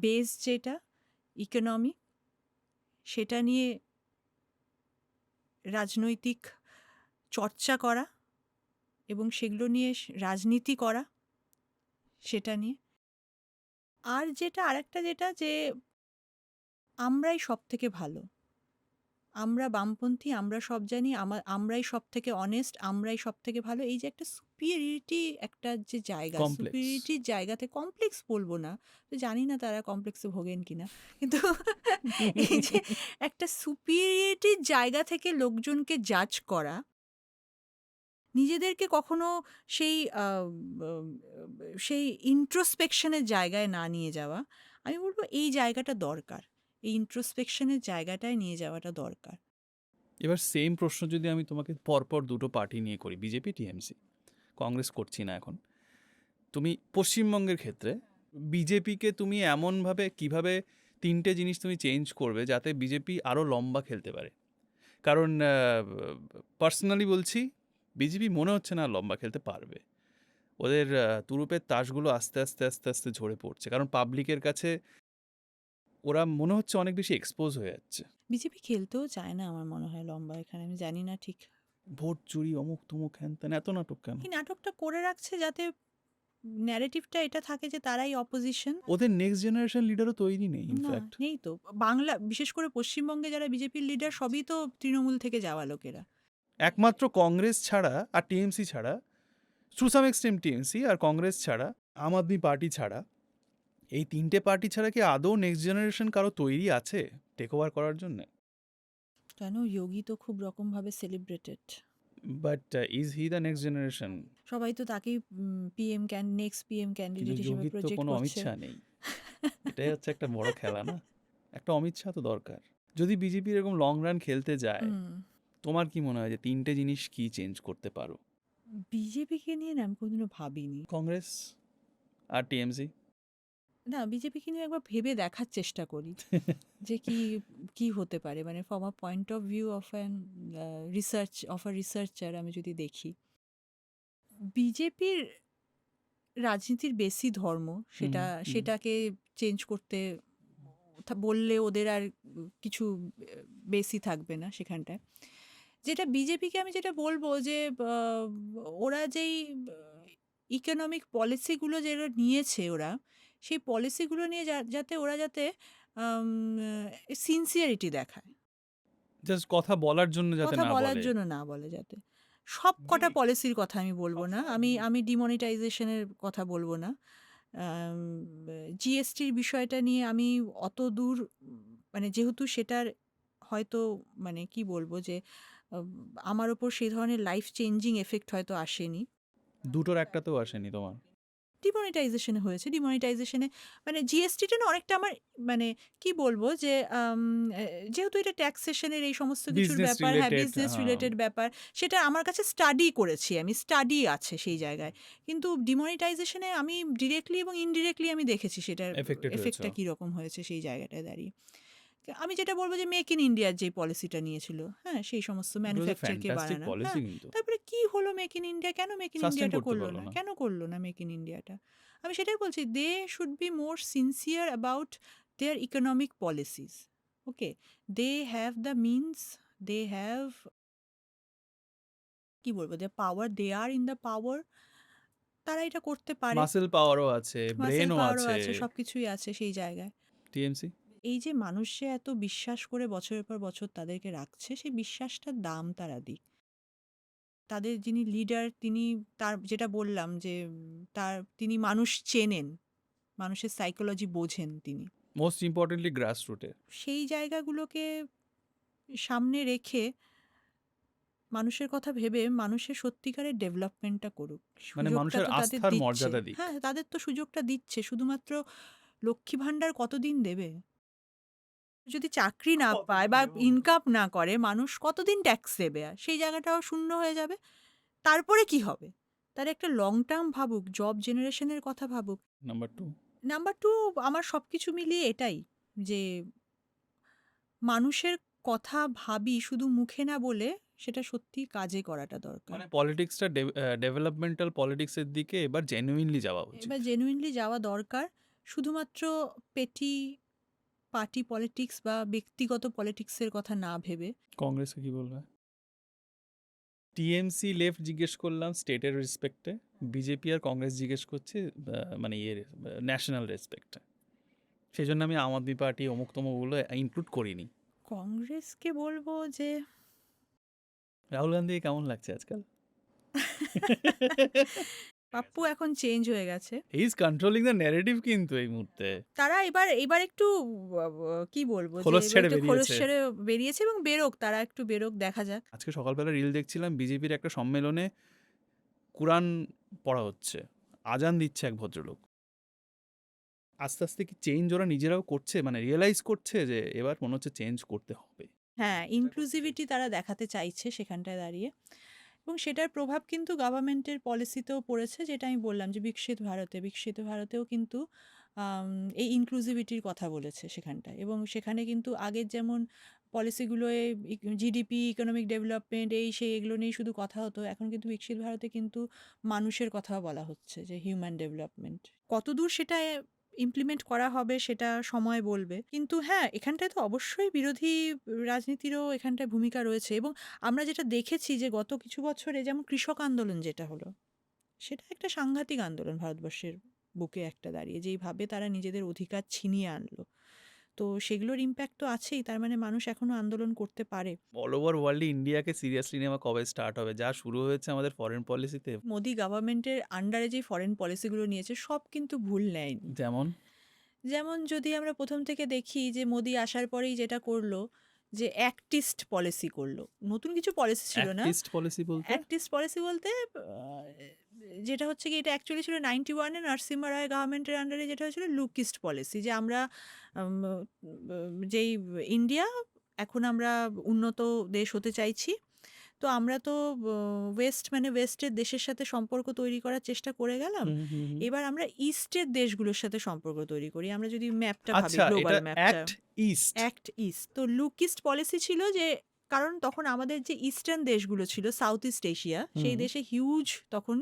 [SPEAKER 2] বেস যেটা ইকোনমি, সেটা নিয়ে রাজনৈতিক চর্চা করা এবং সেগুলো নিয়ে রাজনীতি করা, সেটা নিয়ে। আর যেটা আরেকটা যেটা, যে আমরাই সব থেকে ভালো, আমরা বামপন্থী, আমরা সব জানি, আমরাই সব থেকে অনেস্ট, আমরাই সব থেকে ভালো, এই যে একটা সুপিরিয়রিটি, একটা যে জায়গা,
[SPEAKER 1] কমপ্লেক্স।
[SPEAKER 2] সুপিরিয়রিটির জায়গাতে, কমপ্লেক্স বলবো না, তো জানি না তারা কমপ্লেক্সে ভোগেন কিনা, কিন্তু এই যে একটা সুপিরিয়রিটির জায়গা থেকে লোকজনকে জাজ করা, নিজেদেরকে কখনো সেই সেই ইন্ট্রোস্পেকশনের জায়গায় না নিয়ে যাওয়া, আমি বলবো এই জায়গাটা দরকার। এই ইন্ট্রোস্পেকশনের জায়গাটায় নিয়ে যাওয়াটা দরকার।
[SPEAKER 1] এবার সেম প্রশ্ন যদি আমি তোমাকে পরপর দুটো পার্টি নিয়ে করি, বিজেপি টিএমসি, কংগ্রেস করছি না এখন, তুমি পশ্চিমবঙ্গের ক্ষেত্রে বিজেপিকে তুমি এমনভাবে কিভাবে ৩টে জিনিস তুমি চেঞ্জ করবে যাতে বিজেপি আরও লম্বা খেলতে পারে? কারণ পার্সোনালি বলছি, বিজেপি মনে হচ্ছে না লম্বা খেলতে পারবে। ওদের তুরুপের তাসগুলো আস্তে আস্তে আস্তে আস্তে ঝরে পড়ছে, কারণ পাবলিকের কাছে ওরা মনে হচ্ছে অনেক বেশি এক্সপোজ হয়ে যাচ্ছে।
[SPEAKER 2] বিজেপি খেলতেও চায় না আমার মনে হয় লম্বা এখানে, আমি জানি না ঠিক।
[SPEAKER 1] ভোট চুরি, অমুক তমুক, হ্যান ত্যান, এত নাটক কেন?
[SPEAKER 2] এই নাটকটা করে রাখছে যাতে ন্যারেটিভটা এটা থাকে যে তারাই অপোজিশন।
[SPEAKER 1] ওদের নেক্সট জেনারেশন লিডারও তৈরি নেই
[SPEAKER 2] না,
[SPEAKER 1] ইনফ্যাক্ট।
[SPEAKER 2] নেই তো। বাংলা, বিশেষ করে পশ্চিমবঙ্গে যারা বিজেপির লিডার সবই তো তৃণমূল থেকে যাওয়া লোকেরা।
[SPEAKER 1] একমাত্র কংগ্রেস ছাড়া আর টিএমসি ছাড়া, টু সাম এক্সটেন্ট টিএমসি আর কংগ্রেস ছাড়া, আম আদমি পার্টি ছাড়া, এই তিনটে পার্টি ছাড়া কি আদৌ নেক্সট জেনারেশন কারো তৈরি আছে টেক ওভার করার জন্য?
[SPEAKER 2] কেন, যোগী তো খুব রকমভাবে celebrated.
[SPEAKER 1] But is he the next generation?
[SPEAKER 2] সবাই তো তাকেই পিএম নেক্সট পিএম
[SPEAKER 1] কিন্তু
[SPEAKER 2] ক্যান্ডিডেট হিসেবে
[SPEAKER 1] যোগীর তো
[SPEAKER 2] প্রজেক্ট
[SPEAKER 1] কোনো অমিত
[SPEAKER 2] করছে।
[SPEAKER 1] শাহ নেই, এটাই হচ্ছে একটা বড় খেলা না? একটা অমিত শাহ তো দরকার। যদি বিজেপি এরকম লং রান খেলতে যায়, তোমার কি মনে হয় যে তিনটে জিনিস কি চেঞ্জ করতে পারো?
[SPEAKER 2] বিজেপিকে নিয়ে না আমি কোনোদিনও ভাবিনি।
[SPEAKER 1] কংগ্রেস আর টিএমসি?
[SPEAKER 2] না, বিজেপিকে নিয়ে একবার ভেবে দেখার চেষ্টা করি যে কি কি হতে পারে, মানে from a point of view of an researcher আমি যদি দেখি, বিজেপির রাজনীতির বেশি ধর্ম, সেটা সেটাকে চেঞ্জ করতে বললে ওদের আর কিছু বেশি থাকবে না সেখানটায়। যেটা বিজেপিকে আমি যেটা বলবো যে ওরা যেই ইকোনমিক পলিসিগুলো যেগুলো নিয়েছে ওরা, সেই পলিসিগুলো নিয়ে যাতে ওরা যাতে সিনসিয়ারিটি দেখায়,
[SPEAKER 1] জাস্ট কথা বলার জন্য যাতে
[SPEAKER 2] কথা
[SPEAKER 1] না
[SPEAKER 2] বলার
[SPEAKER 1] বলে।
[SPEAKER 2] জন্য না বলে, যাতে সব কটা পলিসির কথা আমি বলবো না, আমি ডিমনিটাইজেশনের কথা বলবো না, জিএসটির বিষয়টা নিয়ে আমি অত দূর মানে যেহেতু সেটার হয়তো মানে কি বলবো যে আমার ওপর সেই ধরনের লাইফ চেঞ্জিং এফেক্ট হয়তো আসেনি।
[SPEAKER 1] দুটোর একটাতেও আসেনি তোমার?
[SPEAKER 2] ডিমনিটাইজেশনে হয়েছে, ডিমনিটাইজেশনে মানে জিএসটিটা না অনেকটা আমার মানে কি বলবো যে যেহেতু এটা ট্যাক্সেশনের এই সমস্ত কিছুর
[SPEAKER 1] বিজনেস
[SPEAKER 2] ব্যাপার, হ্যাঁ
[SPEAKER 1] রিলেটেড।
[SPEAKER 2] বিজনেস রিলেটেড ব্যাপার, সেটা আমার কাছে স্টাডি করেছি, আমি স্টাডি আছে সেই জায়গায়। কিন্তু ডিমনিটাইজেশনে আমি ডিরেক্টলি এবং ইনডিরেক্টলি আমি দেখেছি সেটার
[SPEAKER 1] Affected
[SPEAKER 2] এফেক্টটা
[SPEAKER 1] হয়েছে।
[SPEAKER 2] কীরকম হয়েছে সেই জায়গাটায় দাঁড়িয়ে। আমি যেটা বলবো যে মেক ইন ইন্ডিয়ার যে পলিসিটা নিয়েছিল, হ্যাঁ সেই সমস্ত ম্যানুফ্যাকচারকে
[SPEAKER 1] ফ্যান্টাস্টিক
[SPEAKER 2] বাড়ানো,
[SPEAKER 1] পলিসি
[SPEAKER 2] হ্যাঁ
[SPEAKER 1] কিন্তু
[SPEAKER 2] তারপরে কি হলো make in India, can make in
[SPEAKER 1] sustain
[SPEAKER 2] ইন্ডিয়াটা
[SPEAKER 1] করতে
[SPEAKER 2] করলো
[SPEAKER 1] পারলো
[SPEAKER 2] না,
[SPEAKER 1] না।
[SPEAKER 2] কেন করলো না মেক ইন ইন্ডিয়াটা? আমি সেটাই বলছি, they should be more sincere about their economic policies. Okay, they have the means, they have কি বলবো, দে পাওয়ার, দে আর ইন দ্য পাওয়ার, তারা এটা করতে পারে,
[SPEAKER 1] মাসেল পাওয়ারও আছে,
[SPEAKER 2] মাসেল
[SPEAKER 1] ব্রেনও
[SPEAKER 2] পাওয়ারও
[SPEAKER 1] আছে।
[SPEAKER 2] আছে, সব কিছুই আছে সেই জায়গায়।
[SPEAKER 1] টিএমসি
[SPEAKER 2] এই যে মানুষ যে এত বিশ্বাস করে বছরের পর বছর তাদেরকে রাখছে, সেই বিশ্বাসটার দাম তারা দিক। তাদের যিনি লিডার তিনি, তার যেটা বললাম যে তিনি মানুষ চেনেন, মানুষের সাইকোলজি বোঝেন তিনি,
[SPEAKER 1] মোস্ট ইম্পর্টেন্টলি গ্রাস রুটে।
[SPEAKER 2] সেই জায়গাগুলোকে সামনে রেখে মানুষের কথা ভেবে মানুষের সত্যিকারের ডেভেলপমেন্টটা করুক,
[SPEAKER 1] মানে
[SPEAKER 2] সুযোগটা
[SPEAKER 1] মানুষের
[SPEAKER 2] তো তাদের
[SPEAKER 1] আস্থার
[SPEAKER 2] দিচ্ছে,
[SPEAKER 1] মর্যাদা দিক।
[SPEAKER 2] হ্যাঁ তাদের তো সুযোগটা দিচ্ছে, শুধুমাত্র লক্ষ্মী ভাণ্ডার কতদিন দেবে? যদি চাকরি না পায় বা ইনকাম না করে মানুষ কতদিন ট্যাক্স দেবে? আর সেই জায়গাটাও শূন্য হয়ে যাবে। তারপরে কি হবে? তার একটা লং টার্ম ভাবুক, জব জেনারেশনের কথা ভাবুক।
[SPEAKER 1] নাম্বার 2,
[SPEAKER 2] নাম্বার 2, আমার সব কিছু মিলিয়ে এটাই যে মানুষের কথা ভাবি শুধু মুখে না বলে সেটা সত্যি কাজে করাটা দরকার।
[SPEAKER 1] মানে পলিটিক্সটা ডেভেলপমেন্টাল পলিটিক্সের দিকে এবার জেনুইনলি যাওয়া উচিত।
[SPEAKER 2] এবার জেনুইনলি যাওয়া দরকার, শুধুমাত্র পেটি পার্টি পলিটিক্স বা ব্যক্তিগত পলিটিক্সের কথা না ভেবে।
[SPEAKER 1] কংগ্রেসকে কি বলবে? টিএমসি লেফট জিজ্ঞেস করলাম স্টেটের রেসপেক্টে, বিজেপি আর কংগ্রেস জিজ্ঞেস করছে মানে ন্যাশনাল রেসপেক্টে। সেই জন্য আমি আম আদমি পার্টি অমুক তমুকগুলো ইনক্লুড করিনি।
[SPEAKER 2] কংগ্রেসকে বলবো যে
[SPEAKER 1] রাহুল গান্ধী কেমন লাগছে আজকাল?
[SPEAKER 2] পাপ্পু এখন চেঞ্জ হয়ে গেছে,
[SPEAKER 1] he is controlling the narrative কিন্তু এই মুহূর্তে।
[SPEAKER 2] তারা এবার একটু কি বলবো যে
[SPEAKER 1] খোলস ছেড়ে
[SPEAKER 2] একটু খোলস
[SPEAKER 1] বেরিয়েছে।
[SPEAKER 2] ছেড়ে বেরিয়েছে এবং বেরোক, তারা একটু বেরোক, দেখা যাক।
[SPEAKER 1] আজকে সকালবেলা রিল দেখছিলাম, বিজেপির একটা সম্মেলনে কুরআন পড়া হচ্ছে, আজান দিচ্ছে এক ভদ্রলোক। আস্তে আস্তে কি চেঞ্জ ওরা নিজেরাও করছে, মানে রিয়েলাইজ করছে যে এবার মনে হচ্ছে চেঞ্জ করতে হবে?
[SPEAKER 2] হ্যাঁ, ইনক্লুসিভিটি তারা দেখাতে চাইছে সেখানটায় দাঁড়িয়ে, এবং সেটার প্রভাব কিন্তু গভর্নমেন্টের পলিসিতেও পড়েছে, যেটা আমি বললাম যে বিকশিত ভারতেও কিন্তু এই ইনক্লুসিভিটির কথা বলেছে সেখানটায়, এবং সেখানে কিন্তু আগের যেমন পলিসিগুলোয় জিডিপি, ইকোনমিক ডেভেলপমেন্ট, এই সেই এগুলো নিয়েই শুধু কথা হতো। এখন কিন্তু বিকশিত ভারতে কিন্তু মানুষের কথা বলা হচ্ছে, যে হিউম্যান ডেভেলপমেন্ট। কতদূর সেটা ইমপ্লিমেন্ট করা হবে সেটা সময় বলবে। কিন্তু হ্যাঁ, এখানটায় তো অবশ্যই বিরোধী রাজনীতিরও এখানটায় ভূমিকা রয়েছে। এবং আমরা যেটা দেখেছি যে গত কিছু বছরে, যেমন কৃষক আন্দোলন যেটা হলো, সেটা একটা সাংঘাতিক আন্দোলন ভারতবর্ষের বুকে একটা দাঁড়িয়ে, যেইভাবে তারা নিজেদের অধিকার ছিনিয়ে আনলো। তো সেগুলোর ইম্প্যাক্ট তো আছেই, তার মানে মানুষ এখনো আন্দোলন করতে পারে।
[SPEAKER 1] অল ওভার ওয়ার্ল্ডে ইন্ডিয়াকে সিরিয়াসলি নেওয়া কবে স্টার্ট হবে? যা শুরু হয়েছে আমাদের ফরেন পলিসিতে।
[SPEAKER 2] মোদি গভর্নমেন্টের আন্ডারে যে ফরেন পলিসিগুলো নিয়েছে সব কিন্তু ভুল নেয়নি।
[SPEAKER 1] যেমন
[SPEAKER 2] যেমন যদি আমরা প্রথম থেকে দেখি যে মোদি আসার পরেই যেটা করলো, যে অ্যাক্টিস্ট পলিসি করলো। নতুন কিছু পলিসি ছিল না।
[SPEAKER 1] অ্যাক্টিস্ট পলিসি বলতে
[SPEAKER 2] অ্যাক্টিস্ট পলিসি বলতে যেটা হচ্ছে কি, এটা অ্যাকচুয়ালি ছিল 91-এ নরসিংহ রায় গভর্নমেন্টের আন্ডারে, যেটা হয়েছিল লুকিস্ট পলিসি, যে আমরা যেই ইন্ডিয়া এখন আমরা উন্নত দেশ হতে চাইছি, তো আমরা তো ওয়েস্ট মানে ওয়েস্টের দেশের সাথে সম্পর্ক তৈরি করার চেষ্টা করে গেলাম।
[SPEAKER 1] হুম, হুম, হুম।
[SPEAKER 2] এবার আমরা ইস্টের দেশগুলোর সাথে সম্পর্ক তৈরি করি। আমরা যদি ম্যাপটা ভাবি,
[SPEAKER 1] আচ্ছা,
[SPEAKER 2] গ্লোবাল
[SPEAKER 1] এটা
[SPEAKER 2] ম্যাপটা,
[SPEAKER 1] অ্যাক্ট ইস্ট।
[SPEAKER 2] Act east. তো লুকিস্ট পলিসি ছিল যে, কারণ তখন আমাদের যে ইস্টার্ন দেশগুলো ছিল, সাউথ ইস্ট এশিয়া, সেই
[SPEAKER 1] হুম।
[SPEAKER 2] দেশে হিউজ তখন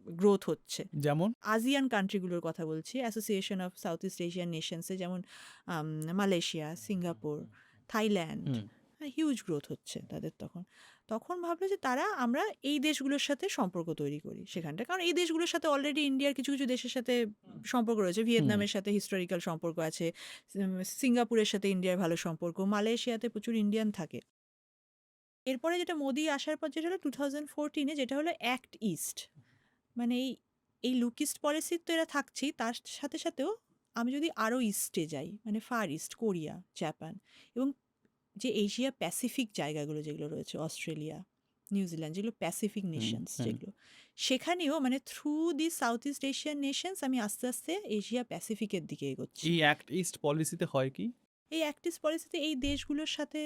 [SPEAKER 2] গ্রোথ হচ্ছে।
[SPEAKER 1] যেমন
[SPEAKER 2] আসিয়ান কান্ট্রিগুলোর কথা বলছি, association of South East Asian নেশনসে, যেমন Malaysia, Singapore, Thailand,
[SPEAKER 1] hmm.
[SPEAKER 2] Huge growth হচ্ছে তাদের। তখন তখন ভাবলো যে তারা, আমরা এই দেশগুলোর সাথে সম্পর্ক তৈরি করি সেখানটা, কারণ এই দেশগুলোর সাথে অলরেডি ইন্ডিয়ার কিছু কিছু দেশের সাথে সম্পর্ক রয়েছে। ভিয়েতনামের সাথে হিস্টোরিক্যাল সম্পর্ক আছে, সিঙ্গাপুরের সাথে ইন্ডিয়ার ভালো সম্পর্ক, মালয়েশিয়াতে প্রচুর ইন্ডিয়ান থাকে। এরপরে যেটা মোদি আসার পর যেটা হলো 2014-এ, যেটা হলো অ্যাক্ট ইস্ট। মানে এই লুকিস্ট পলিসি তো এরা থাকছেই, তার সাথে সাথেও আমি যদি আরও ইস্টে যাই, মানে ফার ইস্ট, কোরিয়া, জাপান, এবং যে এশিয়া প্যাসিফিক জায়গাগুলো যেগুলো রয়েছে, অস্ট্রেলিয়া, নিউজিল্যান্ড, যেগুলো প্যাসিফিক নেশনস,
[SPEAKER 1] হুম।
[SPEAKER 2] যেগুলো সেখানেও, মানে through the south East Asian Nations আমি আস্তে আস্তে এশিয়া প্যাসিফিকের দিকে এগোচ্ছি।
[SPEAKER 1] এই অ্যাক্ট ইস্ট পলিসিতে হয় কি?
[SPEAKER 2] এই অ্যাক্টিভ পলিসিতে এই দেশগুলোর সাথে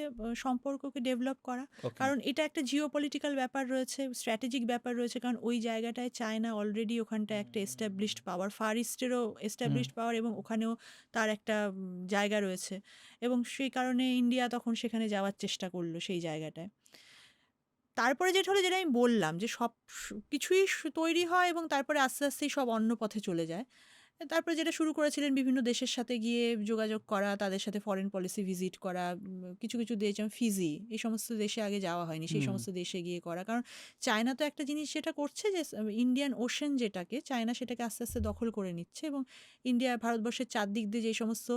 [SPEAKER 2] সম্পর্ককে ডেভেলপ করা,
[SPEAKER 1] ওকে।
[SPEAKER 2] কারণ এটা একটা জিও পলিটিক্যাল ব্যাপার রয়েছে, স্ট্র্যাটেজিক ব্যাপার রয়েছে, কারণ ওই জায়গাটায় চায়না অলরেডি ওখানটায় একটা এস্টাবলিশড পাওয়ার, ফার ইস্টেরও এস্টাবলিশড পাওয়ার, এবং ওখানেও তার একটা জায়গা রয়েছে, এবং সেই কারণে ইন্ডিয়া তখন সেখানে যাওয়ার চেষ্টা করলো সেই জায়গাটায়। তারপরে যেটা হলো, যেটা আমি বললাম, যে সব কিছুই তৈরি হয় এবং তারপরে আস্তে আস্তেই সব অন্য পথে চলে যায়। তারপরে যেটা শুরু করেছিলেন, বিভিন্ন দেশের সাথে গিয়ে যোগাযোগ করা, তাদের সাথে ফরেন পলিসি ভিজিট করা, কিছু কিছু দেশ যেমন ফিজি, এই সমস্ত দেশে আগে যাওয়া হয়নি, সেই
[SPEAKER 1] হুম।
[SPEAKER 2] সমস্ত দেশে গিয়ে করা। কারণ চায়না তো একটা জিনিস যেটা করছে, যে ইন্ডিয়ান ওশেন যেটাকে, চায়না সেটাকে আস্তে আস্তে দখল করে নিচ্ছে, এবং ইন্ডিয়া, ভারতবর্ষের চারদিক দিয়ে যে সমস্ত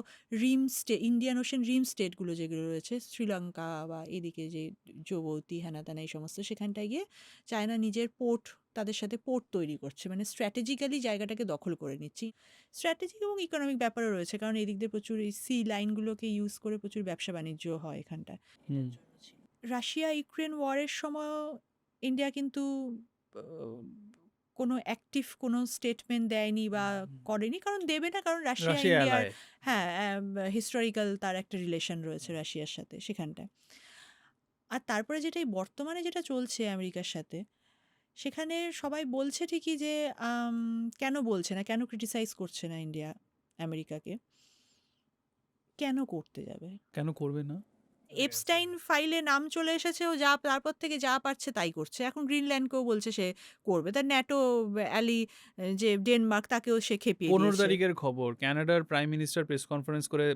[SPEAKER 2] রিম স্টেট, ইন্ডিয়ান ওশেন রিম স্টেটগুলো যেগুলো রয়েছে, শ্রীলঙ্কা বা এদিকে যে জৌবতী, হেনাতানা, এই সমস্ত, সেখানটায় গিয়ে চায়না নিজের পোর্ট, তাদের সাথে পোর্ট তৈরি করছে, মানে স্ট্র্যাটেজিক্যালি জায়গাটাকে দখল করে নিচ্ছি। স্ট্র্যাটেজিক এবং ইকোনমিক ব্যাপারও রয়েছে, কারণ এদিক দিয়ে প্রচুর এই সি লাইনগুলোকে ইউজ করে প্রচুর ব্যবসা বাণিজ্য হয় এখানটায়।
[SPEAKER 1] হুম।
[SPEAKER 2] রাশিয়া ইউক্রেন ওয়ারের সময় ইন্ডিয়া কিন্তু কোনো অ্যাক্টিভ কোনো স্টেটমেন্ট দেয়নি বা করেনি, কারণ দেবে না, কারণ রাশিয়া
[SPEAKER 1] রাশিয়া
[SPEAKER 2] ইন্ডিয়ার,
[SPEAKER 1] এলায়।
[SPEAKER 2] হ্যাঁ, হিস্টোরিক্যাল তার একটা রিলেশন রয়েছে রাশিয়ার সাথে সেখানটায়। আর তারপরে যেটা এই বর্তমানে যেটা চলছে আমেরিকার সাথে, সেখানে সবাই বলছে ঠিকই যে কেন বলছে না, কেন ক্রিটিসাইজ করছে না ইন্ডিয়া আমেরিকাকে, কেন করতে যাবে?
[SPEAKER 1] কেন করবে না?
[SPEAKER 2] এপস্টাইন ফাইলে নাম চলে এসেছে, ও যা তারপর থেকে যা পারছে তাই করছে। এখন গ্রিনল্যান্ডকেও বলছে সে করবে, তার ন্যাটো অ্যালি যে ডেনমার্ক, তাকেও সে খেপিয়ে
[SPEAKER 1] 15
[SPEAKER 2] দিয়েছে।
[SPEAKER 1] তারিখের খবর, কানাডার প্রাইম মিনিস্টার প্রেস কনফারেন্স করে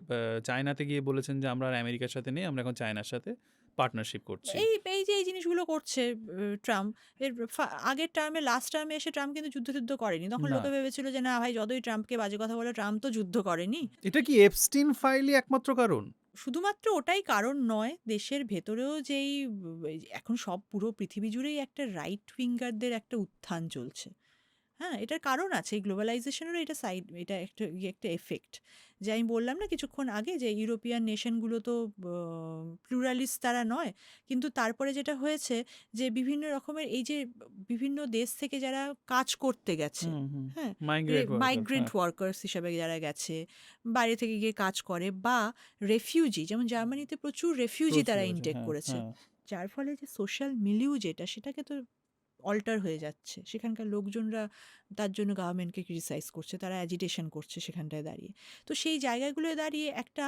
[SPEAKER 1] চায়নাতে গিয়ে বলেছেন যে আমরা আর আমেরিকার সাথে নেই, আমরা এখন চায়নার সাথে পার্টনারশিপ করছি।
[SPEAKER 2] এই এই যে এই জিনিসগুলো করছে ট্রাম্প, এর আগের টার্মে, লাস্ট টার্মে এসে ট্রাম্প কিন্তু যুদ্ধ করেনি। তখন
[SPEAKER 1] না।
[SPEAKER 2] লোকে ভেবেছিল যে না ভাই, যতই ট্রাম্পকে বাজে কথা বলে, ট্রাম্প তো যুদ্ধ করেনি।
[SPEAKER 1] এটা কি এপস্টিন ফাইলই একমাত্র কারণ?
[SPEAKER 2] শুধুমাত্র ওটাই কারণ নয়, দেশের ভেতরেও যেই এখন সব পুরো পৃথিবী জুড়েই একটা রাইট উইঙ্গারদের একটা উত্থান চলছে। হ্যাঁ, এটার কারণ আছে, এই গ্লোবালাইজেশনেরও এটা সাইড, এটা একটা এফেক্ট। যে আমি বললাম না কিছুক্ষণ আগে, যে ইউরোপিয়ান নেশনগুলো তো প্লুরালিস্ট তারা নয়, কিন্তু তারপরে যেটা হয়েছে, যে বিভিন্ন রকমের এই যে বিভিন্ন দেশ থেকে যারা কাজ করতে গেছে, হ্যাঁ, মাইগ্রেন্ট ওয়ার্কার্স হিসাবে যারা গেছে, বাইরে থেকে গিয়ে কাজ করে, বা রেফিউজি, যেমন জার্মানিতে প্রচুর রেফিউজি তারা ইনটেক করেছে, যার ফলে যে সোশ্যাল মিলিউ যেটা, সেটাকে তো অল্টার হয়ে যাচ্ছে, সেখানকার লোকজনরা তার জন্য গভর্নমেন্টকে ক্রিটিসাইজ করছে, তারা অ্যাজিটেশন করছে সেখানটায় দাঁড়িয়ে। তো সেই জায়গাগুলোয় দাঁড়িয়ে একটা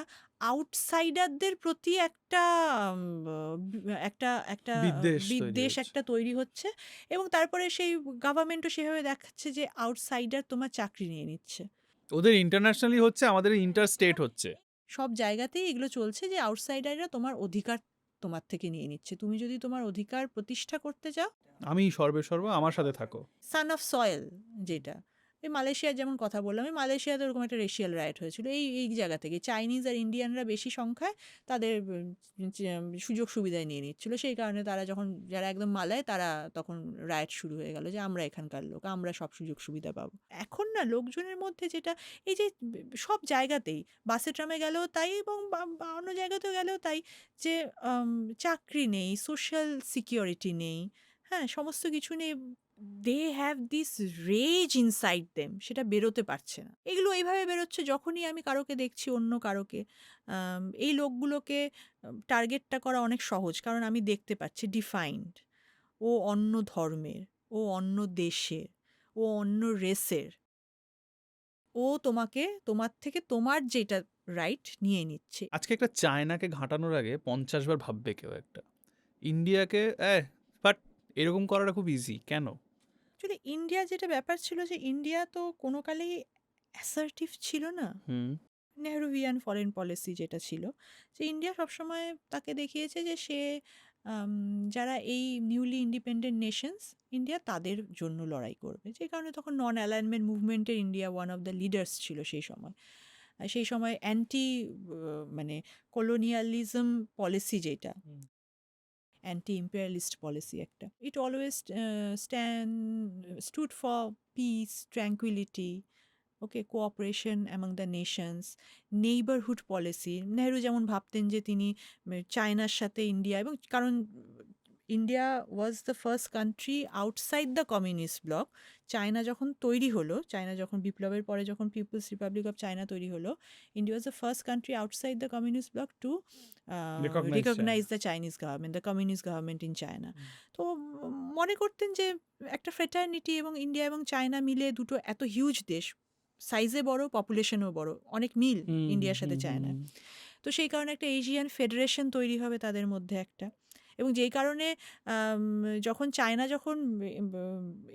[SPEAKER 2] আউটসাইডারদের প্রতি একটা একটা একটা বিদ্বেষ
[SPEAKER 1] হচ্ছে।
[SPEAKER 2] একটা তৈরি হচ্ছে, এবং তারপরে সেই গভর্নমেন্টও সেভাবে দেখাচ্ছে যে আউটসাইডার তোমার চাকরি নিয়ে নিচ্ছে।
[SPEAKER 1] ওদের ইন্টারন্যাশনালি হচ্ছে, আমাদের ইন্টার স্টেট হচ্ছে।
[SPEAKER 2] সব জায়গাতেই এগুলো চলছে যে আউটসাইডাররা তোমার অধিকার তোমার থেকে নিয়ে নিচ্ছে। তুমি যদি তোমার অধিকার প্রতিষ্ঠা করতে চাও,
[SPEAKER 1] আমি সর্ব আমার সাথে থাকো।
[SPEAKER 2] সান অফ সয়েল যেটা, এই মালয়েশিয়ার যেমন কথা বললাম, এই মালয়েশিয়াতে ওরকম একটা রেশিয়াল রাইট হয়েছিল এই জায়গা থেকে। চাইনিজ আর ইন্ডিয়ানরা বেশি সংখ্যায় তাদের সুযোগ সুবিধায় নিয়ে নিচ্ছিল, সেই কারণে তারা যখন যারা একদম মালায় তারা তখন রাইট শুরু হয়ে গেল যে আমরা এখানকার লোক, আমরা সব সুযোগ সুবিধা পাবো। এখন না লোকজনের মধ্যে যেটা, এই যে সব জায়গাতেই বাসে ট্রামে গেলেও তাই, এবং অন্য জায়গাতেও গেলেও তাই, যে চাকরি নেই, সোশ্যাল সিকিউরিটি নেই, হ্যাঁ সমস্ত কিছু নেই, they have this rage inside them, সেটা বেরোতে পারছে না। এগুলো এইভাবে বেরোচ্ছে যখনই আমি কারোকে দেখছি, অন্য কারোকে, এই লোকগুলোকে টার্গেটটা করা অনেক সহজ, কারণ আমি দেখতে পাচ্ছি ডিফাইন্ড, ও অন্য ধর্মের, ও অন্য দেশের, ও অন্য রেসের, ও তোমার থেকে তোমার যেটা রাইট নিয়ে নিচ্ছে।
[SPEAKER 1] আজকে একটা চায়নাকে ঘাঁটানোর আগে 50 বার ভাববে কেউ একটা। ইন্ডিয়াকে বাট এরকম করাটা খুব ইজি কেন?
[SPEAKER 2] অ্যাকচুয়ালি ইন্ডিয়া যেটা ব্যাপার ছিল, যে ইন্ডিয়া তো কোনো কালেই অ্যাসার্টিভ ছিল না।
[SPEAKER 1] হুম।
[SPEAKER 2] নেহরুভিয়ান ফরেন পলিসি যেটা ছিল, যে ইন্ডিয়া সবসময় তাকে দেখিয়েছে যে সে যারা এই নিউলি ইন্ডিপেন্ডেন্ট নেশনস, ইন্ডিয়া তাদের জন্য লড়াই করবে, যে কারণে তখন নন অ্যালাইনমেন্ট মুভমেন্টের India one of the leaders ছিল সেই সময়। সেই সময় অ্যান্টি মানে কলোনিয়ালিজম পলিসি যেটা, অ্যান্টি ইম্পেরিয়ালিস্ট পলিসি একটা, it always stood for peace, tranquillity, okay, cooperation among the nations, neighbourhood policy. Nehru যেমন ভাবতেন যে তিনি চায়নার সাথে ইন্ডিয়া, এবং কারণ India was the first country outside the communist bloc. China যখন তৈরি হলো, চায়না যখন বিপ্লবের পরে যখন পিপলস রিপাবলিক অফ চায়না তৈরি হলো, India was the first country outside the communist bloc to recognise the Chinese government, the communist government in China. তো মনে করতেন যে একটা ফ্রেটার্নিটি, এবং ইন্ডিয়া এবং চায়না মিলে দুটো এত হিউজ দেশ, সাইজে বড়, পপুলেশনও বড়, অনেক মিল ইন্ডিয়ার সাথে চায়নার। তো সেই কারণে একটা এশিয়ান ফেডারেশন তৈরি হবে তাদের মধ্যে একটা, এবং যেই কারণে যখন চায়না যখন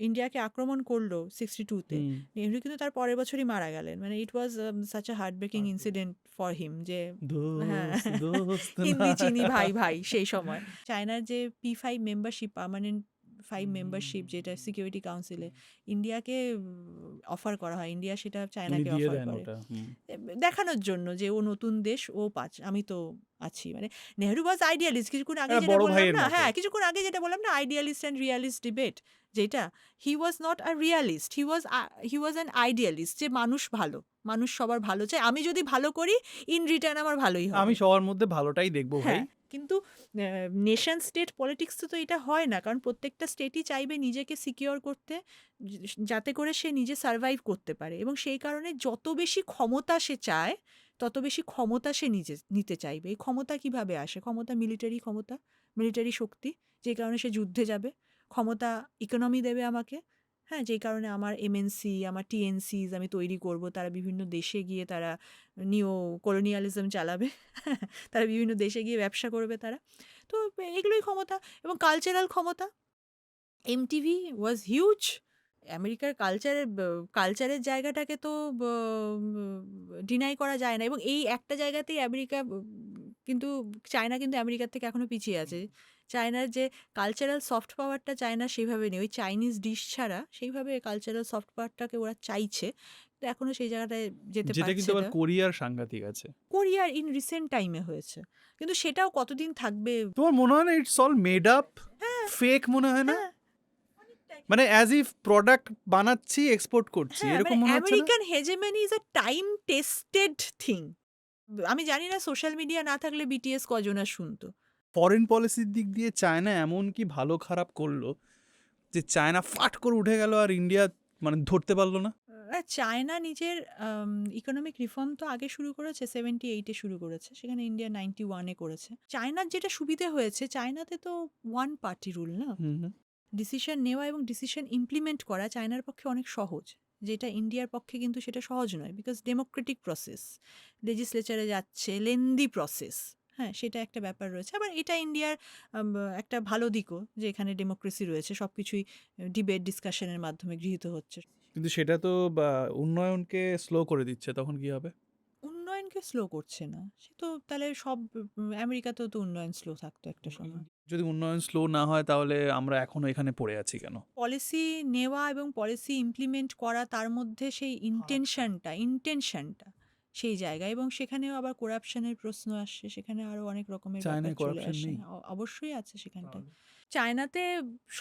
[SPEAKER 2] ইন্ডিয়াকে আক্রমণ করলো 62-তে, নেহরু কিন্তু তার পরের বছরই মারা গেলেন। মানে it was such a heart breaking incident for him, যে হ্যাঁ হিন্দি চিনি ভাই ভাই সেই সময়। চায়নার যে P5 মেম্বারশিপ, পার্মানেন্ট 5 মেম্বারশিপ যেটা সিকিউরিটি কাউন্সিলে ইন্ডিয়াকে অফার করা হয়, ইন্ডিয়া সেটা চায়নাকে অফার করে দেখানোর জন্য যে ও নতুন দেশ, ও আমি তো আছি। মানে নেহরু ওয়াজ আইডিয়ালিস্ট, কিছুক্ষণ আগে যেটা বললাম না, হ্যাঁ কিছুক্ষণ আগে যেটা বললাম না, আইডিয়ালিস্ট অ্যান্ড রিয়ালিস্ট ডিবেট, যেটা he was not a realist, he was an idealist, যে মানুষ ভালো, মানুষ সবার ভালো চায়, আমি যদি ভালো করি ইন রিটার্ন আমার ভালোই হবে,
[SPEAKER 1] আমি সবার মধ্যে ভালোটাই দেখবো ভাই।
[SPEAKER 2] কিন্তু নেশন স্টেট পলিটিক্স তো এটা হয় না, কারণ প্রত্যেকটা স্টেটই চাইবে নিজেকে সিকিওর করতে, যাতে করে সে নিজে সার্ভাইভ করতে পারে, এবং সেই কারণে যত বেশি ক্ষমতা সে চায় তত বেশি ক্ষমতা সে নিজে নিতে চাইবে। এই ক্ষমতা কিভাবে আসে? ক্ষমতা ক্ষমতা, মিলিটারি শক্তি, যে কারণে সে যুদ্ধে যাবে। ক্ষমতা ইকোনমি দেবে আমাকে, হ্যাঁ, যেই কারণে আমার এমএনসি, আমার টিএনসিজ আমি তৈরি করব, তারা বিভিন্ন দেশে গিয়ে তারা নিও কলোনিয়ালিজম চালাবে, তারা বিভিন্ন দেশে গিয়ে ব্যবসা করবে তারা। তো এগুলোই ক্ষমতা, এবং কালচারাল ক্ষমতা। এমটিভি ওয়াজ হিউজ। আমেরিকার কালচারের জায়গাটাকে তো ডিনাই করা যায় না, এবং এই একটা জায়গাতেই আমেরিকা কিন্তু, চায়না কিন্তু আমেরিকার থেকে এখনও পিছিয়ে আছে। চায়নার যে কালচারাল সফট পাওয়ারটা চায়না সেইভাবে নেই, ওই চাইনিজ ডিশ ছাড়া সেইভাবে কালচারাল সফট পাওয়ারটাকে ওরা চাইছে, তো এখনও সেই জায়গাটায় যেতে
[SPEAKER 1] যেটা কিন্তু আবার
[SPEAKER 2] পারছে না।
[SPEAKER 1] কোরিয়ার সাংঘাতিক আছে,
[SPEAKER 2] কোরিয়ার ইন রিসেন্ট টাইমে হয়েছে, কিন্তু সেটাও কতদিন থাকবে?
[SPEAKER 1] তোমার মনে হয় না it's all made up, fake মনে হয় না? মানে অ্যাজ ইফ প্রোডাক্ট বানাচ্ছি এক্সপোর্ট করছি, এরকম মনে হচ্ছে না?
[SPEAKER 2] American hegemony is a time tested thing. আমি জানি না সোশ্যাল মিডিয়া না থাকলে বিটিএস কজনা শুনতো।
[SPEAKER 1] ফরেন পলিসির দিক দিয়ে চায়না এমন কি ভালো খারাপ করলো যে চায়না ফাট করে উঠে গেল আর ইন্ডিয়া মানে ধরতে পারলো না?
[SPEAKER 2] চায়না নিজের ইকোনমিক রিফর্ম তো আগে শুরু করেছে, 78-এ শুরু করেছে, সেখানে ইন্ডিয়া 91-এ করেছে। চায়নার যেটা সুবিধে হয়েছে, চায়নাতে তো ওয়ান পার্টি রুল না, ডিসিশন নেওয়া এবং ডিসিশন ইমপ্লিমেন্ট করা চায়নার পক্ষে অনেক সহজ, যেটা ইন্ডিয়ার পক্ষে কিন্তু সেটা সহজ নয়, বিকজ ডেমোক্রেটিক প্রসেস, লেজিসলেচারে যাচ্ছে, লেন্দি প্রসেস। হ্যাঁ, সেটা একটা ব্যাপার রয়েছে। আবার এটা ইন্ডিয়ার একটা ভালো দিকও, যে এখানে ডেমোক্রেসি রয়েছে, সব কিছুই ডিবেট ডিসকাশনের মাধ্যমে গৃহীত হচ্ছে।
[SPEAKER 1] কিন্তু সেটা তো উন্নয়নকে স্লো করে দিচ্ছে, তখন কি হবে?
[SPEAKER 2] উন্নয়নকে স্লো করছে না, সে তো তাহলে সব আমেরিকাতেও তো উন্নয়ন স্লো থাকতো একটা সময়।
[SPEAKER 1] যদি উন্নয়ন স্লো না হয় তাহলে আমরা এখনো এখানে পড়ে আছি কেন?
[SPEAKER 2] পলিসি নেওয়া এবং পলিসি ইমপ্লিমেন্ট করা, তার মধ্যে সেই ইন্টেনশনটা সেই জায়গায়, এবং সেখানেও আবার করাপশনের প্রশ্ন আসছে, সেখানে আরো অনেক রকমের ব্যাপার
[SPEAKER 1] চায়নায়
[SPEAKER 2] চলে
[SPEAKER 1] করাপশন
[SPEAKER 2] আসে।
[SPEAKER 1] নেই?
[SPEAKER 2] অবশ্যই আছে সেখানটায়। চায়নাতে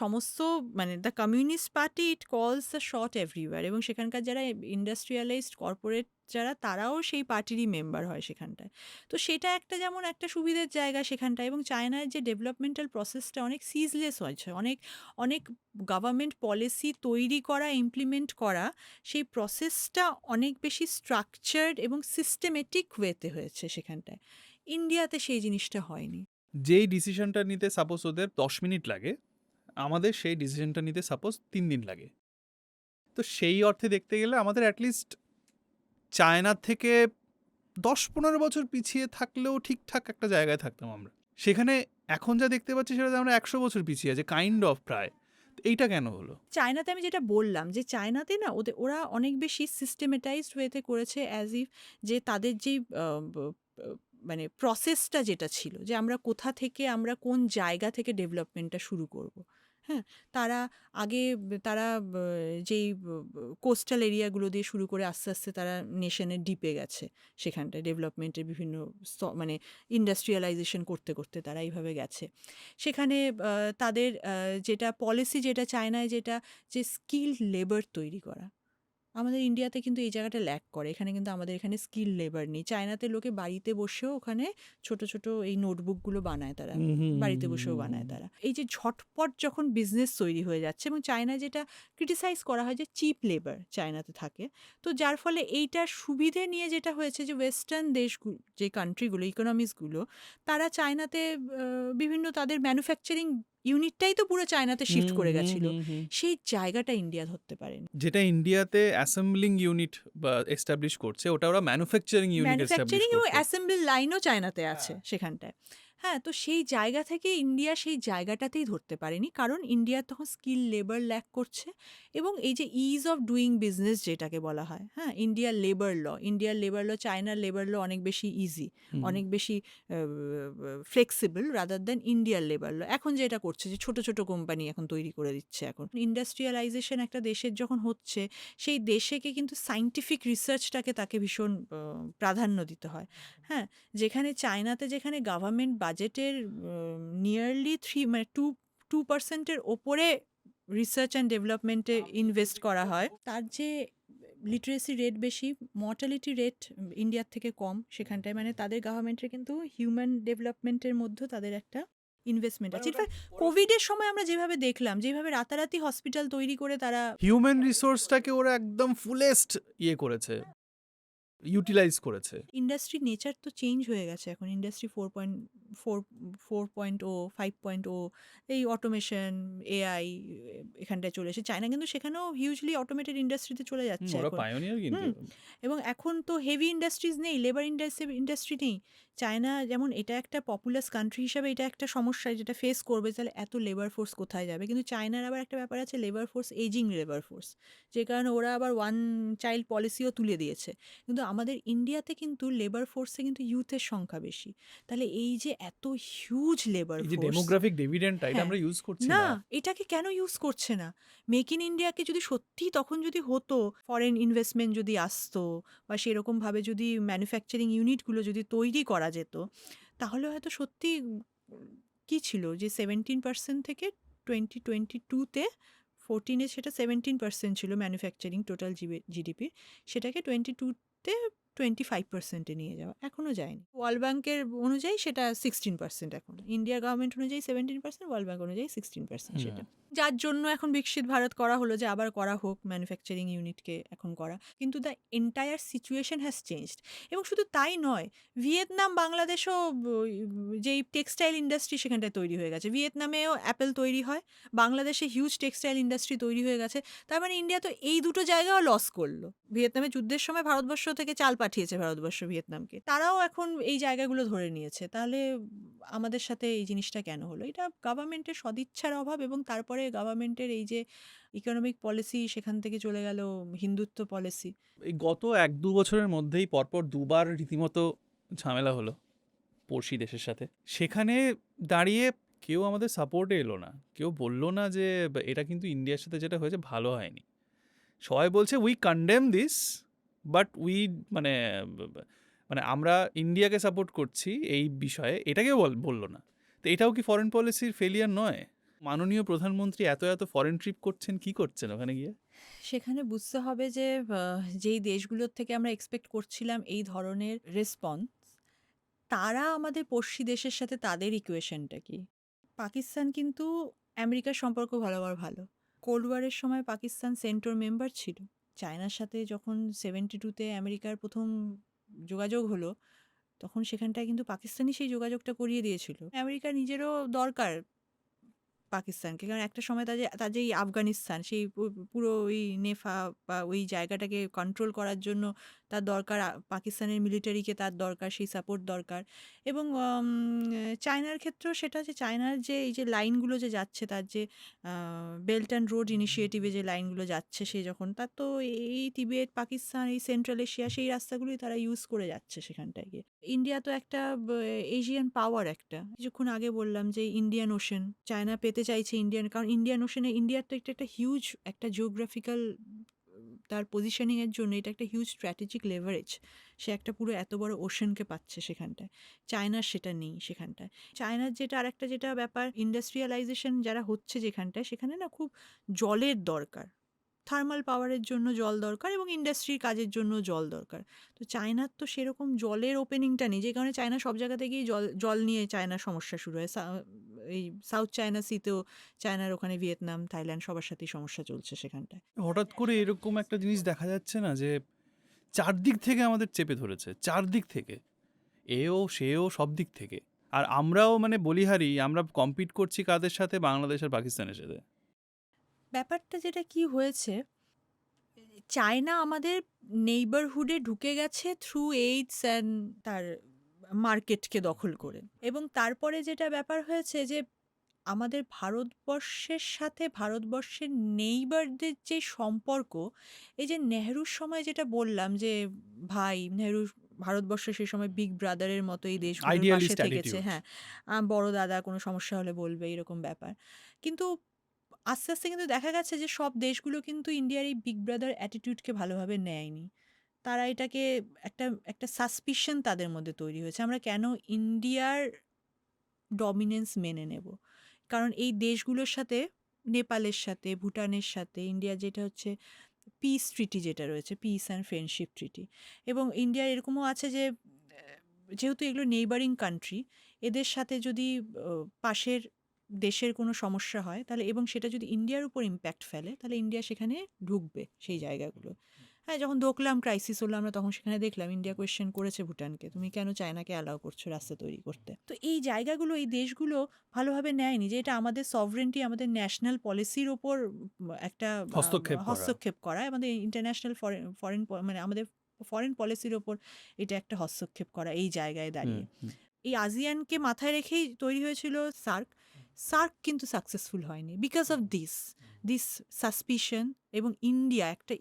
[SPEAKER 2] সমস্ত, মানে দ্য কমিউনিস্ট পার্টি ইট কলস দ্য শট এভরিওয়্যার, এবং সেখানকার যারা ইন্ডাস্ট্রিয়ালাইজড কর্পোরেট যারা, তারাও সেই পার্টিরই মেম্বার হয় সেখানটায়। তো সেটা একটা যেমন একটা সুবিধের জায়গা সেখানটায়। এবং চায়নার যে ডেভেলপমেন্টাল প্রসেসটা অনেক সিজলেস হয়েছে, অনেক অনেক গভর্নমেন্ট পলিসি তৈরি করা, ইমপ্লিমেন্ট করা, সেই প্রসেসটা অনেক বেশি স্ট্রাকচার্ড এবং সিস্টেমেটিক ওয়েতে হয়েছে সেখানটায়। ইন্ডিয়াতে সেই জিনিসটা হয়নি।
[SPEAKER 1] যেই ডিসিশনটা নিতে সাপোজ ওদের 10 মিনিট লাগে, আমাদের সেই ডিসিশনটা নিতে সাপোজ 3 দিন লাগে। তো সেই অর্থে দেখতে গেলে আমাদের অ্যাটলিস্ট চায়নার থেকে 10-15 বছর পিছিয়ে থাকলেও ঠিকঠাক একটা জায়গায় থাকতাম আমরা। সেখানে এখন যা দেখতে পাচ্ছি সেটাতে আমরা 100 বছর পিছিয়ে আছে, কাইন্ড অফ প্রায়। তো এইটা কেন হলো?
[SPEAKER 2] চায়নাতে আমি যেটা বললাম, যে চায়নাতে না ওরা অনেক বেশি সিস্টেমেটাইজড ওয়েতে করেছে, অ্যাজ ইফ যে তাদের যেই মানে প্রসেসটা যেটা ছিল, যে আমরা কোথা থেকে, আমরা কোন জায়গা থেকে ডেভেলপমেন্টটা শুরু করব। হ্যাঁ, তারা আগে তারা যেই কোস্টাল এরিয়াগুলো দিয়ে শুরু করে আস্তে আস্তে তারা নেশনের ডিপে গেছে, সেখানটায় ডেভেলপমেন্টের বিভিন্ন মানে ইন্ডাস্ট্রিয়ালাইজেশন করতে করতে তারা এইভাবে গেছে। সেখানে তাদের যেটা পলিসি, যেটা চায়নায়, যেটা যে স্কিল লেবার তৈরি করা, আমাদের ইন্ডিয়াতে কিন্তু এই জায়গাটা ল্যাক করে। এখানে কিন্তু আমাদের এখানে স্কিল লেবার নেই। চায়নাতে লোকে বাড়িতে বসেও ওখানে ছোট ছোট এই নোটবুকগুলো বানায় তারা, বাড়িতে বসেও বানায় তারা। এই যে ঝটপট যখন বিজনেস তৈরি হয়ে যাচ্ছে, এবং চায়নায় যেটা ক্রিটিসাইজ করা হয় যে চিপ লেবার চায়নাতে থাকে, তো যার ফলে এইটার সুবিধে নিয়ে যেটা হয়েছে, যে ওয়েস্টার্ন দেশগুলো, যে কান্ট্রিগুলো, ইকোনমিক্সগুলো, তারা চায়নাতে বিভিন্ন তাদের ম্যানুফ্যাকচারিং ইউনিটটাই তো পুরো চায়নাতে শিফট করে গেছিল। সেই জায়গাটা ইন্ডিয়া ধরতে পারেনি।
[SPEAKER 1] যেটা ইন্ডিয়াতে অ্যাসেম্বলিং ইউনিট বা এস্টাবলিশ করছে, ওটা ওরা ম্যানুফ্যাকচারিং ইউনিট এস্টাবলিশ
[SPEAKER 2] ম্যানুফ্যাকচারিং এবং
[SPEAKER 1] করছে।
[SPEAKER 2] অ্যাসেম্বল লাইনও চায়নাতে আছে সেখানটায়। হ্যাঁ, তো সেই জায়গা থেকে ইন্ডিয়া সেই জায়গাটাতেই ধরতে পারেনি, কারণ ইন্ডিয়ার তখন স্কিল লেবার ল্যাক করছে। এবং এই যে ইজ অফ ডুইং বিজনেস যেটাকে বলা হয়, হ্যাঁ, ইন্ডিয়ার লেবার ল, চায়নার লেবার ল অনেক বেশি ইজি, অনেক বেশি ফ্লেক্সিবল রাদার দ্যান ইন্ডিয়ার লেবার ল। এখন যেটা করছে, যে ছোট ছোট কোম্পানি এখন তৈরি করে দিচ্ছে। এখন ইন্ডাস্ট্রিয়ালাইজেশন একটা দেশের যখন হচ্ছে, সেই দেশেকে কিন্তু সায়েন্টিফিক রিসার্চটাকে তাকে ভীষণ প্রাধান্য দিতে হয়। হ্যাঁ, যেখানে চায়নাতে, যেখানে গভর্নমেন্ট বাজেটের নিয়ারলি 2% ওপরে রিসার্চ অ্যান্ড ডেভেলপমেন্টে ইনভেস্ট করা হয়, তার যে লিটারেসি রেট বেশি, মর্টালিটি রেট ইন্ডিয়ার থেকে কম সেখানটায়, মানে তাদের গভর্নমেন্টের কিন্তু হিউম্যান ডেভেলপমেন্টের মধ্যে তাদের একটা ইনভেস্টমেন্ট আছে। ইনফ্যাক্ট কোভিডের সময় আমরা যেভাবে দেখলাম, যেভাবে রাতারাতি হসপিটাল তৈরি করে তারা
[SPEAKER 1] হিউম্যান রিসোর্সটাকে ওরা একদম ফুলেস্ট করেছে, ইউটিলাইজ করেছে।
[SPEAKER 2] ইন্ডাস্ট্রির নেচার তো চেঞ্জ হয়ে গেছে এখন। ইন্ডাস্ট্রি 4.0, 5.0, এই অটোমেশন, এআই এখানটায় চলে এসে, চায়না কিন্তু সেখানেও হিউজলি অটোমেটেড ইন্ডাস্ট্রিতে চলে যাচ্ছে
[SPEAKER 1] ওরা
[SPEAKER 2] এখন।
[SPEAKER 1] পায়োনিয়ার কিন্তু।
[SPEAKER 2] এবং এখন তো হেভি ইন্ডাস্ট্রিজ নেই, লেবার ইন্ডাস্ট্রি নেই। চায়না যেমন, এটা একটা পপুলাস কান্ট্রি হিসাবে এটা একটা সমস্যা যেটা ফেস করবে, তাহলে এত লেবার ফোর্স কোথায় যাবে। কিন্তু চায়নার আবার একটা ব্যাপার আছে, labour force, ageing labour force, যে কারণে ওরা আবার ওয়ান চাইল্ড পলিসিও তুলে দিয়েছে। কিন্তু আমাদের ইন্ডিয়াতে কিন্তু লেবার ফোর্সে কিন্তু ইউথের সংখ্যা বেশি। তাহলে এই যে এত হিউজ লেবার
[SPEAKER 1] এই যে
[SPEAKER 2] ফোর্স,
[SPEAKER 1] ডেমোগ্রাফিক ডিভিডেন্ডটা, এটা
[SPEAKER 2] হ্যাঁ,
[SPEAKER 1] আমরা ইউজ করছি
[SPEAKER 2] না,
[SPEAKER 1] না।
[SPEAKER 2] এটাকে কেন ইউজ করছে না? মেক ইন ইন্ডিয়াকে যদি সত্যি তখন যদি হতো, ফরেন ইনভেস্টমেন্ট যদি আসতো, বা সেরকমভাবে যদি ম্যানুফ্যাকচারিং ইউনিটগুলো যদি তৈরি করা যেত, তাহলে হয়তো সত্যি কি ছিল, যে 17% থেকে 2022-তে 14-এ সেটা 17% ছিল ম্যানুফ্যাকচারিং টোটাল জিডিপি, সেটাকে 22-তে 25%-এ নিয়ে যাওয়া, এখনও যায়নি। ওয়ার্ল্ড ব্যাংকের অনুযায়ী সেটা 16% এখন, ইন্ডিয়ার গভর্নমেন্ট অনুযায়ী 17%, ওয়ার্ল্ড ব্যাংক অনুযায়ী 16% সেটা, যার জন্য এখন বিকশিত ভারত করা হলো যে আবার করা হোক ম্যানুফ্যাকচারিং ইউনিটকে এখন করা, কিন্তু the entire situation has changed. এবং শুধু তাই নয়, ভিয়েতনাম বাংলাদেশও যেই টেক্সটাইল ইন্ডাস্ট্রি সেখানটায় তৈরি হয়ে গেছে, ভিয়েতনামেও অ্যাপেল তৈরি হয়, বাংলাদেশে হিউজ টেক্সটাইল ইন্ডাস্ট্রি তৈরি হয়ে গেছে। তার মানে ইন্ডিয়া তো এই দুটো জায়গাও লস করলো। ভিয়েতনামে যুদ্ধের সময় ভারতবর্ষ থেকে চাল পাঠিয়েছে ভারতবর্ষ ভিয়েতনামকে, তারাও এখন এই জায়গাগুলো ধরে নিয়েছে। তাহলে আমাদের সাথে এই জিনিসটা কেন হলো? এটা গভর্নমেন্টের সদিচ্ছার অভাব, এবং তারপরে গভর্নমেন্টের এই যে ইকোনমিক পলিসি, সেখান থেকে চলে গেল হিন্দুত্ব পলিসি।
[SPEAKER 1] এই গত 1-2 বছরের মধ্যেই পরপর দুবার রীতিমতো ঝামেলা হলো পড়শি দেশের সাথে। সেখানে দাঁড়িয়ে কেউ আমাদের সাপোর্টে এলো না, কেউ বললো না যে এটা কিন্তু ইন্ডিয়ার সাথে যেটা হয়েছে ভালো হয়নি। সবাই বলছে we condemn this, but we মানে মানে আমরা ইন্ডিয়াকে সাপোর্ট করছি এই বিষয়ে, এটাকেও বললো না। তো এটাও কি ফরেন পলিসির ফেলিয়ার নয়? মাননীয় প্রধানমন্ত্রী এত ফরেন ট্রিপ করছেন, কি করছেন ওখানে গিয়ে?
[SPEAKER 2] সেখানে বুঝতে হবে যে যেই দেশগুলোর থেকে আমরা এক্সপেক্ট করছিলাম এই ধরনের রেসপন্স, তারা আমাদের পড়শি দেশের সাথে তাদের ইকুয়েশনটা কি। পাকিস্তান কিন্তু আমেরিকার সম্পর্ক ভালো। কোল্ড ওয়ারের সময় পাকিস্তান সেন্ট্রাল মেম্বার ছিল। চায়নার সাথে যখন 72-তে আমেরিকার প্রথম যোগাযোগ হলো, তখন সেখানটায় কিন্তু পাকিস্তানই সেই যোগাযোগটা করিয়ে দিয়েছিল। আমেরিকার নিজেরও দরকার পাকিস্তানকে, কারণ একটা সময় তার যে এই আফগানিস্তান, সেই পুরো ওই নেফা বা ওই জায়গাটাকে কন্ট্রোল করার জন্য তার দরকার, পাকিস্তানের মিলিটারিকে তার দরকার, সেই সাপোর্ট দরকার। এবং চায়নার ক্ষেত্রেও সেটা, যে চায়নার যে এই যে লাইনগুলো যে যাচ্ছে, তার যে বেল্ট অ্যান্ড রোড ইনিশিয়েটিভে যে লাইনগুলো যাচ্ছে, সেই যখন তার তো এই তিবেত, পাকিস্তান, এই সেন্ট্রাল এশিয়া, সেই রাস্তাগুলোই তারা ইউজ করে যাচ্ছে সেখানটায় গিয়ে। ইন্ডিয়া তো একটা এশিয়ান পাওয়ার, একটা কিছুক্ষণ আগে বললাম যে ইন্ডিয়ান ওশেন চায়না পেতে চাইছে ইন্ডিয়ান, কারণ ইন্ডিয়ান ওশেনে ইন্ডিয়ার তো একটা হিউজ একটা জিওগ্রাফিক্যাল, তার পজিশনিংয়ের জন্য এটা একটা হিউজ স্ট্র্যাটেজিক লেভারেজ। সে একটা পুরো এত বড় ওশেনকে পাচ্ছে সেখানটায়, চায়নার সেটা নেই সেখানটায়। চায়নার যেটা আরেকটা যেটা ব্যাপার, ইন্ডাস্ট্রিয়ালাইজেশন যারা হচ্ছে যেখানটায়, সেখানে না খুব জলের দরকার, থার্মাল পাওয়ারের জন্য জল দরকার, এবং ইন্ডাস্ট্রির কাজের জন্য জল দরকার। তো চায়নার তো সেরকম জলের ওপেনিংটা নেই, যে কারণে চায়না সব জায়গা থেকেই জল নিয়ে চায়নার সমস্যা শুরু হয়। এই সাউথ চায়না সিতেও চায়নার ওখানে ভিয়েতনাম, থাইল্যান্ড সবার সাথেই সমস্যা চলছে সেখানটায়।
[SPEAKER 1] হঠাৎ করে এরকম একটা জিনিস দেখা যাচ্ছে না, যে চারদিক থেকে আমাদের চেপে ধরেছে, চারদিক থেকে, এও সেও সব দিক থেকে। আর আমরাও মানে বলিহারি, আমরা কম্পিট করছি কাদের সাথে? বাংলাদেশ আর পাকিস্তানের সাথে।
[SPEAKER 2] ব্যাপারটা যেটা কি হয়েছে, চায়না আমাদের নেইবারহুডে ঢুকে গেছে থ্রু এইডস অ্যান্ড তার মার্কেটকে দখল করে। এবং তারপরে যেটা ব্যাপার হয়েছে যে আমাদের ভারতবর্ষের সাথে ভারতবর্ষের নেইবারদের যে সম্পর্ক, এই যে নেহরুর সময় যেটা বললাম যে ভাই নেহরু, ভারতবর্ষ সেই সময় বিগ ব্রাদারের মতো এই দেশগুলোর পাশে
[SPEAKER 1] আইডিয়ালিস্ট
[SPEAKER 2] থেকেছে।
[SPEAKER 1] অ্যাটিটিউড।
[SPEAKER 2] হ্যাঁ, বড় দাদা কোনো সমস্যা হলে বলবে, এরকম ব্যাপার। কিন্তু আস্তে আস্তে কিন্তু দেখা গেছে যে সব দেশগুলো কিন্তু ইন্ডিয়ার এই বিগ ব্রাদার অ্যাটিটিউডকে ভালোভাবে নেয়নি। তারা এটাকে একটা একটা সাসপিশন তাদের মধ্যে তৈরি হয়েছে, আমরা কেন ইন্ডিয়ার ডমিনেন্স মেনে নেব। কারণ এই দেশগুলোর সাথে, নেপালের সাথে, ভুটানের সাথে ইন্ডিয়ার যেটা হচ্ছে পিস ট্রিটি যেটা রয়েছে, পিস অ্যান্ড ফ্রেন্ডশিপ ট্রিটি, এবং ইন্ডিয়ার এরকমও আছে যে যেহেতু এগুলো নেইবারিং কান্ট্রি, এদের সাথে যদি পাশের দেশের কোনো সমস্যা হয় তাহলে, এবং সেটা যদি ইন্ডিয়ার উপর ইম্প্যাক্ট ফেলে, তাহলে ইন্ডিয়া সেখানে ঢুকবে সেই জায়গাগুলো। হ্যাঁ, যখন দোকলাম ক্রাইসিস হলো, আমরা তখন সেখানে দেখলাম ইন্ডিয়া কোয়েশ্চেন করেছে ভুটানকে, তুমি কেন চায়নাকে অ্যালাউ করছো রাস্তা তৈরি করতে। তো এই জায়গাগুলো, এই দেশগুলো ভালোভাবে নেয়নি যে এটা আমাদের সভরেন্টি, আমাদের ন্যাশনাল পলিসির ওপর একটা
[SPEAKER 1] হস্তক্ষেপ করা।
[SPEAKER 2] হস্তক্ষেপ করা, আমাদের ইন্টারন্যাশনাল ফরেন মানে আমাদের ফরেন পলিসির ওপর এটা একটা হস্তক্ষেপ করা এই জায়গায় দাঁড়িয়ে। এই আসিয়ানকে মাথায় রেখেই তৈরি হয়েছিল সার্ক। সার্ক কিন্তু সাকসেসফুল হয়নি বিকজ অফ দিস সাসপিশন, এবং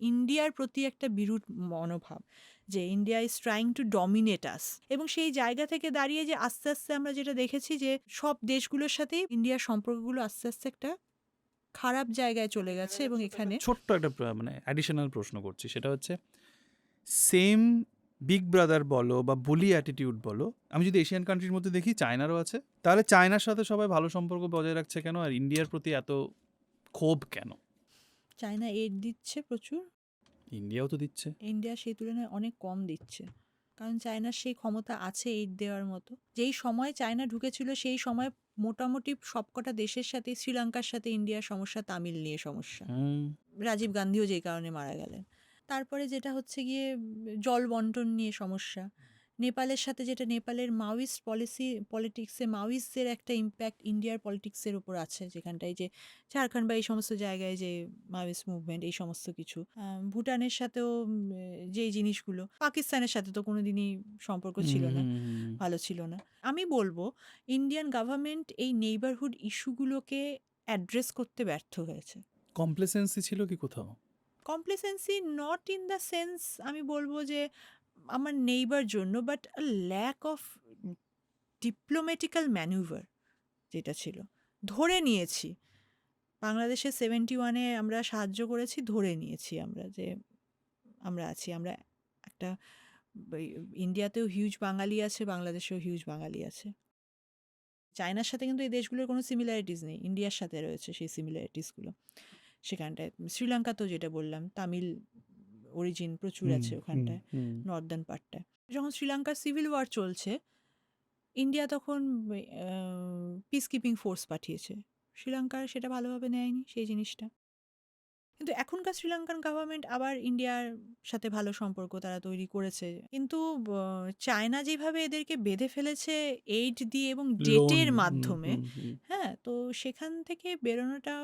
[SPEAKER 2] ইন্ডিয়ার প্রতি একটা বিরূপ মনোভাব, যে India is trying to dominate us. এবং সেই জায়গা থেকে দাঁড়িয়ে যে আস্তে আস্তে আমরা যেটা দেখেছি যে সব দেশগুলোর সাথেই ইন্ডিয়ার সম্পর্কগুলো আস্তে আস্তে একটা খারাপ জায়গায় চলে গেছে। এবং এখানে
[SPEAKER 1] ছোট্ট একটা মানে অ্যাডিশনাল প্রশ্ন করছি, সেটা হচ্ছে সেম বিগ ব্রাদার বলো বা বুলি অ্যাটিটিউড বলো, আমি যদি এশিয়ান কান্ট্রির মধ্যে দেখি চায়নারও আছে, তাহলে চায়নার সাথে সবাই ভালো সম্পর্ক বজায় রাখছে কেন, আর ইন্ডিয়ার প্রতি এত ক্ষোভ কেন?
[SPEAKER 2] চায়না এড দিচ্ছে প্রচুর,
[SPEAKER 1] ইন্ডিয়াও তো দিচ্ছে।
[SPEAKER 2] ইন্ডিয়া সেই তুলনায় অনেক কম দিচ্ছে। কারণ চায়নার সেই ক্ষমতা আছে এইড দেওয়ার মতো। যেই সময় চায়না ঢুকেছিল সেই সময় মোটামুটি সবকটা দেশের সাথে, শ্রীলঙ্কার সাথে ইন্ডিয়ার সমস্যা, তামিল নিয়ে সমস্যা।
[SPEAKER 1] হুম
[SPEAKER 2] রাজীব গান্ধীও যেই কারণে মারা গেলেন। তারপরে যেটা হচ্ছে গিয়ে জল বন্টন নিয়ে সমস্যা। নেপালের সাথে যেটা, নেপালের মাওয়িস্ট পলিটিক্সে মাওয়িস্টদের একটা ইম্প্যাক্ট ইন্ডিয়ার পলিটিক্সের উপর আছে, যেখানটায় যে ঝাড়খণ্ড বা এই সমস্ত জায়গায় যে মাওয়িস্ট মুভমেন্ট, এই সমস্ত কিছু। ভুটানের সাথেও যেই জিনিসগুলো, পাকিস্তানের সাথে তো কোনো দিনই সম্পর্ক ছিল না, ভালো ছিল না। আমি বলবো ইন্ডিয়ান গভর্নমেন্ট এই নেইবারহুড ইস্যুগুলোকে অ্যাড্রেস করতে ব্যর্থ হয়েছে।
[SPEAKER 1] কমপ্লেসেন্সি ছিল কি কোথাও?
[SPEAKER 2] কমপ্লেসেন্সি নট ইন দ্য সেন্স আমি বলবো যে আমার নেইবার জন্য, বাট ল্যাক অফ ডিপ্লোম্যাটিক্যাল ম্যানুভার যেটা ছিল। ধরে নিয়েছি বাংলাদেশে 71-এ আমরা সাহায্য করেছি, ধরে নিয়েছি আমরা যে আমরা আছি, আমরা একটা ইন্ডিয়াতেও হিউজ বাঙালি আছে, বাংলাদেশেও হিউজ বাঙালি আছে। চায়নার সাথে কিন্তু এই দেশগুলোর কোনো সিমিলারিটিস নেই, ইন্ডিয়ার সাথে রয়েছে সেই সিমিলারিটিসগুলো সেখানটায়। শ্রীলঙ্কাতেও যেটা বললাম, তামিল অরিজিন প্রচুর আছে ওখানটায়, নর্দার্ন পার্টটায়। যখন শ্রীলঙ্কার সিভিল ওয়ার চলছে, ইন্ডিয়া তখন পিস কিপিং ফোর্স পাঠিয়েছে, শ্রীলঙ্কার সেটা ভালোভাবে নেয়নি সেই জিনিসটা। কিন্তু এখনকার শ্রীলঙ্কান গভর্নমেন্ট আবার ইন্ডিয়ার সাথে ভালো সম্পর্ক তারা তৈরি করেছে, কিন্তু চায়না যেভাবে এদেরকে বেঁধে ফেলেছে এইড দিয়ে এবং
[SPEAKER 1] লোন।
[SPEAKER 2] ডেটের মাধ্যমে, হ্যাঁ, তো সেখান থেকে বেরোনোটা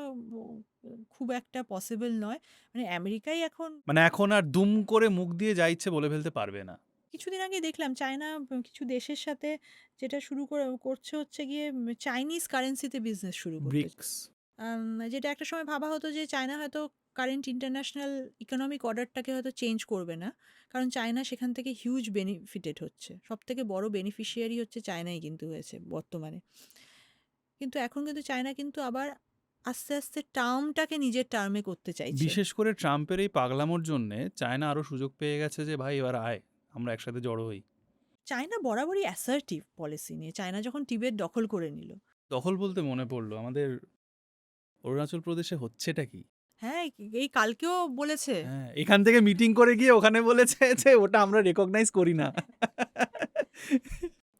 [SPEAKER 2] খুব একটা পসিবল নয়। মানে আমেরিকাই এখন,
[SPEAKER 1] মানে এখন আর দুম করে মুখ দিয়ে যা ইচ্ছে বলে ফেলতে পারবে না।
[SPEAKER 2] কিছুদিন আগে দেখলাম চায়না কিছু দেশের সাথে যেটা শুরু করছে হচ্ছে গিয়ে চাইনিজ কারেন্সিতে বিজনেস শুরু করতে।
[SPEAKER 1] ব্রিক্স।
[SPEAKER 2] যেটা একটা সময় ভাবা হতো যে চায়না হয়তো কারেন্ট ইন্টারন্যাশনাল ইকোনমিক অর্ডারটাকে হয়তো চেঞ্জ করবে না, কারণ চায়না সেখান থেকে হিউজ বেনিফিটেড হচ্ছে, সব থেকে বড় বেনিফিশিয়ারি হচ্ছে চায়নাই কিন্তু হয়েছে বর্তমানে। কিন্তু এখন কিন্তু চায়না কিন্তু আবার আস্তে আস্তে টার্মটাকে নিজের টার্মে করতে চাইছে।
[SPEAKER 1] বিশেষ করে ট্রাম্পের এই পাগলামোর জন্যে চায়না আরো সুযোগ পেয়ে গেছে যে ভাই এবার আয়, আমরা একসাথে জড়ো হই।
[SPEAKER 2] চায়না বরাবরই অ্যাসার্টিভ পলিসি নিয়ে, চায়না যখন টিবেট দখল করে নিল।
[SPEAKER 1] দখল বলতে মনে পড়লো, আমাদের অরুণাচল প্রদেশে হচ্ছেটা কি?
[SPEAKER 2] হ্যাঁ, এই কালকেও বলেছে।
[SPEAKER 1] হ্যাঁ, এখান থেকে মিটিং করে গিয়ে ওখানে বলেছে যে ওটা আমরা রেকগনাইজ করি না।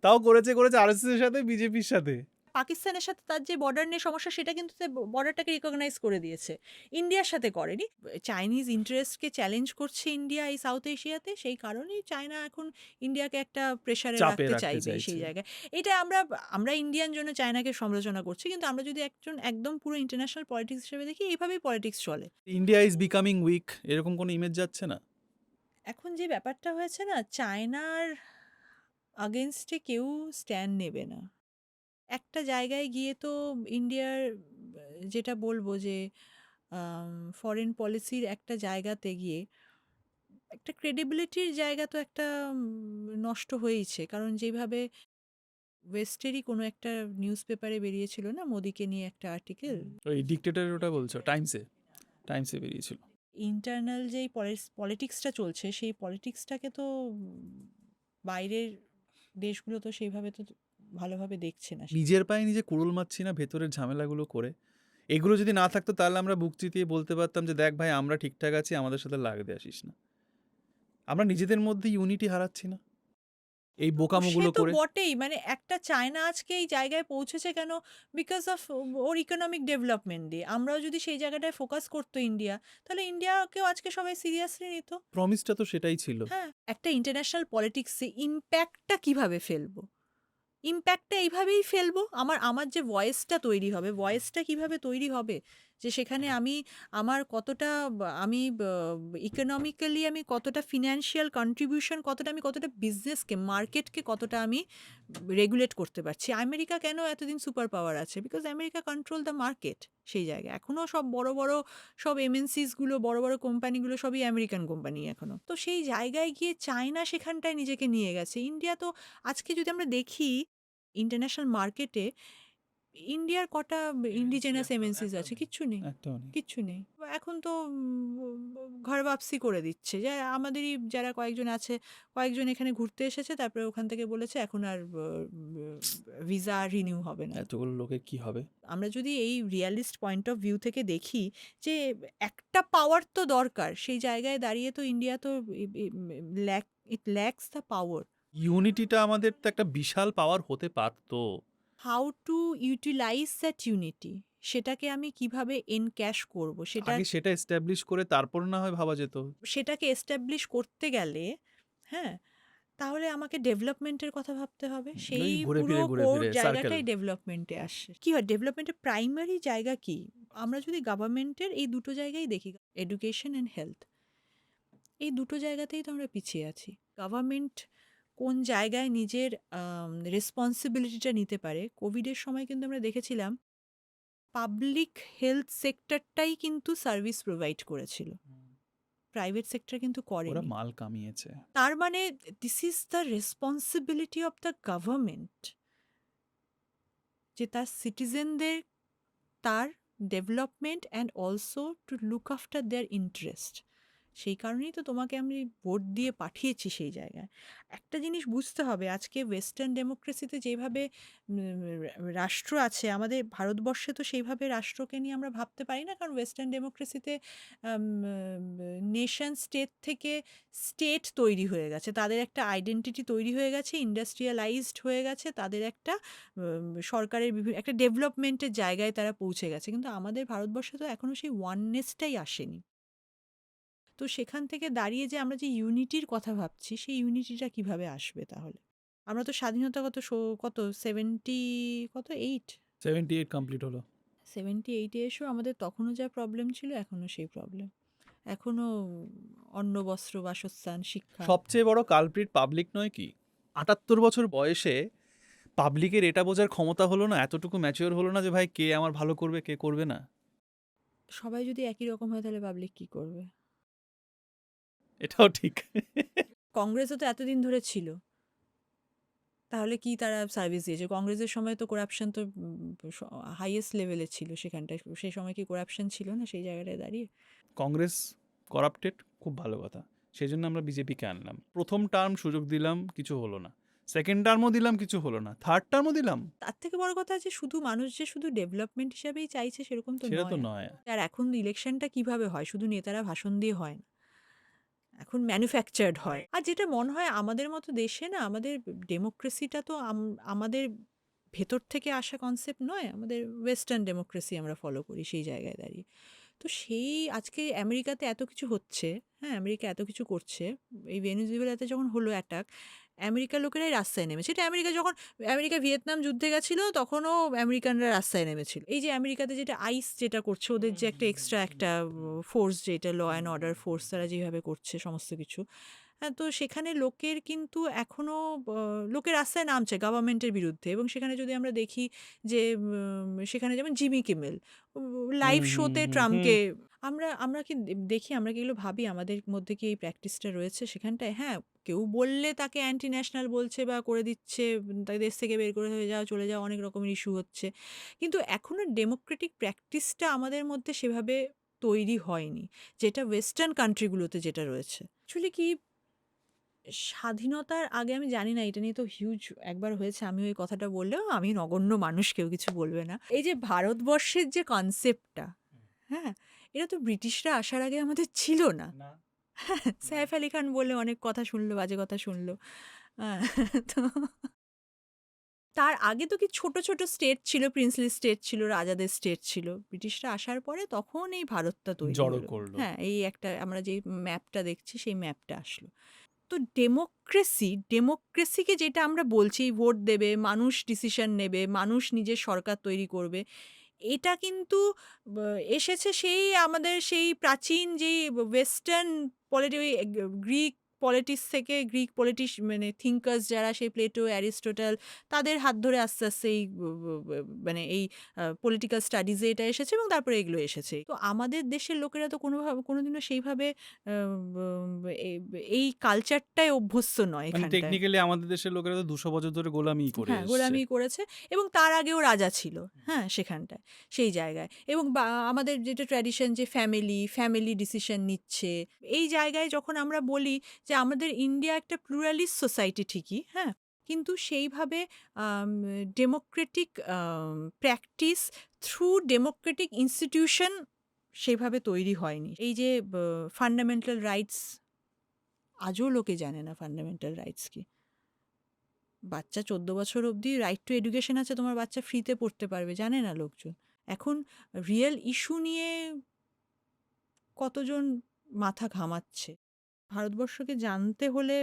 [SPEAKER 1] তাও করেছে আরএসএস এর সাথে, বিজেপির সাথে।
[SPEAKER 2] পাকিস্তানের সাথে তার যে বর্ডার নিয়ে সমস্যা, সেটা কিন্তু বর্ডারটাকে রিকগনাইজ করে দিয়েছে, ইন্ডিয়ার সাথে করেনি। চাইনিজ ইন্টারেস্টকে চ্যালেঞ্জ করছে ইন্ডিয়া এই সাউথ এশিয়াতে, সেই কারণেই চায়না এখন ইন্ডিয়াকে একটা প্রেশারে
[SPEAKER 1] চাপে
[SPEAKER 2] রাখতে
[SPEAKER 1] রাখতে
[SPEAKER 2] চাইবে
[SPEAKER 1] চাইছে।
[SPEAKER 2] সেই জায়গায়। এটা আমরা ইন্ডিয়ান জন্য চায়নাকে সমালোচনা করছি, কিন্তু আমরা যদি একদম পুরো ইন্টারন্যাশনাল পলিটিক্স হিসেবে দেখি, এইভাবেই পলিটিক্স চলে।
[SPEAKER 1] ইন্ডিয়া ইজ বিকামিং উইক, এরকম কোনো ইমেজ যাচ্ছে না?
[SPEAKER 2] এখন যে ব্যাপারটা হয়েছে না, চায়নার আগেনস্টে কেউ স্ট্যান্ড নেবে না। একটা জায়গায় গিয়ে তো ইন্ডিয়ার যেটা বলবো যে ফরেন পলিসির একটা জায়গাতে গিয়ে একটা ক্রেডিবিলিটির জায়গা তো একটা নষ্ট হয়েইছে, কারণ যেভাবে ওয়েস্টেরই কোনো একটা নিউজ পেপারে বেরিয়েছিল না মোদিকে নিয়ে একটা আর্টিকেল,
[SPEAKER 1] ওই ডিক্টেটর ওটা বলছো, টাইমসে বেরিয়েছিল।
[SPEAKER 2] ইন্টারনাল যেই পলিটিক্সটা চলছে সেই পলিটিক্সটাকে তো বাইরের দেশগুলো তো সেইভাবে তো ভালোভাবে দেখছে না।
[SPEAKER 1] নিজের পায়ে নিজে কুড়ুল মারছি না ভেতরের ঝামেলাগুলো করে? এগুলো যদি না থাকতো তাহলে আমরা বুক চিতিয়ে বলতে পারতাম যে দেখ ভাই আমরা ঠিকঠাক আছি, আমাদের সাথে লাগতে আসিস না। আমরা নিজেদের মধ্যে ইউনিটি হারাচ্ছি না এই
[SPEAKER 2] সে
[SPEAKER 1] বোকামোগুলো
[SPEAKER 2] তো
[SPEAKER 1] করে?
[SPEAKER 2] বটেই, মানে একটা চায়না আজকে এই জায়গায় পৌঁছেছে কেন, because of or economic development দিয়ে। আমরাও যদি সেই জায়গাটায় ফোকাস করতো ইন্ডিয়া, তাহলে ইন্ডিয়াকেও আজকে সবাই সিরিয়াসলি নিত।
[SPEAKER 1] প্রমিসটা তো সেটাই ছিল।
[SPEAKER 2] হ্যাঁ, একটা ইন্টারন্যাশনাল পলিটিক্সে ইম্প্যাক্টটা কিভাবে ফেলবো, ইম্প্যাক্টটা এইভাবেই ফেলবো। আমার যে ভয়েসটা তৈরি হবে, ভয়েসটা কিভাবে তৈরি হবে, যে সেখানে আমার কতটা আমি ইকোনমিক্যালি আমি কতটা ফিনান্সিয়াল কন্ট্রিবিউশন, আমি কতটা বিজনেসকে, মার্কেটকে কতটা আমি রেগুলেট করতে পারছি। আমেরিকা কেন এতদিন সুপার পাওয়ার আছে, because America control the market সেই জায়গায়। এখনও সব বড় বড় সব এমএনসিসগুলো, বড় বড় কোম্পানিগুলো সবই আমেরিকান কোম্পানি এখনও। তো সেই জায়গায় গিয়ে চায়না সেখানটায় নিজেকে নিয়ে গেছে। ইন্ডিয়া তো আজকে যদি আমরা দেখি ইন্টারন্যাশনাল মার্কেটে ইন্ডিয়ার কটা ইন্ডিজেনাস
[SPEAKER 1] একটাও
[SPEAKER 2] এমএনসিস
[SPEAKER 1] একটাও
[SPEAKER 2] আছে?
[SPEAKER 1] নেই,
[SPEAKER 2] কিচ্ছু নেই,
[SPEAKER 1] একটাও নেই।
[SPEAKER 2] কিচ্ছু নেই। এখন তো ঘর বাপসি করে দিচ্ছে, যে আমাদেরই যারা কয়েকজন আছে, কয়েকজন এখানে ঘুরতে এসেছে, তারপরে ওখান থেকে বলেছে এখন আর ভিসা রিনিউ হবে না।
[SPEAKER 1] এতগুলো লোকের কি হবে?
[SPEAKER 2] আমরা যদি এই রিয়ালিস্ট পয়েন্ট অফ ভিউ থেকে দেখি যে একটা পাওয়ার তো দরকার, সেই জায়গায় দাঁড়িয়ে তো ইন্ডিয়া তো ইট ল্যাকস দ্য পাওয়ার।
[SPEAKER 1] ইউনিটিটা আমাদের তো একটা বিশাল পাওয়ার হতে পারতো।
[SPEAKER 2] How to utilise that unity, সেটাকে আমি কিভাবে এনক্যাশ করব,
[SPEAKER 1] আগে সেটা এস্টাবলিশ করে তারপর না হয় ভাবা যেত।
[SPEAKER 2] সেটাকে এস্টাবলিশ করতে গেলে, হ্যাঁ, তাহলে আমাকে ডেভেলপমেন্টের কথা ভাবতে হবে। সেই
[SPEAKER 1] ওই ঘুরে
[SPEAKER 2] পুরো
[SPEAKER 1] ফিরে ঘুরে
[SPEAKER 2] কোর
[SPEAKER 1] ফিরে সার্কেল।
[SPEAKER 2] জায়গাটাই ডেভেলপমেন্টে আসে। কি হয়, ডেভেলপমেন্টের প্রাইমারি জায়গা কি? আমরা যদি গভর্নমেন্টের এই দুটো জায়গায় দেখি, এডুকেশন অ্যান্ড হেলথ, এই দুটো জায়গাতেই তো আমরা পিছিয়ে আছি। গভর্নমেন্ট কোন জায়গায় নিজের রেসপন্সিবিলিটিটা নিতে পারে। কোভিডের সময় কিন্তু আমরা দেখেছিলাম পাবলিক হেলথ সেক্টরটাই কিন্তু সার্ভিস প্রোভাইড করেছিল, প্রাইভেট সেক্টর কিন্তু
[SPEAKER 1] ওরা
[SPEAKER 2] করেনি।
[SPEAKER 1] মাল কামিয়েছে।
[SPEAKER 2] তার মানে this is the responsibility of the government, যে তার সিটিজেনদের, তার development and also to look after their interest. সেই কারণেই তো তোমাকে আমি ভোট দিয়ে পাঠিয়েছি সেই জায়গায়। একটা জিনিস বুঝতে হবে, আজকে ওয়েস্টার্ন ডেমোক্রেসিতে যেভাবে রাষ্ট্র আছে, আমাদের ভারতবর্ষে তো সেইভাবে রাষ্ট্রকে নিয়ে আমরা ভাবতে পারি না, কারণ ওয়েস্টার্ন ডেমোক্রেসিতে নেশন স্টেট থেকে স্টেট তৈরি হয়ে গেছে, তাদের একটা আইডেন্টিটি তৈরি হয়ে গেছে, ইন্ডাস্ট্রিয়ালাইজড হয়ে গেছে, তাদের একটা সরকারের বিভিন্ন একটা ডেভেলপমেন্টের জায়গায় তারা পৌঁছে গেছে। কিন্তু আমাদের ভারতবর্ষে তো এখনও সেই ওয়াননেসটাই আসেনি। তো সেখান থেকে দাঁড়িয়ে যে আমরা যে ইউনিটির কথা ভাবছি, সেই ইউনিটিটা কিভাবে আসবে তাহলে? আমরা তো স্বাধীনতা কত 78
[SPEAKER 1] 78 কমপ্লিট হলো।
[SPEAKER 2] 78-এ এসেও আমাদের তখনও যা প্রবলেম ছিল, এখনও সেই প্রবলেম। এখনও অন্ন, বস্ত্র, বাসস্থান, শিক্ষা।
[SPEAKER 1] সবচেয়ে বড় কালপ্রিট পাবলিক নয় কি? 78 বছর বয়সে পাবলিকের এটা বোঝার ক্ষমতা হলো না, এতটুকু ম্যাচিওর হলো না যে ভাই কে আমার ভালো করবে কে করবে না।
[SPEAKER 2] সবাই যদি একই রকম হয় তাহলে পাবলিক কি করবে?
[SPEAKER 1] এটাও ঠিক।
[SPEAKER 2] কংগ্রেসও তো এতদিন ধরে ছিল, তাহলে কি তারা সার্ভিস দিয়েছে? কংগ্রেসের সময় তো করাপশন তো হাইয়েস্ট লেভেলে ছিল সেখানটায়। সেই সময় কি করাপশন ছিল না সেই জায়গাটায় দাঁড়িয়ে?
[SPEAKER 1] কংগ্রেস করাপ্টেড, খুব ভালো কথা, সেই জন্য আমরা বিজেপিকে আনলাম। প্রথম টার্ম সুযোগ দিলাম, কিছু হলো না। সেকেন্ড টার্মও দিলাম, কিছু হলো না। থার্ড টার্মও দিলাম,
[SPEAKER 2] তার থেকে বড় কথা যে শুধু মানুষ যে শুধু ডেভেলপমেন্ট হিসাবেই চাইছে সেরকম তো
[SPEAKER 1] সেটা তো
[SPEAKER 2] নয়।
[SPEAKER 1] নয়।
[SPEAKER 2] আর এখন ইলেকশনটা কিভাবে হয়? শুধু নেতারা ভাষণ দিয়ে হয় না, এখন ম্যানুফ্যাকচার্ড হয়। আর যেটা মনে হয় আমাদের মতো দেশে না, আমাদের ডেমোক্রেসিটা তো আমাদের ভেতর থেকে আসা কনসেপ্ট নয়, আমাদের ওয়েস্টার্ন ডেমোক্রেসি আমরা ফলো করি সেই জায়গায় দাঁড়িয়ে। তো সেই আজকে আমেরিকাতে এত কিছু হচ্ছে, হ্যাঁ, আমেরিকা এত কিছু করছে। এই ভেনেজুয়েলাতে যখন হলো অ্যাটাক, আমেরিকার লোকেরাই রাস্তায় নেমেছে। এটা আমেরিকা ভিয়েতনাম যুদ্ধে গেছিল, তখনও আমেরিকানরা রাস্তায় নেমেছিল। এই যে আমেরিকাতে যেটা আইস যেটা করছে, ওদের যে একটা এক্সট্রা একটা ফোর্স, যেটা ল অ্যান্ড অর্ডার ফোর্স, তারা যেভাবে করছে সমস্ত কিছু, হ্যাঁ, তো সেখানে লোকের কিন্তু এখনও লোকের রাস্তায় নামছে গভর্নমেন্টের বিরুদ্ধে। এবং সেখানে যদি আমরা দেখি যে সেখানে যেমন জিমি কিমেল লাইভ শোতে ট্রাম্পকে, আমরা আমরা কি দেখি, আমরা কি এগুলো ভাবি আমাদের মধ্যে কি এই প্র্যাকটিসটা রয়েছে সেখানটায়? হ্যাঁ, কেউ বললে তাকে অ্যান্টি ন্যাশনাল বলছে বা করে দিচ্ছে, তাকে দেশ থেকে বের করে হয়ে যাওয়া, চলে যাওয়া, অনেক রকমের ইস্যু হচ্ছে। কিন্তু এখনও ডেমোক্রেটিক প্র্যাকটিসটা আমাদের মধ্যে সেভাবে তৈরি হয়নি, যেটা ওয়েস্টার্ন কান্ট্রিগুলোতে যেটা রয়েছে। অ্যাকচুয়ালি কি, স্বাধীনতার আগে আমি জানি না, এটা নিয়ে তো হিউজ একবার হয়েছে, আমি ওই কথাটা বললেও আমি নগণ্য মানুষ, কেউ কিছু বলবে না। এই যে ভারতবর্ষের যে কনসেপ্টটা, হ্যাঁ, এটা তো ব্রিটিশরা আসার আগে আমাদের ছিল না। সাইফ আলি খান বলে অনেক কথা শুনলো, বাজে কথা শুনলো। হ্যাঁ, তো তার আগে তো কি ছোট ছোট স্টেট ছিল, প্রিন্সলি স্টেট ছিল, রাজাদের স্টেট ছিল। ব্রিটিশরা আসার পরে তখন এই ভারতটা তৈরি
[SPEAKER 1] জড়ো
[SPEAKER 2] হলো।
[SPEAKER 1] করলো।
[SPEAKER 2] হ্যাঁ, এই একটা আমরা যে ম্যাপটা দেখছি সেই ম্যাপটা আসলো। তো ডেমোক্রেসিকে যেটা আমরা বলছি, ভোট দেবে মানুষ, ডিসিশন নেবে মানুষ, নিজের সরকার তৈরি করবে, এটা কিন্তু এসেছে সেই আমাদের সেই প্রাচীন যেই ওয়েস্টার্ন পলিটি, গ্রিক পলিটিক্স থেকে গ্রিক মানে থিঙ্কার্স যারা সেই প্লেটো অ্যারিস্টোটল তাদের হাত ধরে আস্তে আস্তে এই মানে এই পলিটিক্যাল স্টাডিজে এটা এসেছে এবং তারপরে এগুলো এসেছে। তো আমাদের দেশের লোকেরা তো কোনোদিনও সেইভাবে এই কালচারটায় অভ্যস্ত নয়
[SPEAKER 1] মানে
[SPEAKER 2] এখানটায়।
[SPEAKER 1] টেকনিক্যালি আমাদের দেশের লোকেরা তো 200 বছর ধরে গোলামি করে
[SPEAKER 2] হ্যাঁ,
[SPEAKER 1] এসছে।
[SPEAKER 2] গোলামি করেছে এবং তার আগেও রাজা ছিল, হ্যাঁ, সেখানটায়, সেই জায়গায়। এবং আমাদের যেটা ট্র্যাডিশন যে ফ্যামিলি ডিসিশন নিচ্ছে, এই জায়গায় যখন আমরা বলি যে আমাদের ইন্ডিয়া একটা প্লুরালিস্ট সোসাইটি ঠিকই, হ্যাঁ, কিন্তু সেইভাবে Democratic practice through Democratic institution সেইভাবে তৈরি হয়নি। এই যে ফান্ডামেন্টাল রাইটস, আজও লোকে জানে না ফান্ডামেন্টাল রাইটস কি। বাচ্চা 14 বছর অবধি রাইট টু এডুকেশন আছে, তোমার বাচ্চা ফ্রিতে পড়তে পারবে, জানে না লোকজন। এখন রিয়েল ইস্যু নিয়ে কতজন মাথা ঘামাচ্ছে। ভারতবর্ষকে জানতে হলে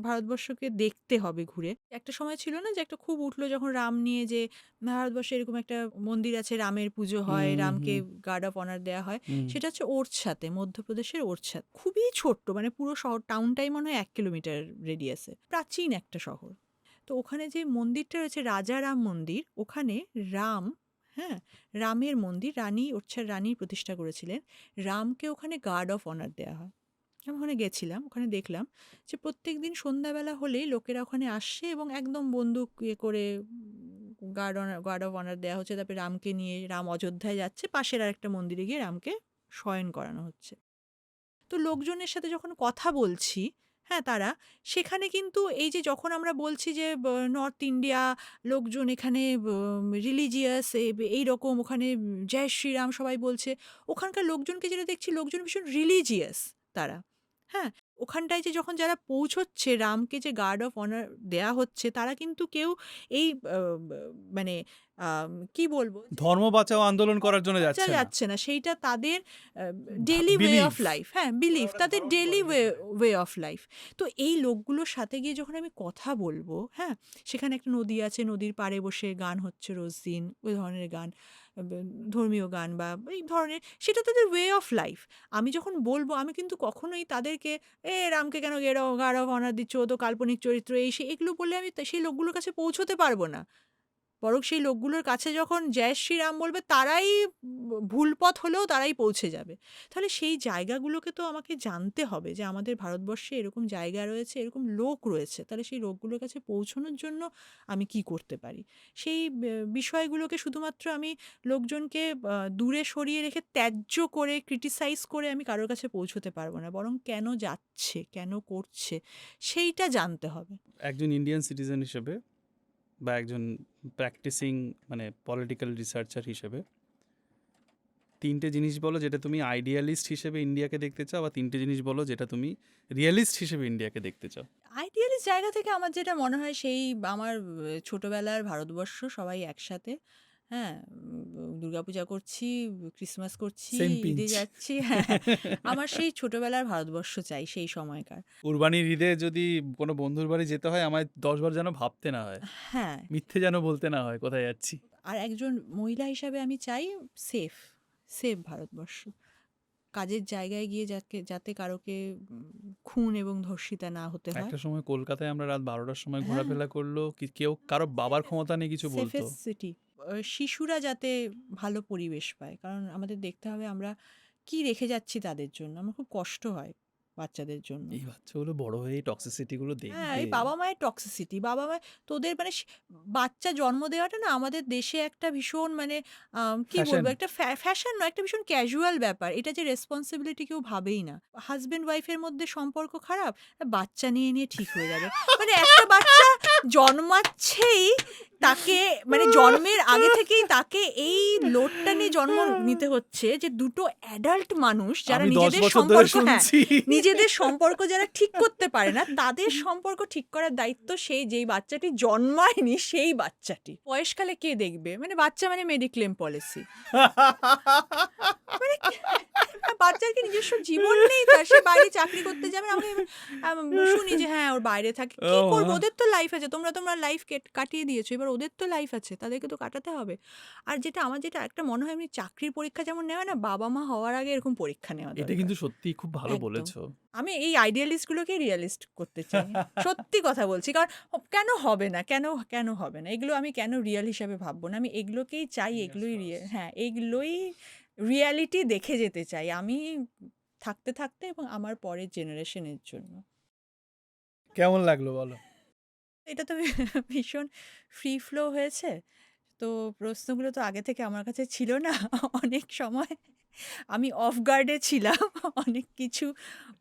[SPEAKER 2] ভারতবর্ষকে দেখতে হবে ঘুরে। একটা সময় ছিল না যে একটা খুব উঠলো যখন রাম নিয়ে, যে ভারতবর্ষে এরকম একটা মন্দির আছে, রামের পুজো হয়, রামকে গার্ড অফ অনার দেওয়া হয়। সেটা হচ্ছে ওরছাতে, মধ্যপ্রদেশের ওরছাতে। খুবই ছোট্ট, মানে পুরো শহর টাউনটাই মনে হয় 1 কিলোমিটার রেডিয়াসে, প্রাচীন একটা শহর। তো ওখানে যে মন্দিরটা রয়েছে রাজা রাম মন্দির, ওখানে রাম, হ্যাঁ, রামের মন্দির, ওরছার রানী প্রতিষ্ঠা করেছিলেন। রামকে ওখানে গার্ড অফ অনার দেওয়া হয়। আমি ওখানে গেছিলাম, ওখানে দেখলাম যে প্রত্যেক দিন সন্ধ্যাবেলা হলেই লোকেরা ওখানে আসছে এবং একদম বন্দুক করে গার্ড অফ অনার দেওয়া হচ্ছে। তারপরে রামকে নিয়ে, রাম অযোধ্যায় যাচ্ছে, পাশের আর একটা মন্দিরে গিয়ে রামকে শয়ন করানো হচ্ছে। তো লোকজনের সাথে যখন কথা বলছি, হ্যাঁ, তারা সেখানে কিন্তু এই যে যখন আমরা বলছি যে নর্থ ইন্ডিয়া লোকজন এখানে রিলিজিয়াস এইরকম, ওখানে জয় শ্রীরাম সবাই বলছে, ওখানকার লোকজনকে যেটা দেখছি, লোকজন ভীষণ রিলিজিয়াস তারা। হ্যাঁ, ওখানটায় যে যখন যারা পৌঁছচ্ছে, রামকে যে গার্ড অফ অনার দেয়া হচ্ছে, তারা কিন্তু কেউ এই মানে কি বলবো,
[SPEAKER 1] ধর্ম বাঁচাও আন্দোলন করার জন্য যাচ্ছে না।
[SPEAKER 2] যাচ্ছে না, সেইটা তাদের daily way
[SPEAKER 1] belief।
[SPEAKER 2] Of life, হ্যাঁ, বিলিফ, তাদের ডেইলি ওয়ে অফ লাইফ। তো এই লোকগুলোর সাথে গিয়ে যখন আমি কথা বলবো, হ্যাঁ, সেখানে একটা নদী আছে, নদীর পাড়ে বসে গান হচ্ছে রোজ দিন, ওই ধরনের গান, ধর্মীয় গান বা এই ধরনের, সেটা তাদের ওয়ে অফ লাইফ। আমি যখন বলবো, আমি কিন্তু কখনোই তাদেরকে রামকে কেন গার্ড অফ অনার দিচ্ছ, ও তো কাল্পনিক চরিত্র, এগুলো বললে আমি সেই লোকগুলোর কাছে পৌঁছতে পারবো না। বরং সেই লোকগুলোর কাছে যখন জয় শ্রীরাম বলবে, তারাই ভুল পথ হলেও তারাই পৌঁছে যাবে। তাহলে সেই জায়গাগুলোকে তো আমাকে জানতে হবে যে আমাদের ভারতবর্ষে এরকম জায়গা রয়েছে, এরকম লোক রয়েছে। তাহলে সেই লোকগুলোর কাছে পৌঁছানোর জন্য আমি কি করতে পারি? সেই বিষয়গুলোকে শুধুমাত্র আমি লোকজনকে দূরে সরিয়ে রেখে, ত্যায্য করে, ক্রিটিসাইজ করে আমি কারোর কাছে পৌঁছতে পারবো না। বরং কেন যাচ্ছে, কেন করছে, সেইটা জানতে হবে।
[SPEAKER 1] একজন ইন্ডিয়ান সিটিজেন হিসেবে বা একজন প্র্যাকটিসিং মানে পলিটিক্যাল রিসার্চার হিসেবে 3টে জিনিস বলো যেটা তুমি আইডিয়ালিস্ট হিসেবে ইন্ডিয়াকে দেখতে চাও, বা 3টে জিনিস বলো যেটা তুমি রিয়েলিস্ট হিসেবে ইন্ডিয়াকে দেখতে চাও।
[SPEAKER 2] আইডিয়ালিস্ট জায়গা থেকে আমার যেটা মনে হয়, সেই আমার ছোটবেলার ভারতবর্ষ, সবাই একসাথে, হ্যাঁ, দুর্গাপূজা করছি, ক্রিসমাস করছি,
[SPEAKER 1] Same
[SPEAKER 2] ঈদে
[SPEAKER 1] pinch।
[SPEAKER 2] যাচ্ছি, হ্যাঁ, আমার সেই ছোটবেলার ভারতবর্ষ চাই, সেই সময়কার।
[SPEAKER 1] কুরবানির ঈদে যদি কোনো বন্ধুর বাড়ি যেতে হয়, আমায় 10 বার যেন ভাবতে না হয়,
[SPEAKER 2] হ্যাঁ,
[SPEAKER 1] মিথ্যে যেন বলতে না হয় কোথায় যাচ্ছি।
[SPEAKER 2] আর একজন মহিলা হিসাবে আমি চাই সেফ ভারতবর্ষ। কাজের জায়গায় গিয়ে যাতে কারোকে খুন এবং ধর্ষিতা না হতে হয়।
[SPEAKER 1] একটা সময় কলকাতায় আমরা রাত 12টার সময়
[SPEAKER 2] হ্যাঁ।
[SPEAKER 1] ঘোরাফেরা করলো, কেউ কারো বাবার ক্ষমতা নেই কিছু বলতো।
[SPEAKER 2] Safest city. শিশুরা যাতে ভালো পরিবেশ পায়, কারণ আমাদের দেখতে হবে আমরা কি রেখে যাচ্ছি তাদের জন্য। আমার খুব কষ্ট হয় বাচ্চাদের জন্য।
[SPEAKER 1] এই বাচ্চাগুলো বড় হয়ে এই টক্সিসিটি গুলো
[SPEAKER 2] হ্যাঁ,
[SPEAKER 1] দেখবে।
[SPEAKER 2] এই বাবা মায়ের টক্সিসিটি, বাবা মা তোদের মানে বাচ্চা জন্ম দেওয়াটা না আমাদের দেশে একটা ভীষণ মানে কি
[SPEAKER 1] Fashion।
[SPEAKER 2] বলবো, একটা ফ্যাশন নয়, একটা ভীষণ ক্যাজুয়াল ব্যাপার। এটা যে রেসপন্সিবিলিটি কেউ ভাবেই না। হাজবেন্ড ওয়াইফের মধ্যে সম্পর্ক খারাপ, বাচ্চা নিয়ে ঠিক হয়ে যাবে। মানে একটা বাচ্চা জন্মাচ্ছেই, তাকে মানে জন্মের আগে থেকেই তাকে এই লোডটা নিয়ে জন্ম নিতে হচ্ছে যে দুটো অ্যাডাল্ট মানুষ যারা
[SPEAKER 1] আমি 10
[SPEAKER 2] নিজেদের
[SPEAKER 1] বছর ধরে
[SPEAKER 2] সম্পর্ক, হ্যাঁ,
[SPEAKER 1] শুনছি।
[SPEAKER 2] নিজেদের সম্পর্ক যারা ঠিক করতে পারে না, তাদের সম্পর্ক ঠিক করার দায়িত্ব সেই যেই বাচ্চাটি জন্মায়নি, সেই বাচ্চাটি। বয়সকালে কে দেখবে? মানে বাচ্চা মানে মেডিক্লেম পলিসি, মানে বাচ্চা বাচ্চার কি নিজস্ব জীবন নেই, তার সে বাইরে চাকরি করতে যাবে না? শুনি যে হ্যাঁ ওর বাইরে থাকে, কি
[SPEAKER 1] ও
[SPEAKER 2] করবো,
[SPEAKER 1] মা।
[SPEAKER 2] ওদের তো লাইফ আছে, তোমরা লাইফ কাটিয়ে দিয়েছো, এবার ওদের তো লাইফ আছে, তাদেরকে তো কাটাতে হবে। আর আমার যেটা একটা মনে হয়, এমনি চাকরির পরীক্ষা যেমন নেওয়া না, বাবা মা হওয়ার আগে এরকম পরীক্ষা নেওয়া
[SPEAKER 1] এটা
[SPEAKER 2] দরকার।
[SPEAKER 1] কিন্তু সত্যিই খুব ভালো
[SPEAKER 2] একদম।
[SPEAKER 1] বলেছো।
[SPEAKER 2] আমি এই আইডিয়ালিস্টগুলোকে রিয়ালিস্ট করতে চাই। সত্যি কথা বলছি। কারণ কেন হবে না? কেন হবে না? এগুলো আমি কেন রিয়াল হিসাবে ভাববো না? আমি এগুলোকেই চাই, এগুলোই হ্যাঁ, এগুলোই রিয়ালিটি দেখে যেতে চাই। আমি থাকতে এবং আমার পরের জেনারেশনের জন্য।
[SPEAKER 1] কেমন লাগলো বলো?
[SPEAKER 2] এটা তো ভীষণ ফ্রি ফ্লো হয়েছে। তো প্রশ্নগুলো তো আগে থেকে আমার কাছে ছিল না। অনেক সময় আমি অফ গার্ডে ছিলাম।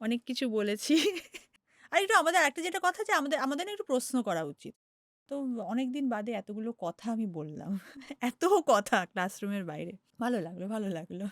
[SPEAKER 2] অনেক কিছু বলেছি। আর একটু আমাদের একটা যেটা কথা, যে আমাদের না একটু প্রশ্ন করা উচিত। তো অনেকদিন বাদে এতগুলো কথা আমি বললাম। এত কথা ক্লাসরুমের বাইরে। ভালো লাগলো।